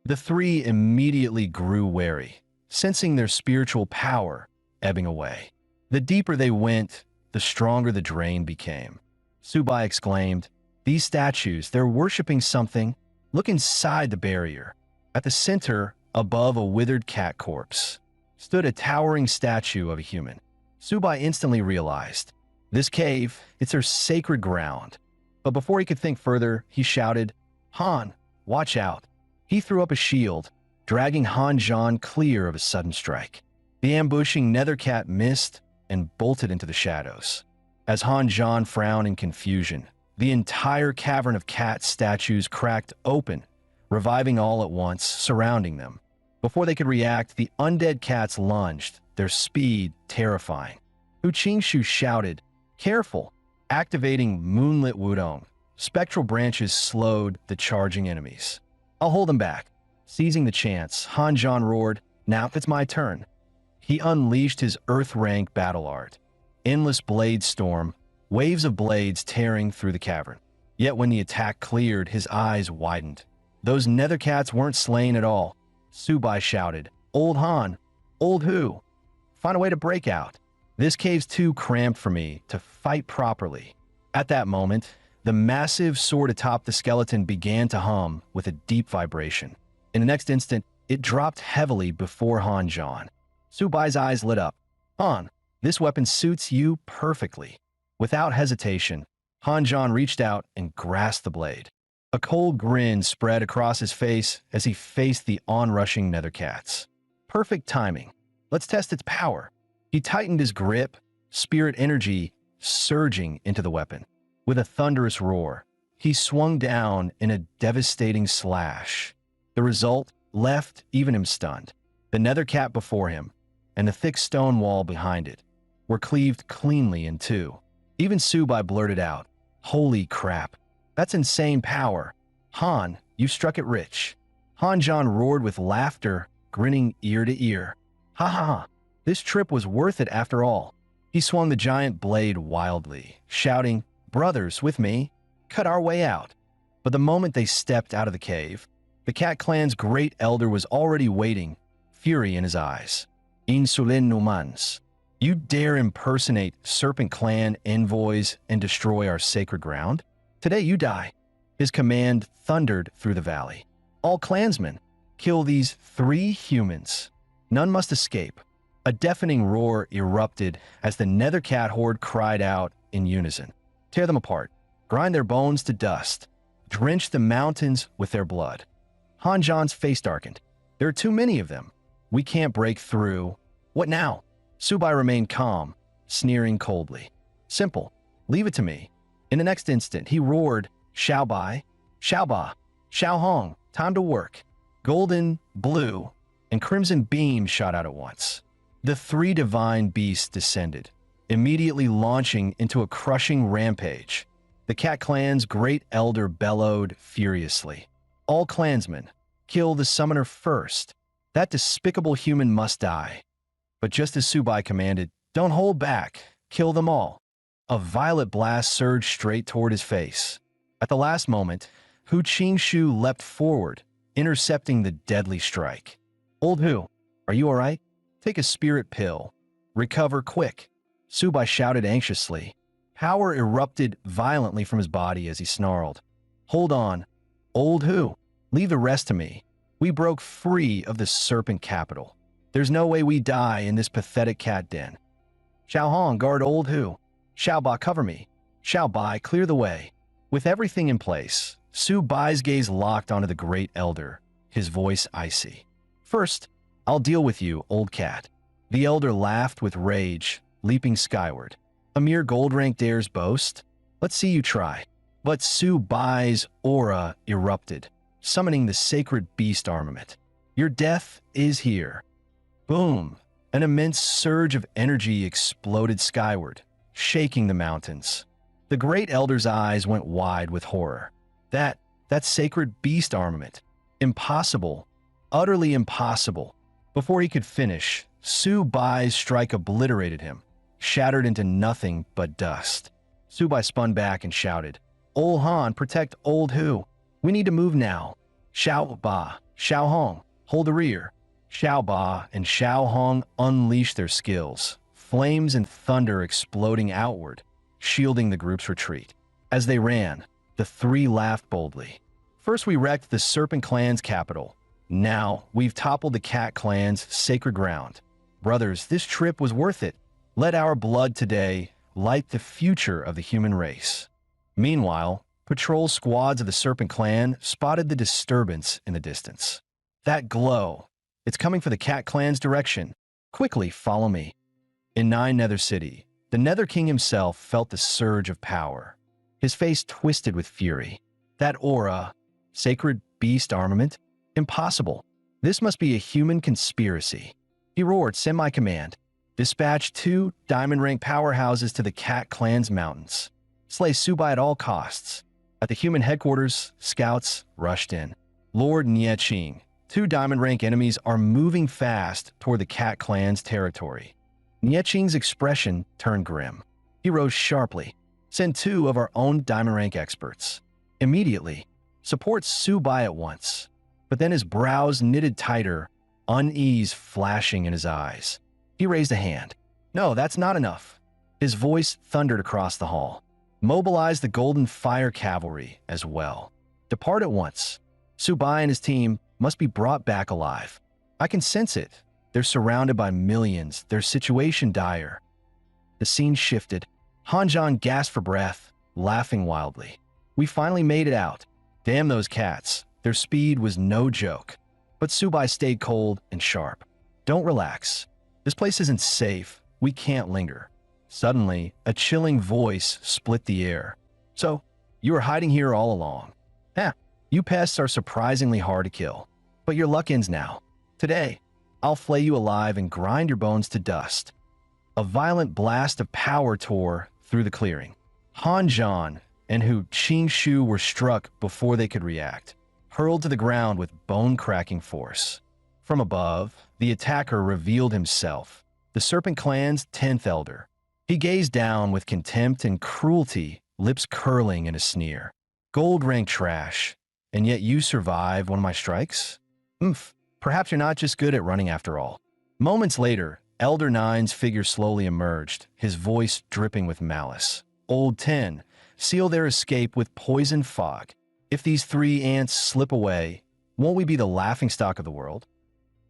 Speaker 1: The 3 immediately grew wary, sensing their spiritual power ebbing away. The deeper they went, the stronger the drain became. Su Bai exclaimed, These statues, they're worshipping something. Look inside the barrier. At the center, above a withered cat corpse, stood a towering statue of a human. Subai instantly realized, this cave, it's her sacred ground. But before he could think further, he shouted, Han, watch out. He threw up a shield, dragging Han Zhan clear of a sudden strike. The ambushing nethercat missed and bolted into the shadows. As Han Zhan frowned in confusion, the entire cavern of cat statues cracked open, reviving all at once, surrounding them. Before they could react, the undead cats lunged, their speed terrifying. Hu Qingshu shouted, careful, activating moonlit wudong. Spectral branches slowed the charging enemies. I'll hold them back. Seizing the chance, Han Zhan roared, now it's my turn. He unleashed his earth-rank battle art. Endless blade storm, waves of blades tearing through the cavern. Yet when the attack cleared, his eyes widened. Those nethercats weren't slain at all. Subai shouted, Old Han, Old Hu, find a way to break out. This cave's too cramped for me to fight properly. At that moment, the massive sword atop the skeleton began to hum with a deep vibration. In the next instant, it dropped heavily before Han Zhan. Subai's eyes lit up. Han, this weapon suits you perfectly. Without hesitation, Han Zhan reached out and grasped the blade. A cold grin spread across his face as he faced the onrushing nethercats. Perfect timing. Let's test its power. He tightened his grip, spirit energy surging into the weapon. With a thunderous roar, he swung down in a devastating slash. The result left even him stunned. The nethercat before him, and the thick stone wall behind it, were cleaved cleanly in two. Even Subai blurted out, holy crap, that's insane power. Han, you struck it rich. Han Zhan roared with laughter, grinning ear to ear. Ha ha ha, this trip was worth it after all. He swung the giant blade wildly, shouting, brothers, with me, cut our way out. But the moment they stepped out of the cave, the Cat Clan's great elder was already waiting, fury in his eyes. Insulin Numans, you dare impersonate Serpent Clan envoys and destroy our sacred ground? Today you die. His command thundered through the valley. All clansmen, kill these 3 humans. None must escape. A deafening roar erupted as the nethercat horde cried out in unison. Tear them apart, grind their bones to dust, drench the mountains with their blood. Han Zhan's face darkened. There are too many of them. We can't break through. What now? Subai remained calm, sneering coldly. Simple. Leave it to me. In the next instant, he roared, Xiao Bai, Xiao Ba, Xiao Hong, time to work. Golden, blue, and crimson beams shot out at once. The 3 divine beasts descended, immediately launching into a crushing rampage. The Cat Clan's great elder bellowed furiously. All clansmen, kill the summoner first. That despicable human must die. But just as Subai commanded, don't hold back, kill them all. A violet blast surged straight toward his face. At the last moment, Hu Qingshu leapt forward, intercepting the deadly strike. Old Hu, are you all right? Take a spirit pill. Recover quick. Subai shouted anxiously. Power erupted violently from his body as he snarled. Hold on. Old Hu, leave the rest to me. We broke free of the serpent capital. There's no way we die in this pathetic cat den. Xiao Hong, guard Old Hu. Xiao Ba, cover me. Xiao Bai, clear the way. With everything in place, Subai's gaze locked onto the great elder, his voice icy. First, I'll deal with you, old cat. The elder laughed with rage, leaping skyward. A mere gold rank dares boast? Let's see you try. But Subai's aura erupted, summoning the sacred beast armament. Your death is here. Boom! An immense surge of energy exploded skyward, shaking the mountains. The great elder's eyes went wide with horror. That sacred beast armament. Impossible. Utterly impossible. Before he could finish, Subai's strike obliterated him, shattered into nothing but dust. Subai spun back and shouted, Old Han, protect Old Hu. We need to move now. Xiao Ba, Xiao Hong, hold the rear. Xiao Ba and Xiao Hong unleashed their skills, flames and thunder exploding outward, shielding the group's retreat. As they ran, the 3 laughed boldly. First we wrecked the Serpent Clan's capital. Now, we've toppled the cat clan's sacred ground. Brothers, this trip was worth it. Let our blood today light the future of the human race. Meanwhile, patrol squads of the Serpent Clan spotted the disturbance in the distance. That glow, it's coming for the Cat Clan's direction. Quickly, follow me. In Nine Nether City, the Nether King himself felt the surge of power. His face twisted with fury. That aura, sacred beast armament? Impossible. This must be a human conspiracy. He roared, send my command. Dispatch 2 diamond-rank powerhouses to the Cat Clan's mountains. Slay Subai at all costs. At the human headquarters, scouts rushed in. Lord Nieching, 2 diamond-rank enemies are moving fast toward the Cat Clan's territory. Nieching's expression turned grim. He rose sharply. Send 2 of our own diamond-rank experts. Immediately. Support Subai at once. But then his brows knitted tighter, unease flashing in his eyes. He raised a hand. No, that's not enough. His voice thundered across the hall. Mobilize the Golden Fire Cavalry as well. Depart at once. Subai and his team must be brought back alive. I can sense it. They're surrounded by millions, their situation dire. The scene shifted. Hanjan gasped for breath, laughing wildly. We finally made it out. Damn those cats. Their speed was no joke. But Subai stayed cold and sharp. Don't relax. This place isn't safe. We can't linger. Suddenly, a chilling voice split the air. So, you were hiding here all along. You pests are surprisingly hard to kill. But your luck ends now. Today, I'll flay you alive and grind your bones to dust. A violent blast of power tore through the clearing. Han Zhan and Hu Qingshu were struck before they could react, hurled to the ground with bone-cracking force. From above, the attacker revealed himself, the Serpent Clan's 10th elder. He gazed down with contempt and cruelty, lips curling in a sneer. Gold-rank trash, and yet you survived one of my strikes? Perhaps you're not just good at running after all. Moments later, Elder Nine's figure slowly emerged, his voice dripping with malice. Old 10, seal their escape with poison fog. If these 3 ants slip away, won't we be the laughingstock of the world?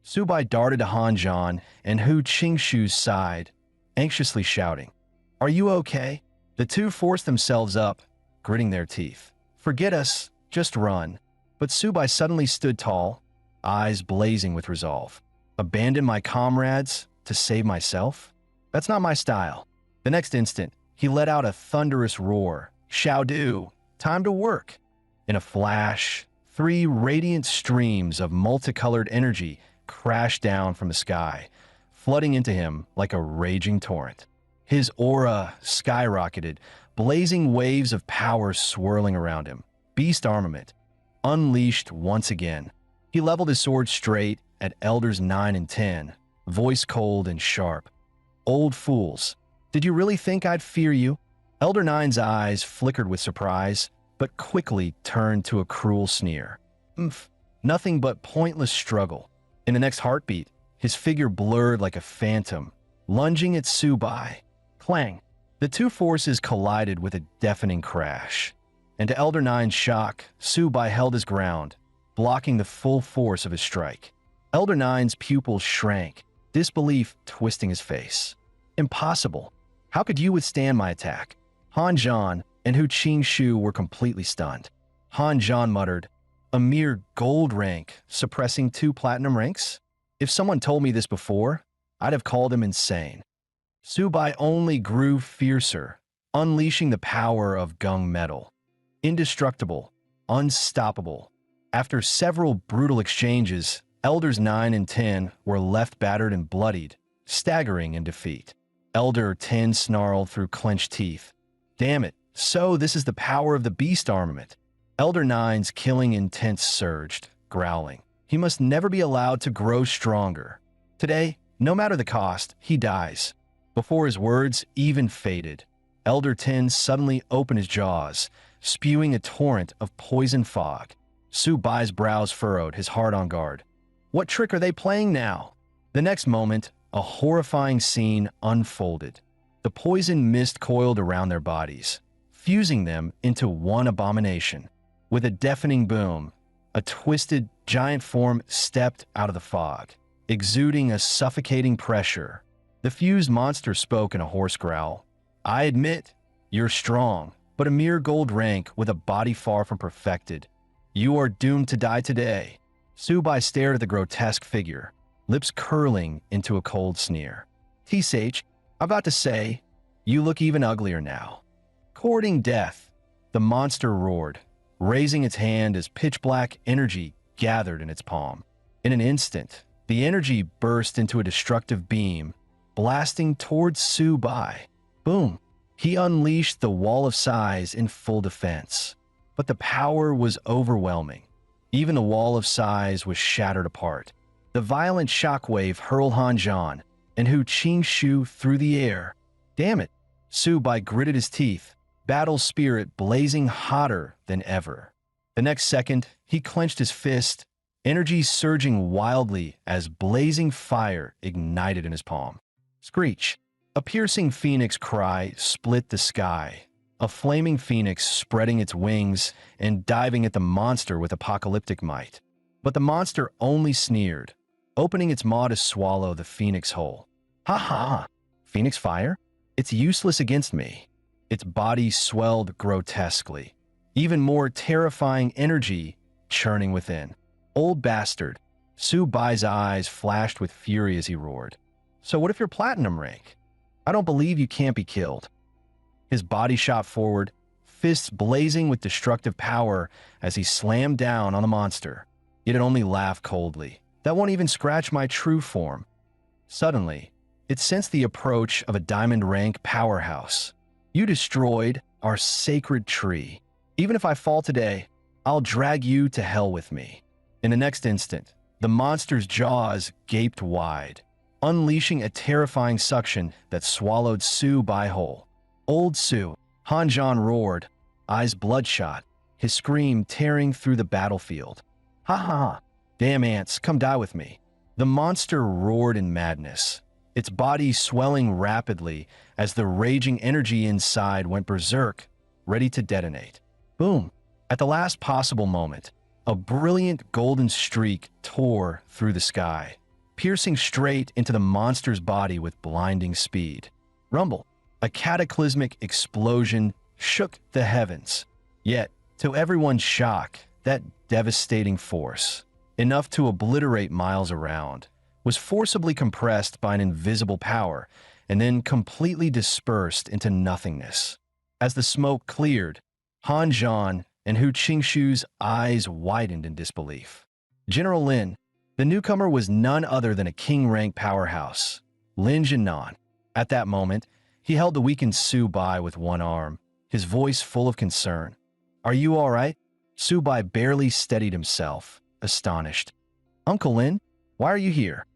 Speaker 1: Subai darted to Han Zhan and Hu Qingshu's side, anxiously shouting, Are you okay? The 2 forced themselves up, gritting their teeth. Forget us, just run. But Subai suddenly stood tall, eyes blazing with resolve. Abandon my comrades to save myself? That's not my style. The next instant, he let out a thunderous roar. Shao Du, time to work. In a flash, 3 radiant streams of multicolored energy crashed down from the sky, flooding into him like a raging torrent. His aura skyrocketed, blazing waves of power swirling around him. Beast armament, unleashed once again. He leveled his sword straight at Elders 9 and 10, voice cold and sharp. Old fools, did you really think I'd fear you? Elder 9's eyes flickered with surprise, but quickly turned to a cruel sneer. Nothing but pointless struggle. In the next heartbeat, his figure blurred like a phantom, lunging at Subai. Clang! The 2 forces collided with a deafening crash. And to Elder 9's shock, Subai held his ground, blocking the full force of his strike. Elder 9's pupils shrank, disbelief twisting his face. Impossible. How could you withstand my attack? Han Zhan and Hu Qingshu were completely stunned. Han Zhan muttered, a mere gold rank, suppressing 2 platinum ranks? If someone told me this before, I'd have called him insane. Subai only grew fiercer, unleashing the power of gung metal. Indestructible, unstoppable. After several brutal exchanges, Elders 9 and 10 were left battered and bloodied, staggering in defeat. Elder 10 snarled through clenched teeth. Damn it, so this is the power of the beast armament. Elder 9's killing intent surged, growling. He must never be allowed to grow stronger. Today, no matter the cost, he dies. Before his words even faded, Elder 10 suddenly opened his jaws, spewing a torrent of poison fog. Subai's brows furrowed, his heart on guard. What trick are they playing now? The next moment, a horrifying scene unfolded. The poison mist coiled around their bodies, fusing them into one abomination. With a deafening boom, a twisted, giant form stepped out of the fog, exuding a suffocating pressure. The fused monster spoke in a hoarse growl. "I admit, you're strong, but a mere gold rank with a body far from perfected. You are doomed to die today." Subai stared at the grotesque figure, lips curling into a cold sneer. "T-Sage, I'm about to say, you look even uglier now." Courting death, the monster roared, raising its hand as pitch-black energy gathered in its palm. In an instant, the energy burst into a destructive beam, blasting towards Subai. Boom! He unleashed the wall of size in full defense. But the power was overwhelming. Even the wall of size was shattered apart. The violent shockwave hurled Han Zhan and Hu Qingshu through the air. Damn it! Subai gritted his teeth, battle spirit blazing hotter than ever. The next second, he clenched his fist, energy surging wildly as blazing fire ignited in his palm. Screech! A piercing phoenix cry split the sky, a flaming phoenix spreading its wings and diving at the monster with apocalyptic might. But the monster only sneered, opening its maw to swallow the phoenix whole. "Ha ha! Phoenix fire? It's useless against me." Its body swelled grotesquely, even more terrifying energy churning within. "Old bastard!" Subai's eyes flashed with fury as he roared. "So what if you're platinum rank? I don't believe you can't be killed." His body shot forward, fists blazing with destructive power as he slammed down on the monster. Yet it only laughed coldly. "That won't even scratch my true form." Suddenly, it sensed the approach of a diamond rank powerhouse. "You destroyed our sacred tree. Even if I fall today, I'll drag you to hell with me." In the next instant, the monster's jaws gaped wide, unleashing a terrifying suction that swallowed Subai whole. "Old Su!" Han Zhan roared, eyes bloodshot, his scream tearing through the battlefield. "Ha ha! Damn ants, come die with me." The monster roared in madness, its body swelling rapidly as the raging energy inside went berserk, ready to detonate. Boom! At the last possible moment, a brilliant golden streak tore through the sky, piercing straight into the monster's body with blinding speed. Rumble! A cataclysmic explosion shook the heavens. Yet, to everyone's shock, that devastating force, enough to obliterate miles around, was forcibly compressed by an invisible power and then completely dispersed into nothingness. As the smoke cleared, Han Zhan and Hu Qingshu's eyes widened in disbelief. General Lin, the newcomer, was none other than a king-rank powerhouse, Lin Jinan. At that moment, he held the weakened Subai with one arm, his voice full of concern. "Are you all right?" Subai barely steadied himself, astonished. "Uncle Lin, why are you here?"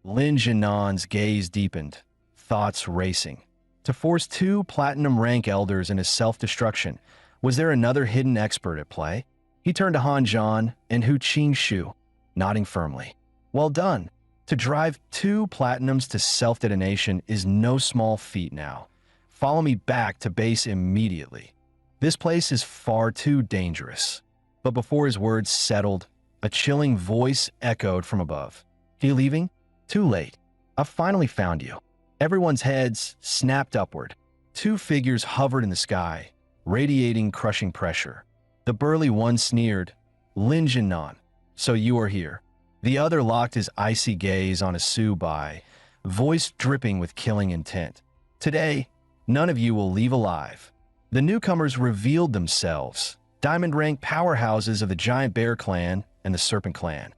Speaker 1: Lin Jinan's gaze deepened, thoughts racing. To force two platinum rank elders into self-destruction, was there another hidden expert at play? He turned to Han Zhan and Hu Qingshu, nodding firmly. "Well done. To drive two platinums to self-detonation is no small feat now. Follow me back to base immediately. This place is far too dangerous." But before his words settled, a chilling voice echoed from above. "You leaving? Too late. I've finally found you." Everyone's heads snapped upward. Two figures hovered in the sky, radiating crushing pressure. The burly one sneered, "Lin Jinan, so you are here." The other locked his icy gaze on a Subai, voice dripping with killing intent. "Today, none of you will leave alive." The newcomers revealed themselves, diamond rank powerhouses of the Giant Bear Clan and the Serpent Clan.